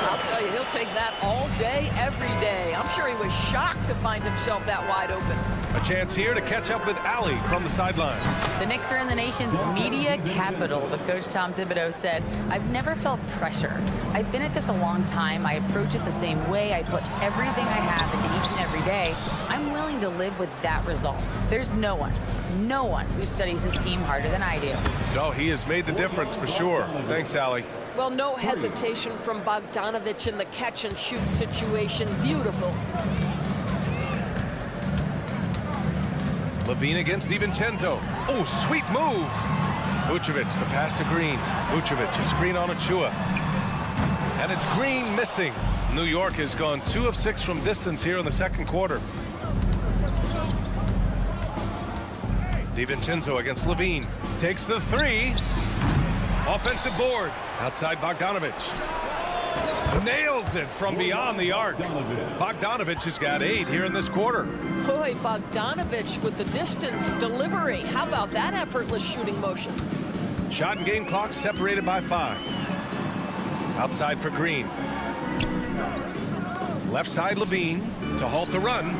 I'll tell you, he'll take that all day, every day. I'm sure he was shocked to find himself that wide open. A chance here to catch up with Allie from the sideline. The Knicks are in the nation's media capital, but Coach Tom Thibodeau said, "I've never felt pressure. I've been at this a long time. I approach it the same way. I put everything I have into each and every day. I'm willing to live with that result. There's no one who studies his team harder than I do." Oh, he has made the difference for sure. Thanks, Allie. Well, no hesitation from Bogdanovic in the catch-and-shoot situation. Beautiful. Levine against DiVincenzo. Oh, sweet move. Vucevic, the pass to Green. Vucevic, a screen on Achua. And it's Green missing. New York has gone 2 of 6 from distance here in the second quarter. DiVincenzo against Levine. Takes the 3. Offensive board. Outside Bogdanovic. Nails it from beyond the arc. Bogdanovic has got 8 here in this quarter. Boy, Bogdanovic with the distance delivery. How about that effortless shooting motion? Shot and game clock separated by 5. Outside for Green. Left side Levine to halt the run.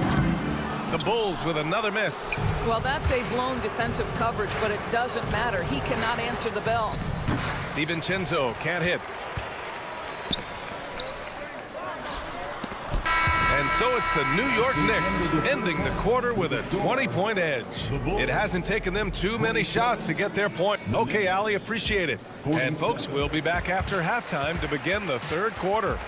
The Bulls with another miss. Well, that's a blown defensive coverage, but it doesn't matter. He cannot answer the bell. DiVincenzo can't hit. And so it's the New York Knicks ending the quarter with a 20-point edge. It hasn't taken them too many shots to get their point. Okay, Allie, appreciate it. And folks, we'll be back after halftime to begin the third quarter.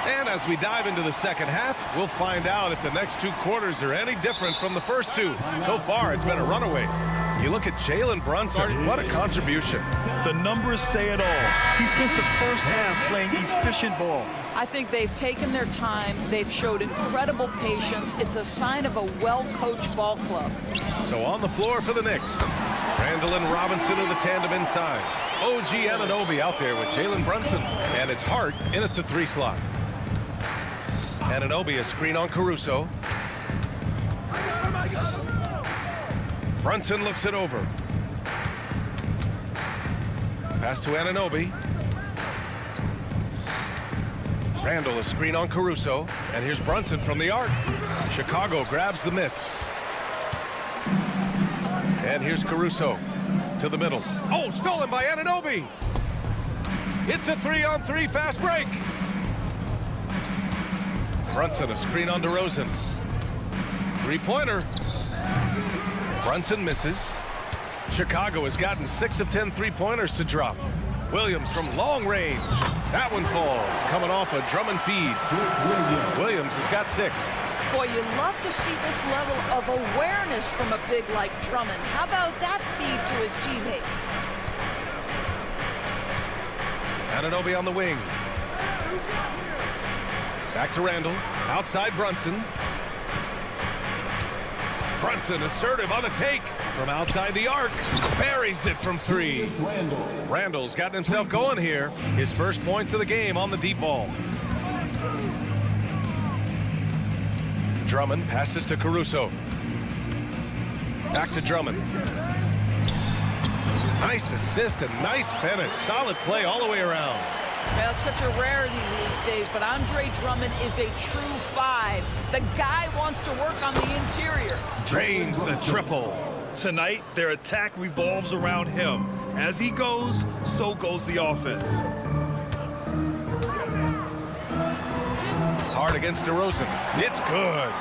And as we dive into the second half, we'll find out if the next two quarters are any different from the first two. So far, it's been a runaway. You look at Jalen Brunson, what a contribution. The numbers say it all. He spent the first half playing efficient ball. I think they've taken their time. They've showed incredible patience. It's a sign of a well-coached ball club. So on the floor for the Knicks, Randall and Robinson are the tandem inside. OG Anunoby out there with Jalen Brunson. And it's Hart in at the 3 slot. Anunoby a screen on Caruso. Brunson looks it over. Pass to Anunoby. Randall a screen on Caruso. And here's Brunson from the arc. Chicago grabs the miss. And here's Caruso to the middle. Oh, stolen by Anunoby. It's a 3-on-3 fast break. Brunson a screen on DeRozan. 3-pointer. Brunson misses. Chicago has gotten 6 of 10 3-pointers to drop. Williams from long range. That one falls, coming off a Drummond feed. Williams has got 6. Boy, you love to see this level of awareness from a big like Drummond. How about that feed to his teammate? Anunoby on the wing. Back to Randall. Outside Brunson. Brunson assertive on the take. From outside the arc. Buries it from 3. Randall's gotten himself going here. His first points of the game on the deep ball. Drummond passes to Caruso. Back to Drummond. Nice assist and nice finish. Solid play all the way around. Well, it's such a rarity these days, but Andre Drummond is a true 5. The guy wants to work on the interior. Drains the triple. Tonight, their attack revolves around him. As he goes, so goes the offense. Hard against DeRozan. It's good.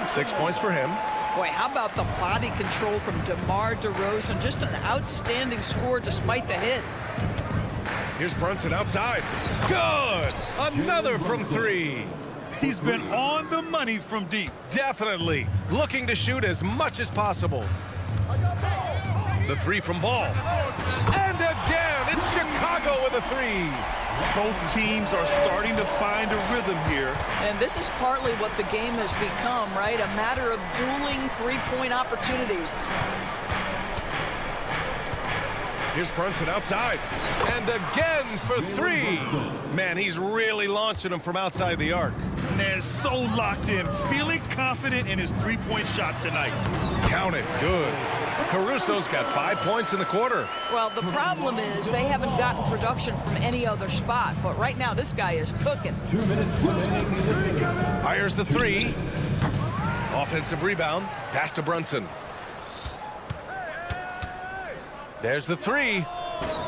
6 points for him. Boy, how about the body control from DeMar DeRozan? Just an outstanding score despite the hit. Here's Brunson outside. Good. Another from 3. He's been on the money from deep. Definitely. Looking to shoot as much as possible. The 3 from Ball. And again, it's Chicago with a 3. Both teams are starting to find a rhythm here. And this is partly what the game has become, right? A matter of dueling 3-point opportunities. Here's Brunson outside. And again for 3. Man, he's really launching them from outside the arc. And so locked in, feeling confident in his 3-point shot tonight. Count it. Good. Caruso's got 5 points in the quarter. Well, the problem is they haven't gotten production from any other spot. But right now, this guy is cooking. 2 minutes remaining in this game. Fires the 3. Offensive rebound. Pass to Brunson. There's the 3.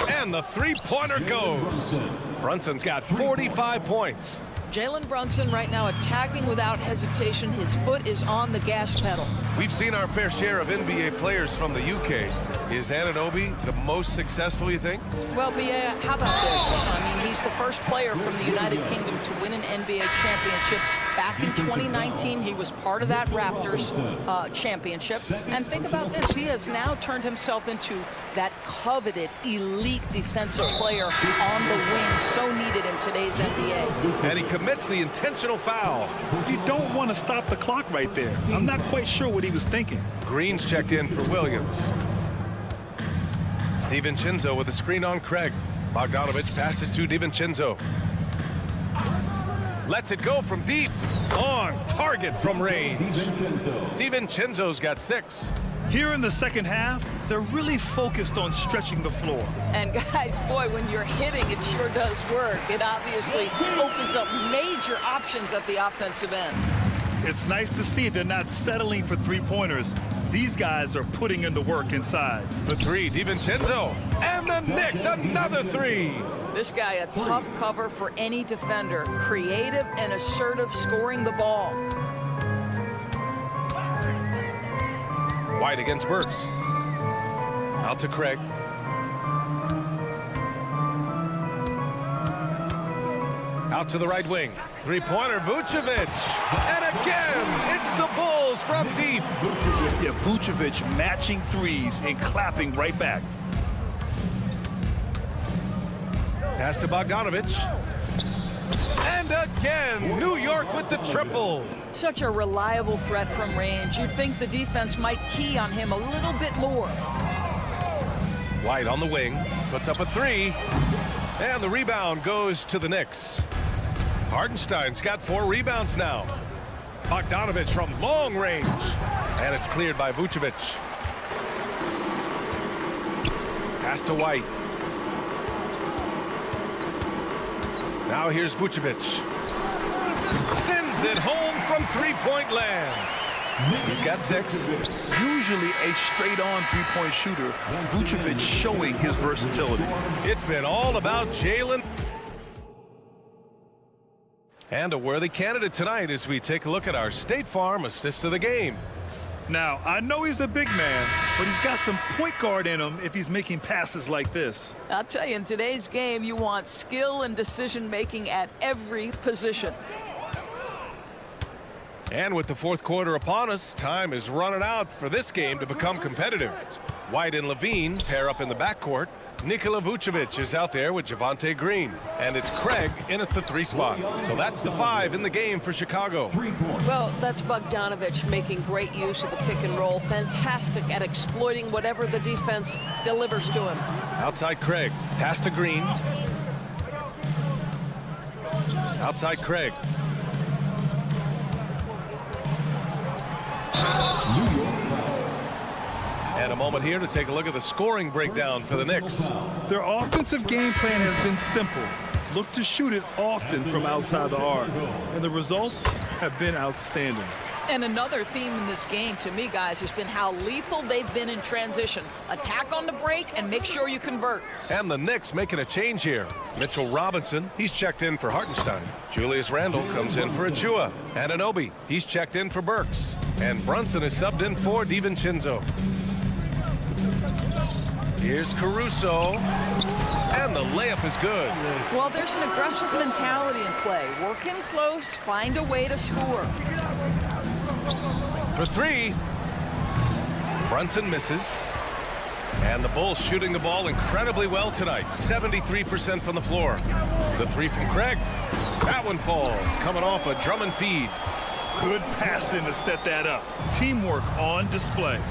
And the 3-pointer goes. Brunson's got 45 points. Jalen Brunson right now attacking without hesitation. His foot is on the gas pedal. We've seen our fair share of NBA players from the UK. Is Anunoby the most successful, you think? Well, Bia, how about this? I mean, he's the first player from the United Kingdom to win an NBA championship. Back in 2019, he was part of that Raptors championship. And think about this. He has now turned himself into that coveted elite defensive player on the wing, so needed in today's NBA. And he commits the intentional foul. You don't want to stop the clock right there. I'm not quite sure what he was thinking. Green's checked in for Williams. DiVincenzo with a screen on Craig. Bogdanovich passes to DiVincenzo. Lets it go from deep. On target from range. DiVincenzo's got 6. Here in the second half, they're really focused on stretching the floor. And guys, boy, when you're hitting, it sure does work. It obviously opens up major options at the offensive end. It's nice to see they're not settling for three-pointers. These guys are putting in the work inside. The 3, DiVincenzo. And the Knicks, another 3. This guy, a tough cover for any defender. Creative and assertive scoring the ball. White against Burks. Out to Craig. Out to the right wing. Three-pointer, Vucevic. And again, it's the Bulls from deep. Yeah, Vucevic matching threes and clapping right back. Pass to Bogdanovich. And again, New York with the triple. Such a reliable threat from range. You'd think the defense might key on him a little bit more. White on the wing, puts up a 3. And the rebound goes to the Knicks. Hartenstein's got 4 rebounds now. Bogdanovich from long range. And it's cleared by Vucevic. Pass to White. Now here's Vucevic. Sends it home from three-point land. He's got 6. Usually a straight-on three-point shooter, Vucevic showing his versatility. It's been all about Jalen. And a worthy candidate tonight as we take a look at our State Farm assist of the game. Now, I know he's a big man, but he's got some point guard in him if he's making passes like this. I'll tell you, in today's game, you want skill and decision-making at every position. And with the fourth quarter upon us, time is running out for this game to become competitive. White and Levine pair up in the backcourt. Nikola Vucevic is out there with Javonte Green. And it's Craig in at the 3 spot. So that's the 5 in the game for Chicago. Well, that's Bogdanovich making great use of the pick and roll. Fantastic at exploiting whatever the defense delivers to him. Outside Craig. Pass to Green. Outside Craig. And a moment here to take a look at the scoring breakdown for the Knicks. Their offensive game plan has been simple. Look to shoot it often from outside the arc. And the results have been outstanding. And another theme in this game to me, guys, has been how lethal they've been in transition. Attack on the break and make sure you convert. And the Knicks making a change here. Mitchell Robinson, he's checked in for Hartenstein. Julius Randle comes in for Achua. Anunoby, he's checked in for Burks. And Brunson is subbed in for DiVincenzo. Here's Caruso. And the layup is good. Well, there's an aggressive mentality in play. Work in close, find a way to score. For 3. Brunson misses. And the Bulls shooting the ball incredibly well tonight. 73% from the floor. The 3 from Craig. That one falls, coming off a drum and feed. Good passing to set that up. Teamwork on display.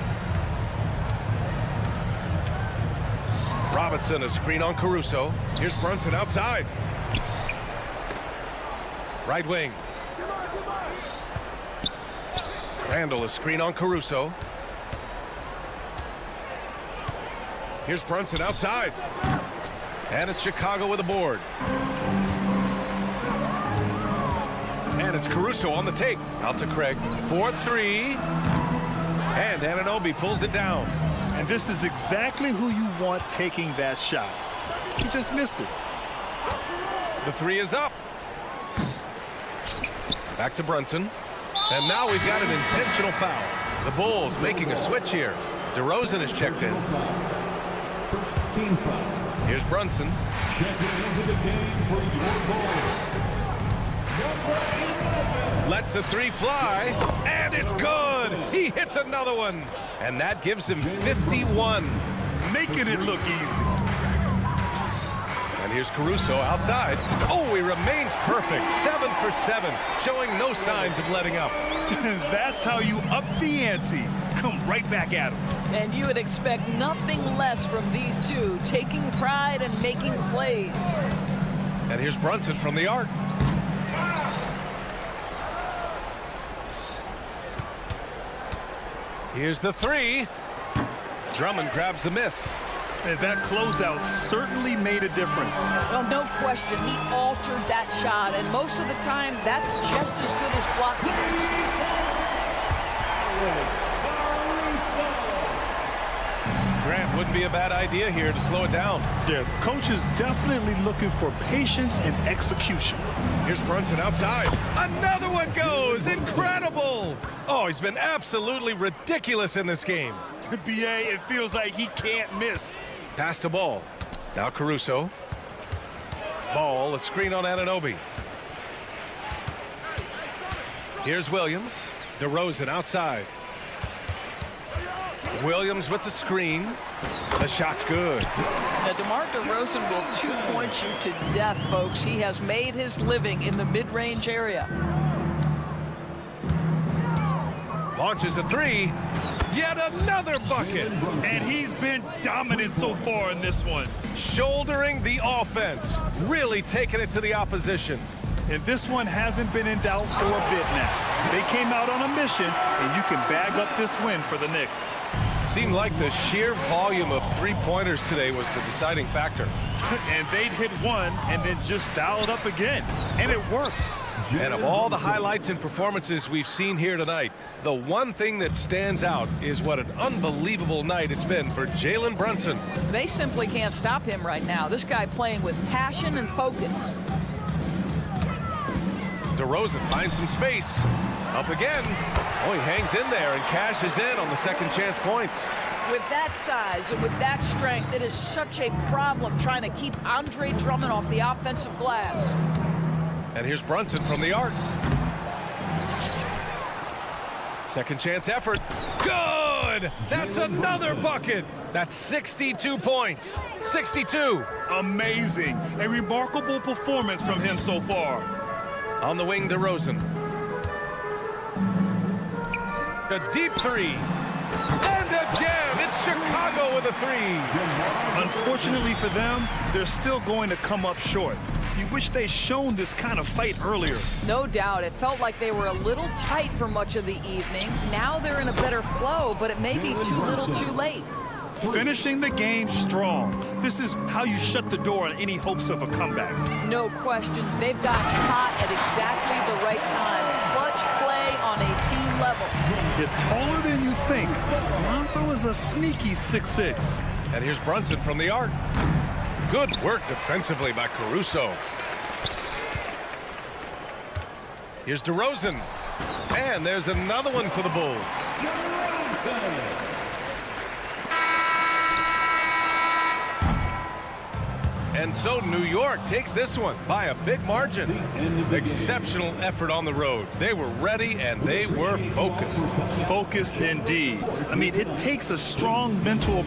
Robinson, a screen on Caruso. Here's Brunson outside. Right wing. Randle, a screen on Caruso. Here's Brunson outside. And it's Chicago with a board. And it's Caruso on the take. Out to Craig. 4-3. And Anunoby pulls it down. And this is exactly who you want taking that shot. He just missed it. The 3 is up. Back to Brunson. And now we've got an intentional foul. The Bulls making a switch here. DeRozan is checked in. Here's Brunson. Lets the 3 fly. And it's good. He hits another one. And that gives him 51. Making it look easy. And here's Caruso outside. Oh, he remains perfect. 7 for 7, showing no signs of letting up. That's how you up the ante. Come right back at him. And you would expect nothing less from these two, taking pride and making plays. And here's Brunson from the arc. Here's the three. Drummond grabs the miss. And that closeout certainly made a difference. Well, no question, he altered that shot, and most of the time, that's just as good as blocking. Grant, wouldn't be a bad idea here to slow it down. Yeah, coach is definitely looking for patience and execution. Here's Brunson outside. Another one goes. Incredible. Oh, he's been absolutely ridiculous in this game. BA, it feels like he can't miss. Pass to Ball. Now Caruso. Ball, a screen on Anunoby. Here's Williams. DeRozan outside. Williams with the screen. The shot's good. Now, DeMar DeRozan will two-point you to death, folks. He has made his living in the mid-range area. Launches a three. Yet another bucket. And he's been dominant so far in this one. Shouldering the offense. Really taking it to the opposition. And this one hasn't been in doubt for a bit now. They came out on a mission, and you can bag up this win for the Knicks. Seemed like the sheer volume of three-pointers today was the deciding factor. And they'd hit one and then just dial it up again. And it worked. And of all the highlights and performances we've seen here tonight, the one thing that stands out is what an unbelievable night it's been for Jalen Brunson. They simply can't stop him right now. This guy playing with passion and focus. DeRozan finds some space. Up again. Oh, he hangs in there and cashes in on the second chance points. With that size and with that strength, it is such a problem trying to keep Andre Drummond off the offensive glass. And here's Brunson from the arc. Second chance effort. Good! That's another bucket. That's 62 points. 62. Amazing. A remarkable performance from him so far. On the wing, DeRozan. A deep three. And again, it's Chicago with a three. Unfortunately for them, they're still going to come up short. You wish they'd shown this kind of fight earlier. No doubt. It felt like they were a little tight for much of the evening. Now they're in a better flow, but it may be too little too late. Finishing the game strong. This is how you shut the door on any hopes of a comeback. No question. They've gotten hot at exactly the right time. Clutch play on a team level. You're taller than you think. Lonzo is a sneaky 6'6". And here's Brunson from the arc. Good work defensively by Caruso. Here's DeRozan. And there's another one for the Bulls. And so New York takes this one by a big margin. Exceptional effort on the road. They were ready and they were focused. Focused indeed. I mean, it takes a strong mental...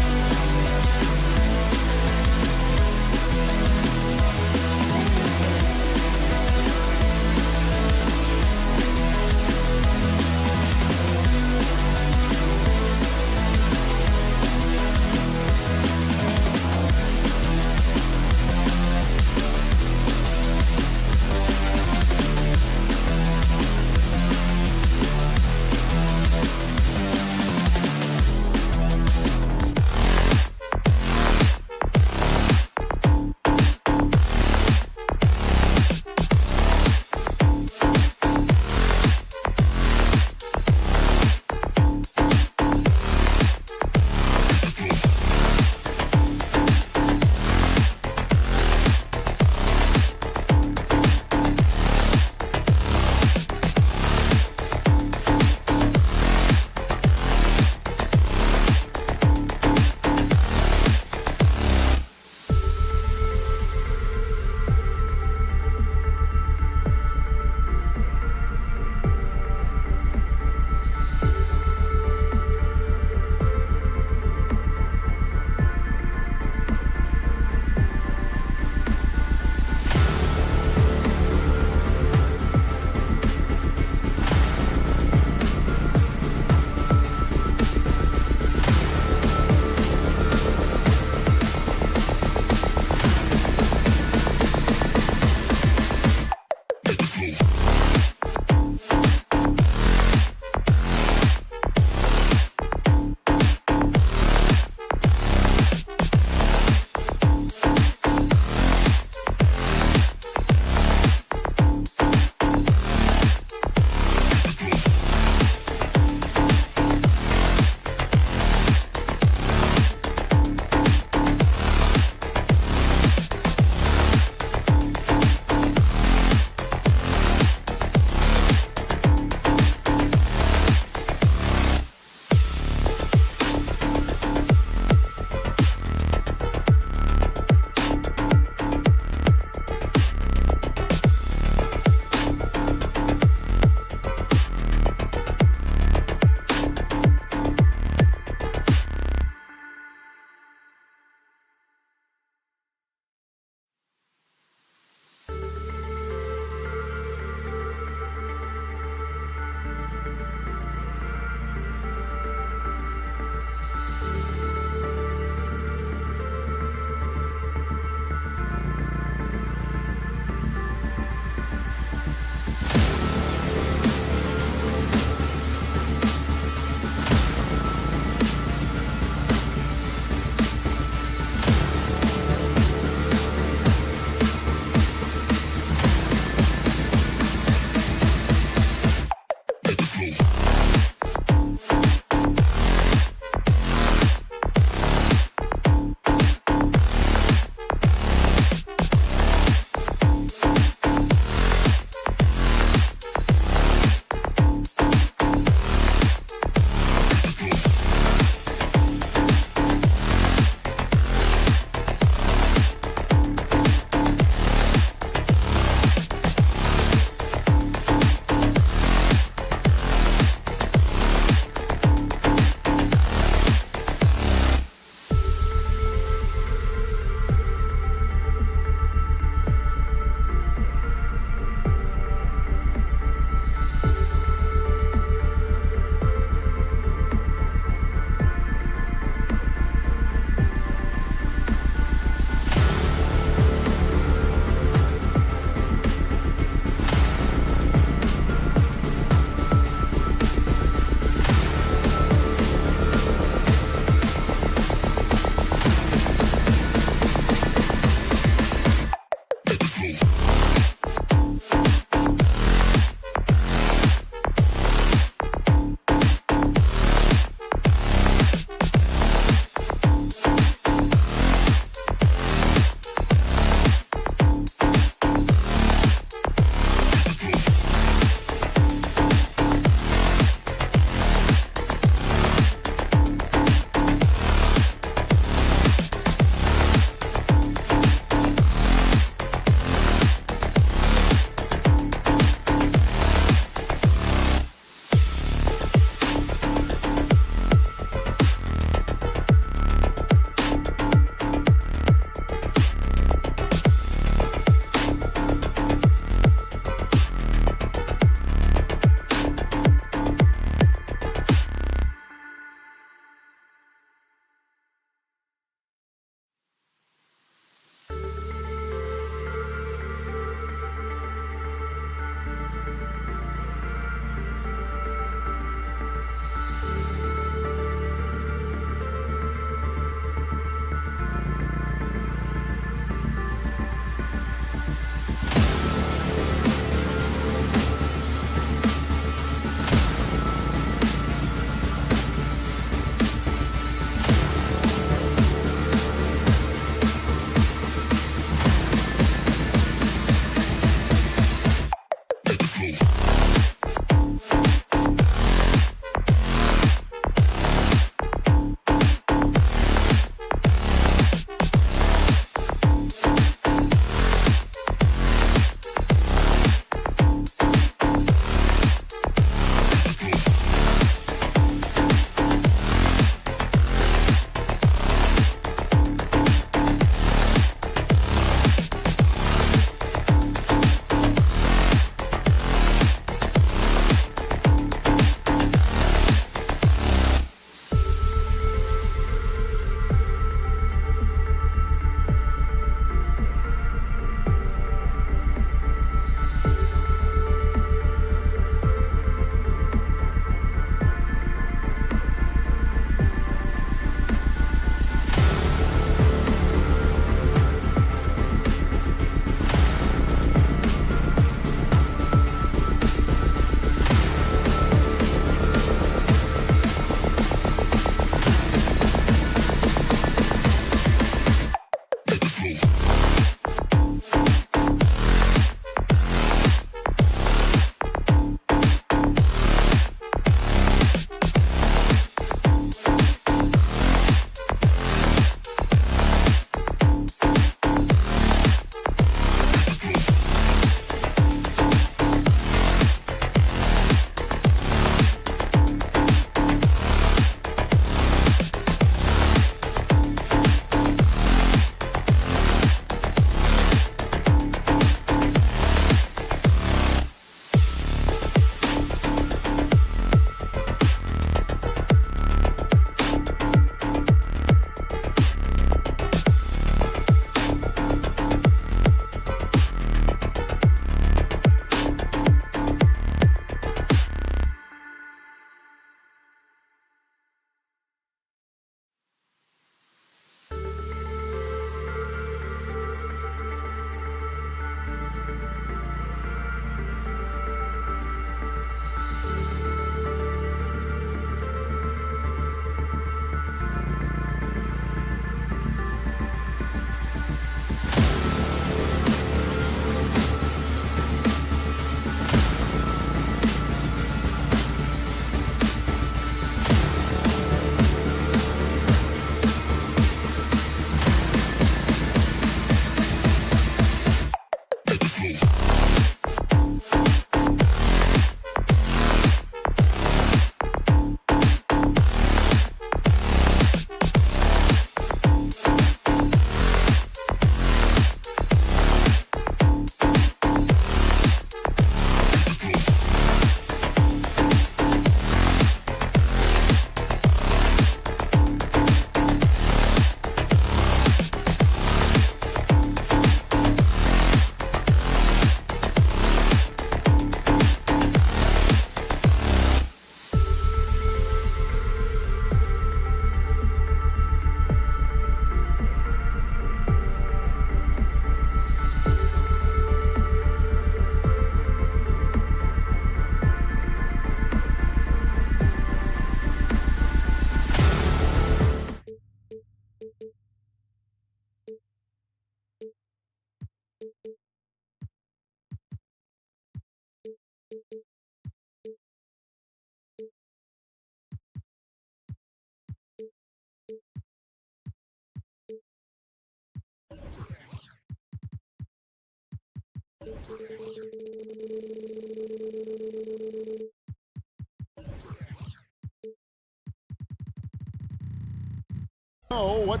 Oh, what?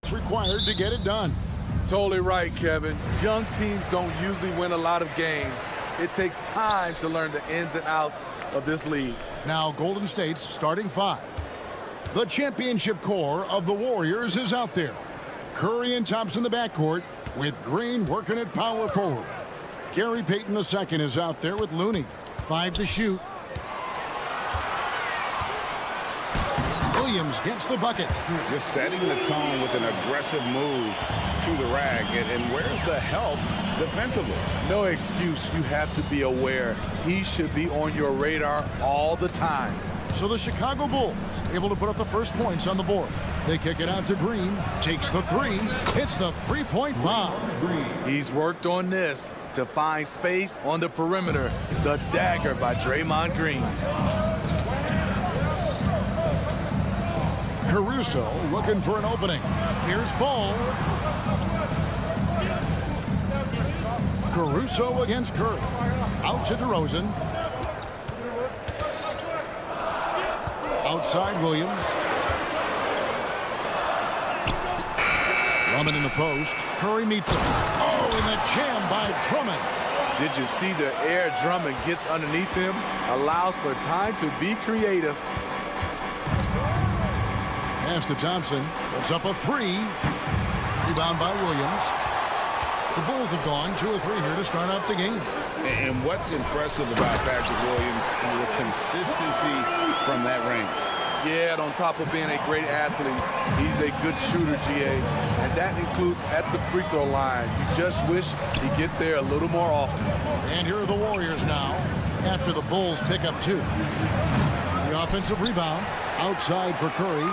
It's required to get it done. Totally right, Kevin. Young teams don't usually win a lot of games. It takes time to learn the ins and outs of this league. Now Golden State's starting five. The championship core of the Warriors is out there. Curry and Thompson in the backcourt with Green working at power forward. Gary Payton II is out there with Looney. 5 to shoot. Williams gets the bucket. Just setting the tone with an aggressive move to the rack. And where's the help defensively? No excuse. You have to be aware. He should be on your radar all the time. So the Chicago Bulls able to put up the first points on the board. They kick it out to Green. Takes the three. Hits the three-point bomb. He's worked on this to find space on the perimeter. The dagger by Draymond Green. Caruso looking for an opening. Here's Ball. Caruso against Curry. Out to DeRozan. Outside Williams. Drummond in the post. Curry meets him. Oh, and the jam by Drummond. Did you see the air Drummond gets underneath him? Allows for time to be creative. Pass to Thompson. Puts up a three. Rebound by Williams. The Bulls have gone 2 or 3 here to start out the game. And what's impressive about Patrick Williams is the consistency from that range. Yeah, and on top of being a great athlete, he's a good shooter, GA. And that includes at the free throw line. You just wish he'd get there a little more often. And here are the Warriors now after the Bulls pick up 2. The offensive rebound outside for Curry.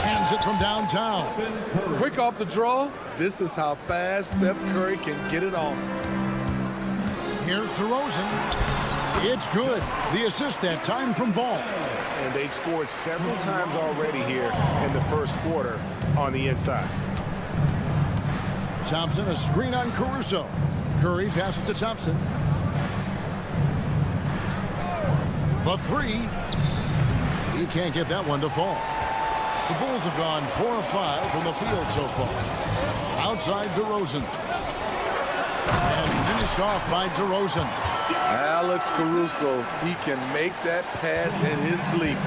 Hands it from downtown. Quick off the draw. This is how fast Steph Curry can get it off. Here's DeRozan. It's good. The assist that time from Ball. And they've scored several times already here in the first quarter on the inside. Thompson, a screen on Caruso. Curry passes to Thompson. The three. He can't get that one to fall. The Bulls have gone 4 of 5 from the field so far. Outside DeRozan. And finished off by DeRozan. Alex Caruso, he can make that pass in his sleep.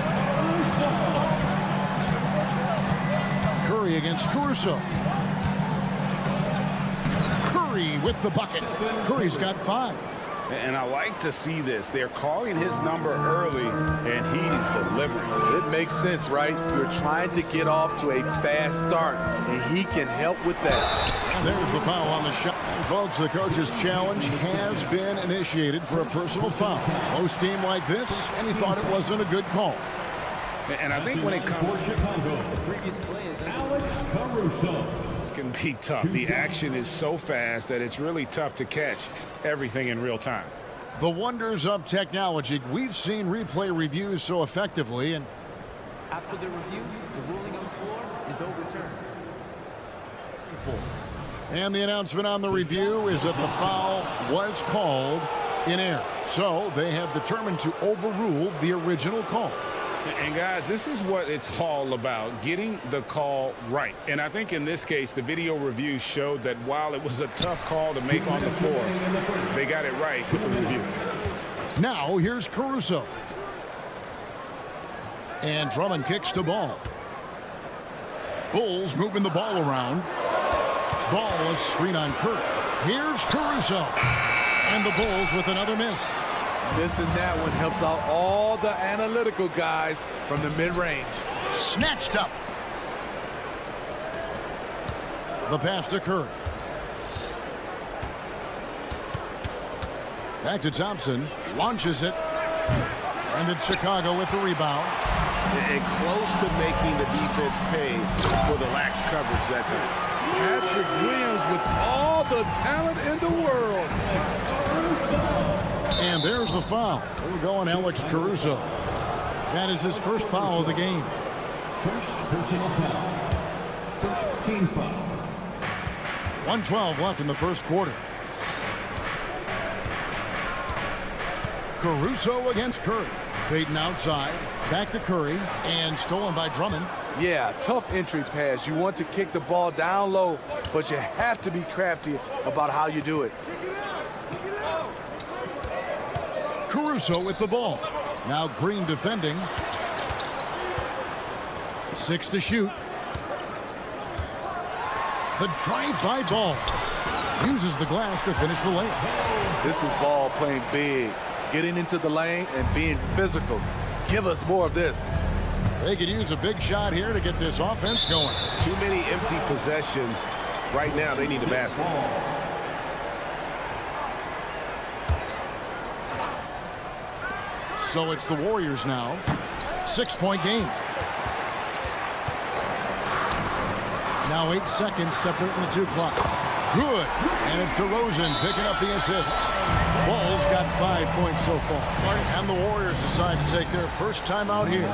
Curry against Caruso. Curry with the bucket. Curry's got 5. And I like to see this. They're calling his number early, and he's delivering. It makes sense, right? You're trying to get off to a fast start, and he can help with that. And there's the foul on the shot. And folks, the coach's challenge has been initiated for a personal foul. Most game like this, and he thought it wasn't a good call. And I think when it comes for Chicago, the previous play is Alex Caruso. can be tough. The action is so fast that it's really tough to catch everything in real time. The wonders of technology. We've seen replay reviews so effectively, and after the review, the ruling on the floor is overturned. And the announcement on the review is that the foul was called in error. So they have determined to overrule the original call. And guys, this is what it's all about, getting the call right. And I think in this case, the video review showed that while it was a tough call to make on the floor, they got it right with the review. Now here's Caruso. And Drummond kicks to Ball. Bulls moving the ball around. Ball a screen on Curry. Here's Caruso. And the Bulls with another miss. Missing that one helps out all the analytical guys from the mid-range. Snatched up. The pass to Curry. Back to Thompson. Launches it. And it's Chicago with the rebound. And close to making the defense pay for the lax coverage that time. Patrick Williams with all the talent in the world. And there's the foul. We're going Alex Caruso. That is his first foul of the game. First personal foul. First team foul. 1:12 left in the first quarter. Caruso against Curry. Payton outside, back to Curry, and stolen by Drummond. Yeah, tough entry pass. You want to kick the ball down low, but you have to be crafty about how you do it. Caruso with the ball. Now Green defending. 6 to shoot. The drive-by ball. Uses the glass to finish the layup. This is ball playing big, getting into the lane and being physical. Give us more of this. They could use a big shot here to get this offense going. Too many empty possessions. Right now, they need a basket. So it's the Warriors now. 6-point game. Now 8 seconds separating the two clocks. Good. And it's DeRozan picking up the assists. Ball's got 5 points so far. And the Warriors decide to take their first time out here.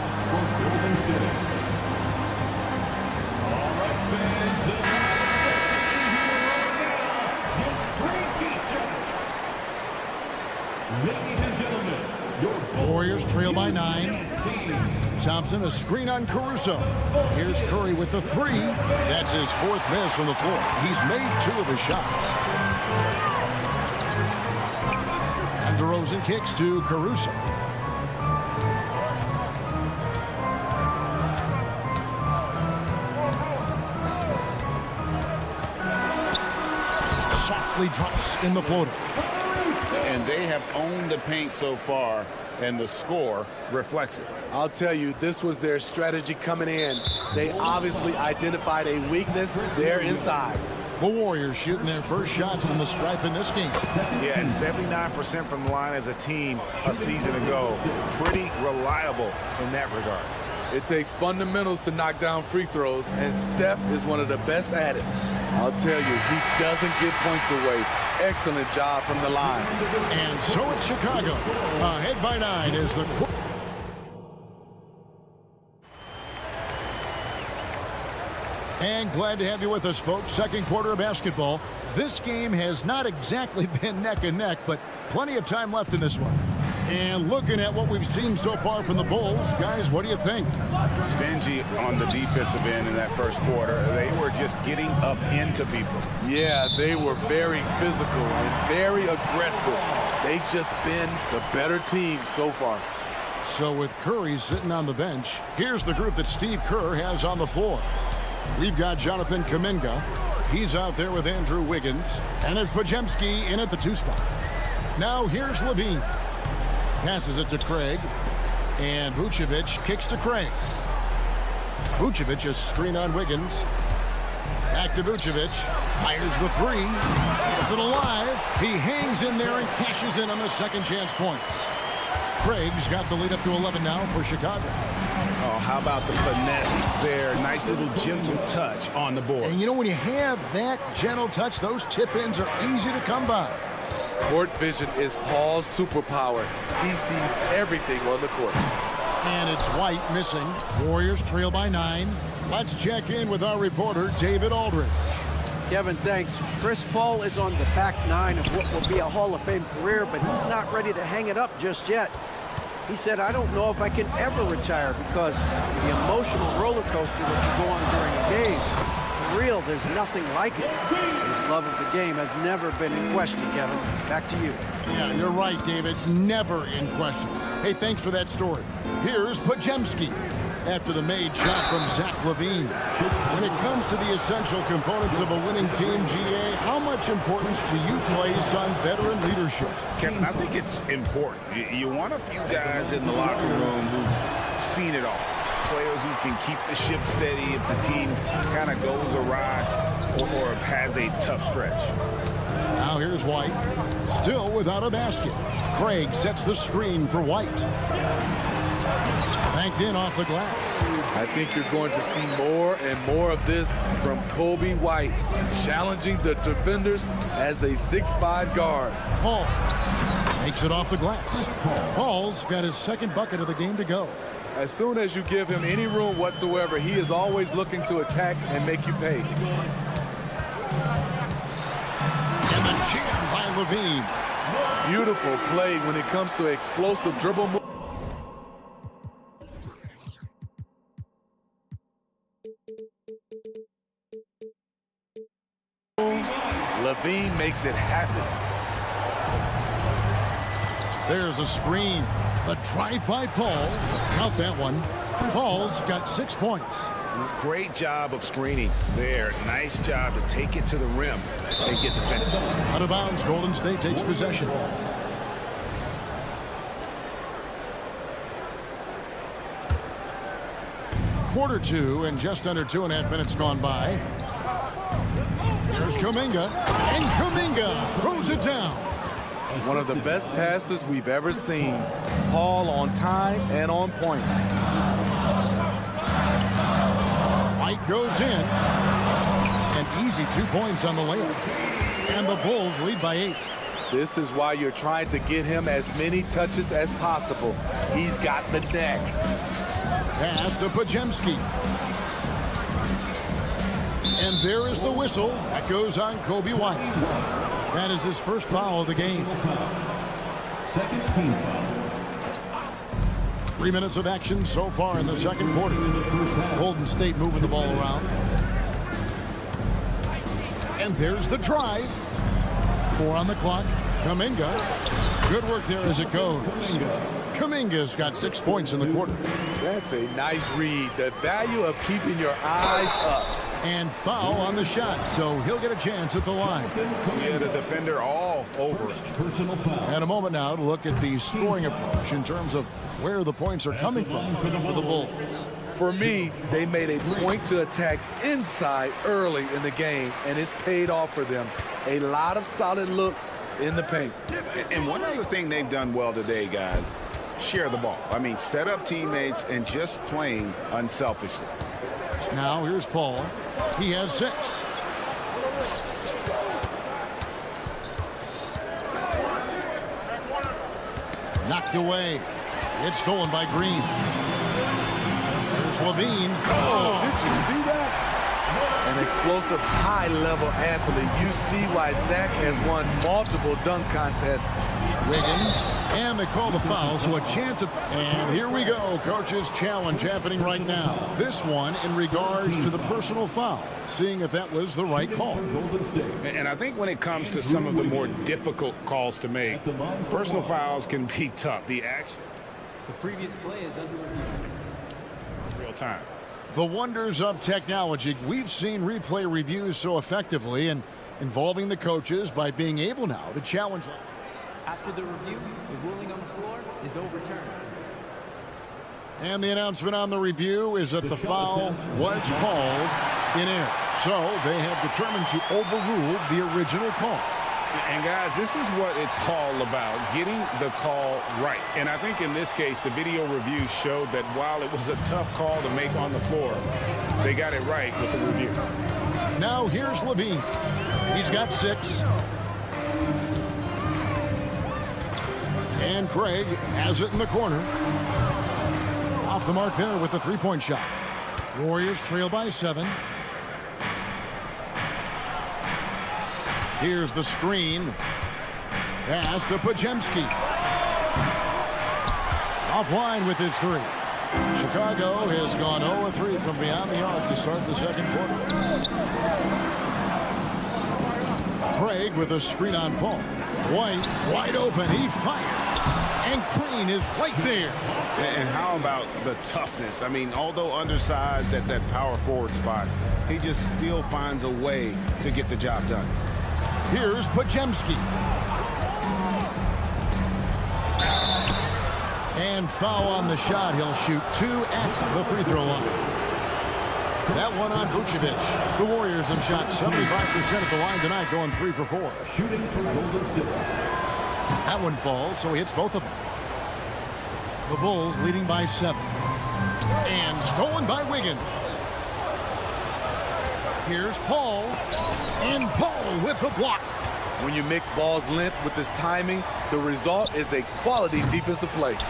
Ladies and gentlemen, Warriors trail by 9. Thompson, a screen on Caruso. Here's Curry with the 3. That's his 4th miss from the floor. He's made 2 of his shots. And DeRozan kicks to Caruso. Softly drops in the floater. And they have owned the paint so far, and the score reflects it. I'll tell you, this was their strategy coming in. They obviously identified a weakness there inside. The Warriors shooting their first shots from the stripe in this game. Yeah, and 79% from the line as a team a season ago. Pretty reliable in that regard. It takes fundamentals to knock down free throws, and Steph is one of the best at it. I'll tell you, he doesn't give points away. Excellent job from the line. And so it's Chicago. Ahead by 9 is the... And glad to have you with us, folks. Second quarter of basketball. This game has not exactly been neck and neck, but plenty of time left in this one. And looking at what we've seen so far from the Bulls, guys, what do you think? Stingy on the defensive end in that first quarter. They were just getting up into people. Yeah, they were very physical and very aggressive. They've just been the better team so far. So with Curry sitting on the bench, here's the group that Steve Kerr has on the floor. We've got Jonathan Kuminga. He's out there with Andrew Wiggins. And it's Podziemski in at the 2 spot. Now here's Levine. Passes it to Craig. And Vucevic kicks to Craig. Vucevic a screen on Wiggins. Back to Vucevic. Fires the 3. Gets it alive. He hangs in there and cashes in on the second chance points. Craig's got the lead up to 11 now for Chicago. Oh, how about the finesse there? Nice little gentle touch on the board. And you know, when you have that gentle touch, those tip-ins are easy to come by. Court vision is Paul's superpower. He sees everything on the court. And it's White missing. Warriors trail by 9. Let's check in with our reporter, David Aldridge. Kevin, thanks. Chris Paul is on the back 9 of what will be a Hall of Fame career, but he's not ready to hang it up just yet. He said, I don't know if I can ever retire because the emotional roller coaster that you go on during a game, for real, there's nothing like it. His love of the game has never been in question, Kevin. Back to you. Yeah, you're right, David. Never in question. Hey, thanks for that story. Here's Podziemski after the made shot from Zach LaVine. When it comes to the essential components of a winning team, GA, how much importance do you place on veteran leadership? Kevin, I think it's important. You want a few guys in the locker room who've seen it all. Players who can keep the ship steady if the team kind of goes awry or has a tough stretch. Now here's White, still without a basket. Craig sets the screen for White. Banked in off the glass. I think you're going to see more and more of this from Kobe White, challenging the defenders as a 6'5" guard. Paul makes it off the glass. Paul's got his second bucket of the game to go. As soon as you give him any room whatsoever, he is always looking to attack and make you pay. And the jam by LaVine. Beautiful play when it comes to explosive dribble moves. Levine makes it happen. There's a screen. The drive by Paul. Count that one. Paul's got 6 points. Great job of screening there. Nice job to take it to the rim and get the finish. Out of bounds, Golden State takes possession. Quarter 2 and just under 2.5 minutes gone by. Here's Kuminga, and Kuminga throws it down. One of the best passes we've ever seen. Paul on time and on point. White goes in. An easy 2 points on the layup. And the Bulls lead by 8. This is why you're trying to get him as many touches as possible. He's got the neck. Pass to Pajemski. And there is the whistle. That goes on Kobe White. That is his first foul of the game. Second team foul. 3 minutes of action so far in the second quarter. Golden State moving the ball around. And there's the drive. 4 on the clock. Kuminga. Good work there as it goes. Kuminga's got 6 points in the quarter. That's a nice read. The value of keeping your eyes up. And foul on the shot, so he'll get a chance at the line. Yeah, the defender all over it. Personal foul. And a moment now to look at the scoring approach in terms of where the points are coming from for the Bulls. For me, they made a point to attack inside early in the game, and it's paid off for them. A lot of solid looks in the paint. And one other thing they've done well today, guys, share the ball. I mean, set up teammates and just playing unselfishly. Now here's Paul. He has 6. Knocked away. It's stolen by Green. There's Levine. Oh, did you see that? An explosive high-level athlete. You see why Zach has won multiple dunk contests. Wiggins, and they call the foul, so a chance at... And here we go, coach's challenge happening right now. This one in regards to the personal foul, seeing if that was the right call. And I think when it comes to some of the more difficult calls to make, personal fouls can be tough. The action... The previous play is under review. Real time. The wonders of technology. We've seen replay reviews so effectively and involving the coaches by being able now to challenge... After the review, the ruling on the floor is overturned. And the announcement on the review is that the foul was called in error. So they have determined to overrule the original call. And guys, this is what it's all about, getting the call right. And I think in this case, the video review showed that while it was a tough call to make on the floor, they got it right with the review. Now here's Levine. He's got 6. And Craig has it in the corner. Off the mark there with the three-point shot. Warriors trail by 7. Here's the screen. Pass to Pajemski. Offline with his 3. Chicago has gone 0-3 from beyond the arc to start the second quarter. Craig with a screen on Paul. White wide open. He fires. And Green is right there. And how about the toughness? I mean, although undersized at that power forward spot, he just still finds a way to get the job done. Here's Pajemski. And foul on the shot. He'll shoot 2 at the free throw line. That one on Vucevic. The Warriors have shot 75% at the line tonight, going 3 for 4. Shooting for Golden State. That one falls, so he hits both of them. The Bulls leading by 7. And stolen by Wiggins. Here's Paul. And Paul with the block. When you mix ball's length with his timing, the result is a quality defensive play. Oh,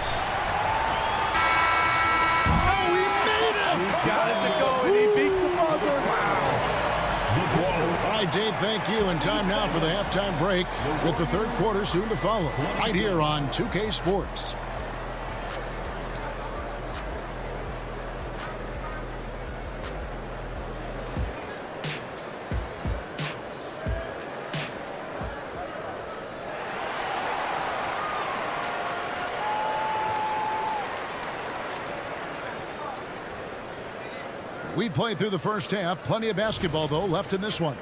he made it! He got it to go, and he beat the buzzer. Wow. All right, Dave, thank you. And time now for the halftime break with the third quarter soon to follow. Right here on 2K Sports. We played through the first half. Plenty of basketball, though, left in this one.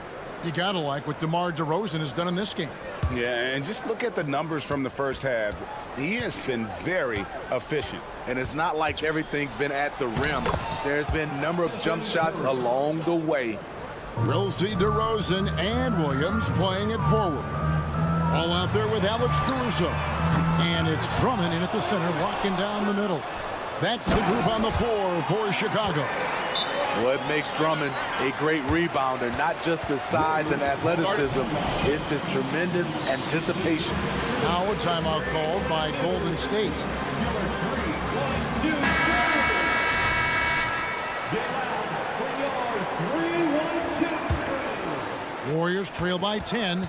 You got to like what DeMar DeRozan has done in this game. Yeah, and just look at the numbers from the first half. He has been very efficient. And it's not like everything's been at the rim. There's been a number of jump shots along the way. We'll see DeRozan and Williams playing it forward. All out there with Alex Caruso. And it's Drummond in at the center, walking down the middle. That's the group on the floor for Chicago. What makes Drummond a great rebounder, not just the size and athleticism, it's his tremendous anticipation. Now a timeout called by Golden State. Warriors trail by 10.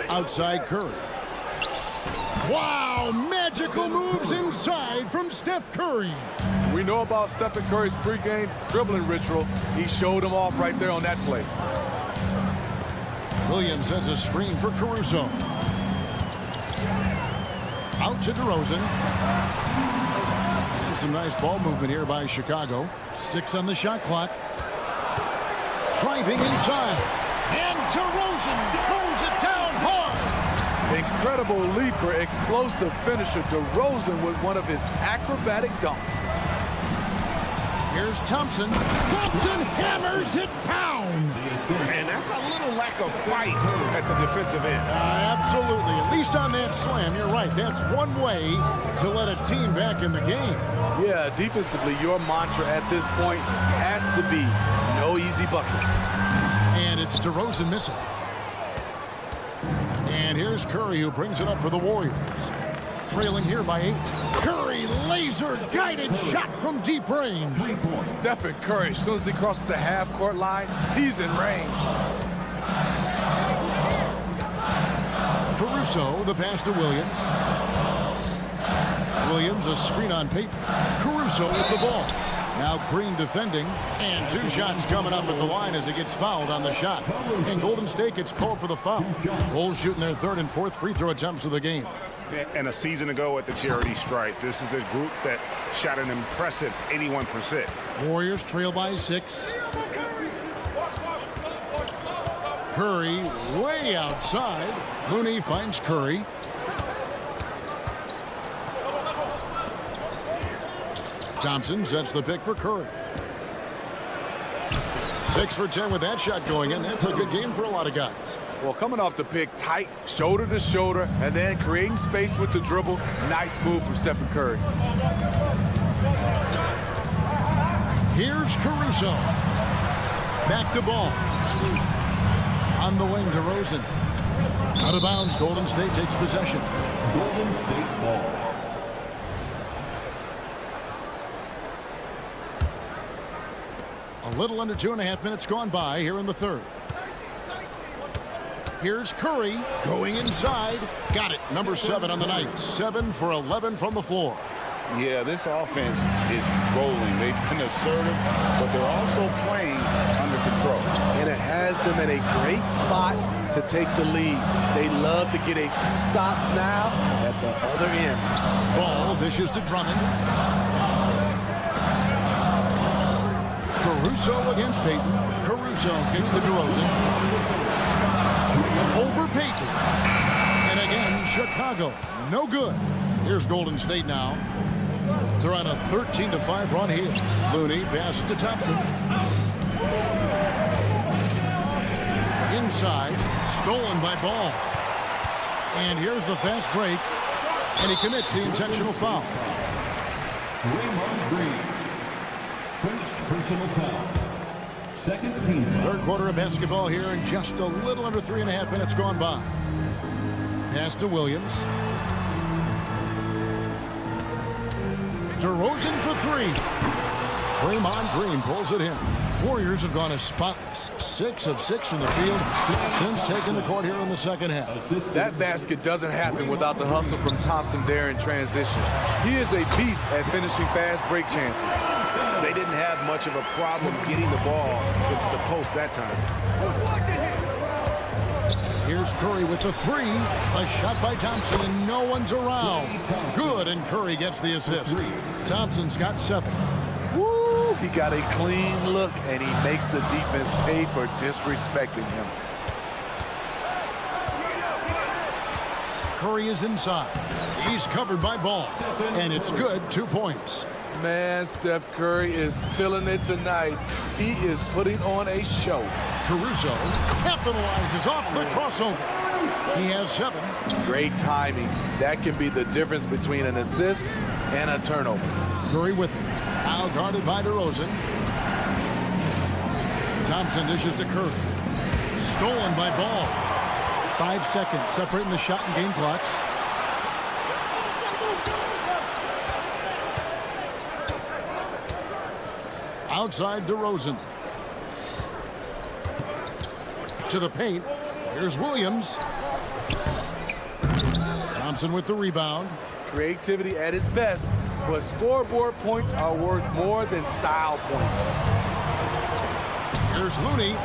Outside Curry. Wow, magical moves inside from Steph Curry. We know about Stephen Curry's pregame dribbling ritual. He showed him off right there on that play. Williams sends a screen for Caruso. Out to DeRozan. And some nice ball movement here by Chicago. 6 on the shot clock. Driving inside. And DeRozan throws it down hard. Incredible leaper, explosive finisher. DeRozan with one of his acrobatic dunks. Here's Thompson. Thompson hammers it down. And that's a little lack of fight at the defensive end. Absolutely. At least on that slam, you're right. That's one way to let a team back in the game. Yeah, defensively, your mantra at this point has to be no easy buckets. And it's DeRozan missing. And here's Curry, who brings it up for the Warriors. Trailing here by 8. Curry, laser-guided shot from deep range. Stephen Curry, as soon as he crosses the half-court line, he's in range. Caruso, the pass to Williams. Williams, a screen on Payton. Caruso with the ball. Now Green defending, and 2 shots coming up at the line as he gets fouled on the shot. And Golden State gets called for the foul. Bulls shooting their 3rd and 4th free throw attempts of the game. And a season ago at the charity stripe, this is a group that shot an impressive 81%. Warriors trail by 6. Curry way outside. Looney finds Curry. Thompson sets the pick for Curry. 6 for 10 with that shot going in. That's a good game for a lot of guys. Well, coming off the pick tight, shoulder to shoulder, and then creating space with the dribble. Nice move from Stephen Curry. Here's Caruso. Back to ball. On the wing, DeRozan. Out of bounds, Golden State takes possession. Golden State ball. A little under 2.5 minutes gone by here in the 3rd. Here's Curry going inside. Got it. Number 7 on the night. 7 for 11 from the floor. Yeah, this offense is rolling. They've been assertive, but they're also playing under control. And it has them in a great spot to take the lead. They love to get a few stops now at the other end. Ball dishes to Drummond. Caruso against Payton. Caruso gets to DeRozan. Over Payton. And again, Chicago. No good. Here's Golden State now. They're on a 13-5 run here. Looney passes to Thompson. Inside. Stolen by Ball. And here's the fast break. And he commits the intentional foul. Draymond Green. First personal foul. Second team foul. 3rd quarter of basketball here, and just a little under 3.5 minutes gone by. Pass to Williams. DeRozan for 3. Draymond Green pulls it in. Warriors have gone as spotless, 6 of 6 from the field since taking the court here in the second half. That basket doesn't happen without the hustle from Thompson there in transition. He is a beast at finishing fast break chances. They didn't have much of a problem getting the ball into the post that time. Here's Curry with the 3. A shot by Thompson, and no one's around. Good, and Curry gets the assist. Thompson's got 7. Woo! He got a clean look, and he makes the defense pay for disrespecting him. Curry is inside. He's covered by Ball, and it's good. 2 points. Man, Steph Curry is feeling it tonight. He is putting on a show. Caruso capitalizes off the crossover. He has 7. Great timing. That can be the difference between an assist and a turnover. Curry with it. Now guarded by DeRozan. Thompson dishes to Curry. Stolen by Ball. 5 seconds separating the shot and game clocks. Outside DeRozan. To the paint. Here's Williams. Thompson with the rebound. Creativity at its best, but scoreboard points are worth more than style points. Here's Looney.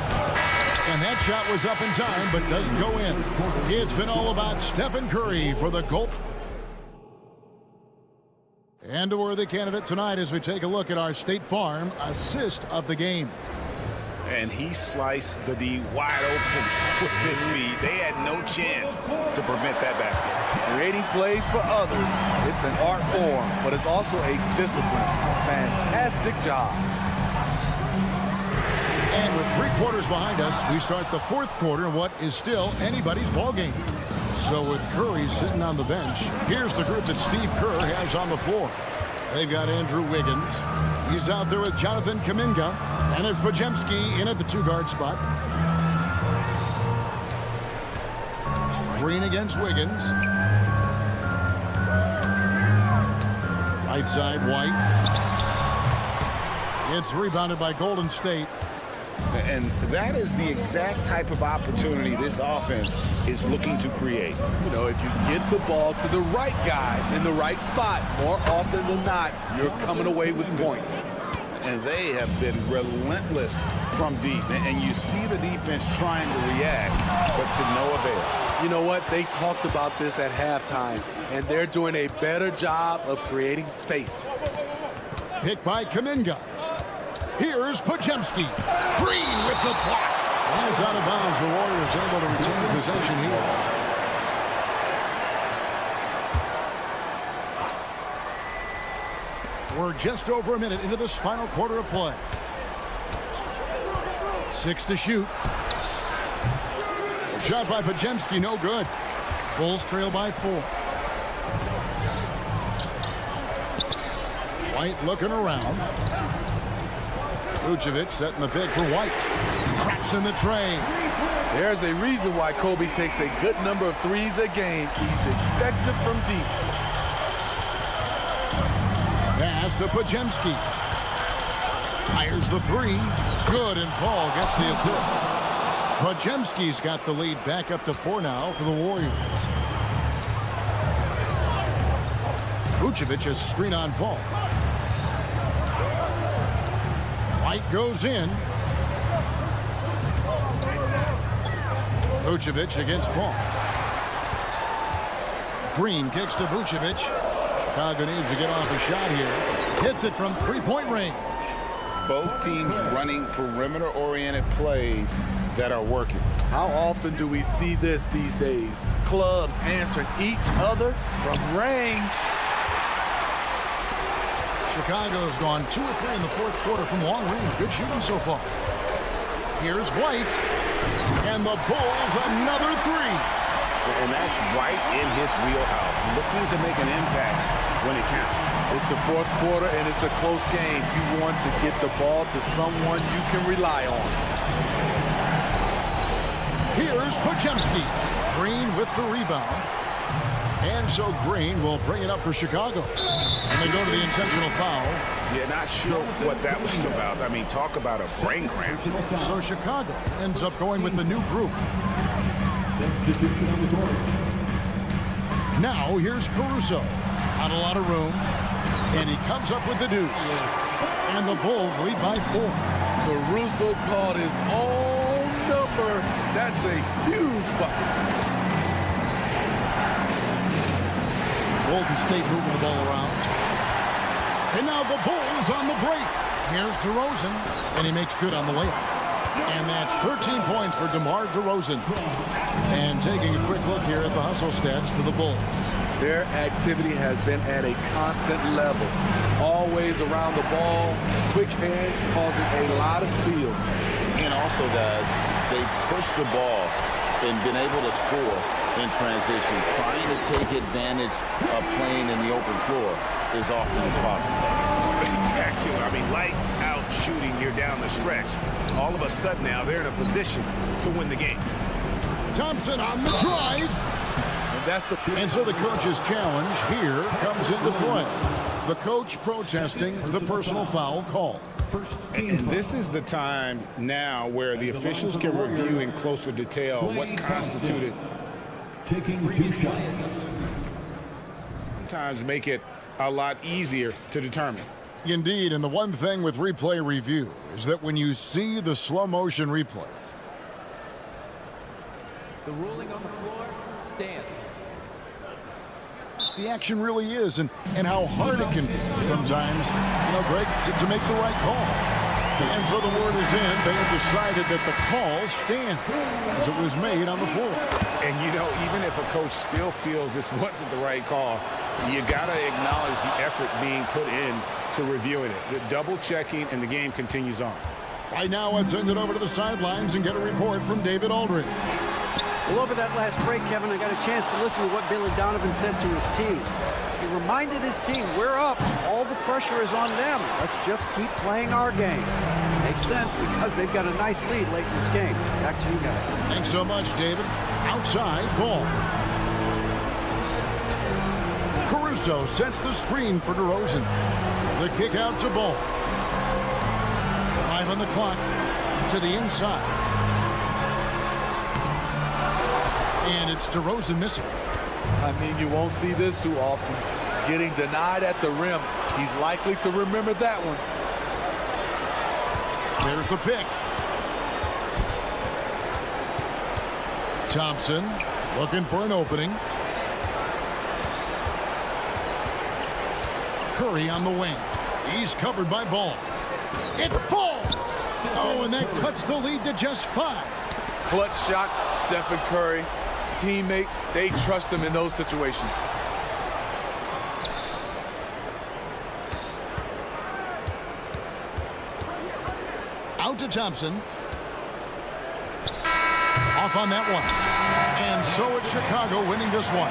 And that shot was up in time, but doesn't go in. It's been all about Stephen Curry for the Gulp. And a worthy candidate tonight as we take a look at our State Farm assist of the game. And he sliced the D wide open with his feet. They had no chance to prevent that basket. Creating plays for others, it's an art form, but it's also a discipline. Fantastic job. And with 3 quarters behind us, we start the 4th quarter in what is still anybody's ball game. So with Curry sitting on the bench, here's the group that Steve Kerr has on the floor. They've got Andrew Wiggins. He's out there with Jonathan Kuminga. And it's Podziemski in at the 2-guard spot. Green against Wiggins. Right side, White. It's rebounded by Golden State. And that is the exact type of opportunity this offense is looking to create. You know, if you get the ball to the right guy in the right spot, more often than not, you're coming away with points. And they have been relentless from deep. And you see the defense trying to react, but to no avail. You know what? They talked about this at halftime, and they're doing a better job of creating space. Pick by Kuminga. Here's Podziemski. Green with the block. And it's out of bounds. The Warriors able to retain possession here. We're just over a minute into this final quarter of play. 6 to shoot. Shot by Podziemski, no good. Bulls trail by 4. White looking around. Vucevic setting the pick for White. Traps in the tray. There's a reason why Kobe takes a good number of threes a game. He's effective from deep. Pass to Podziemski. Fires the 3. Good, and Paul gets the assist. Podziemski's got the lead back up to 4 now for the Warriors. Vucevic is screen on Paul. White goes in. Vucevic against Paul. Green kicks to Vucevic. Chicago needs to get off a shot here. Hits it from 3-point range. Both teams running perimeter-oriented plays that are working. How often do we see this these days? Clubs answering each other from range. Chicago's gone 2 or 3 in the 4th quarter from long range. Good shooting so far. Here's White. And the Bulls another 3. And that's right in his wheelhouse, looking to make an impact when it counts. It's the 4th quarter, and it's a close game. You want to get the ball to someone you can rely on. Here's Podziemski. Green with the rebound. And so Green will bring it up for Chicago. And they go to the intentional foul. Yeah, not sure what that was about. I mean, talk about a brain cramp. So Chicago ends up going with the new group. Now here's Caruso. Not a lot of room. And he comes up with the deuce. And the Bulls lead by 4. Caruso called his own number. That's a huge bucket. Golden State moving the ball around. And now the Bulls on the break. Here's DeRozan, and he makes good on the layup. And that's 13 points for DeMar DeRozan. And taking a quick look here at the hustle stats for the Bulls. Their activity has been at a constant level. Always around the ball, quick hands causing a lot of steals. And also, guys, they push the ball and been able to score in transition, trying to take advantage of playing in the open floor as often as possible. Spectacular. I mean, lights out shooting here down the stretch. All of a sudden now they're in a position to win the game. Thompson on the drive. And so the coach's challenge here comes into play. The coach protesting the personal foul call. And this is the time now where the officials can review in closer detail what constituted. Taking 2 shots. Sometimes make it a lot easier to determine. Indeed, and the one thing with replay review is that when you see the slow motion replay, The ruling on the floor stands. the action really is and how hard it can be sometimes, Greg, to make the right call. And so the word is in. They have decided that the call stands as it was made on the floor. And, even if a coach still feels this wasn't the right call, you got to acknowledge the effort being put in to reviewing it. The double checking, and the game continues on. Right now, let's send it over to the sidelines and get a report from David Aldridge. Well, over that last break, Kevin, I got a chance to listen to what Billy Donovan said to his team. He reminded his team, we're up. All the pressure is on them. Let's just keep playing our game. Makes sense because they've got a nice lead late in this game. Back to you guys. Thanks so much, David. Outside ball. Caruso sets the screen for DeRozan. The kick out to Ball. 5 on the clock to the inside. And it's DeRozan missing. I mean, you won't see this too often. Getting denied at the rim. He's likely to remember that one. There's the pick. Thompson looking for an opening. Curry on the wing. He's covered by Ball. It falls. Oh, and that cuts the lead to just 5. Clutch shots, Stephen Curry. His teammates, they trust him in those situations. Out to Thompson. Off on that one. And so it's Chicago winning this one.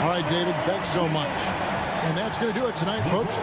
All right, David, thanks so much. And that's going to do it tonight, folks.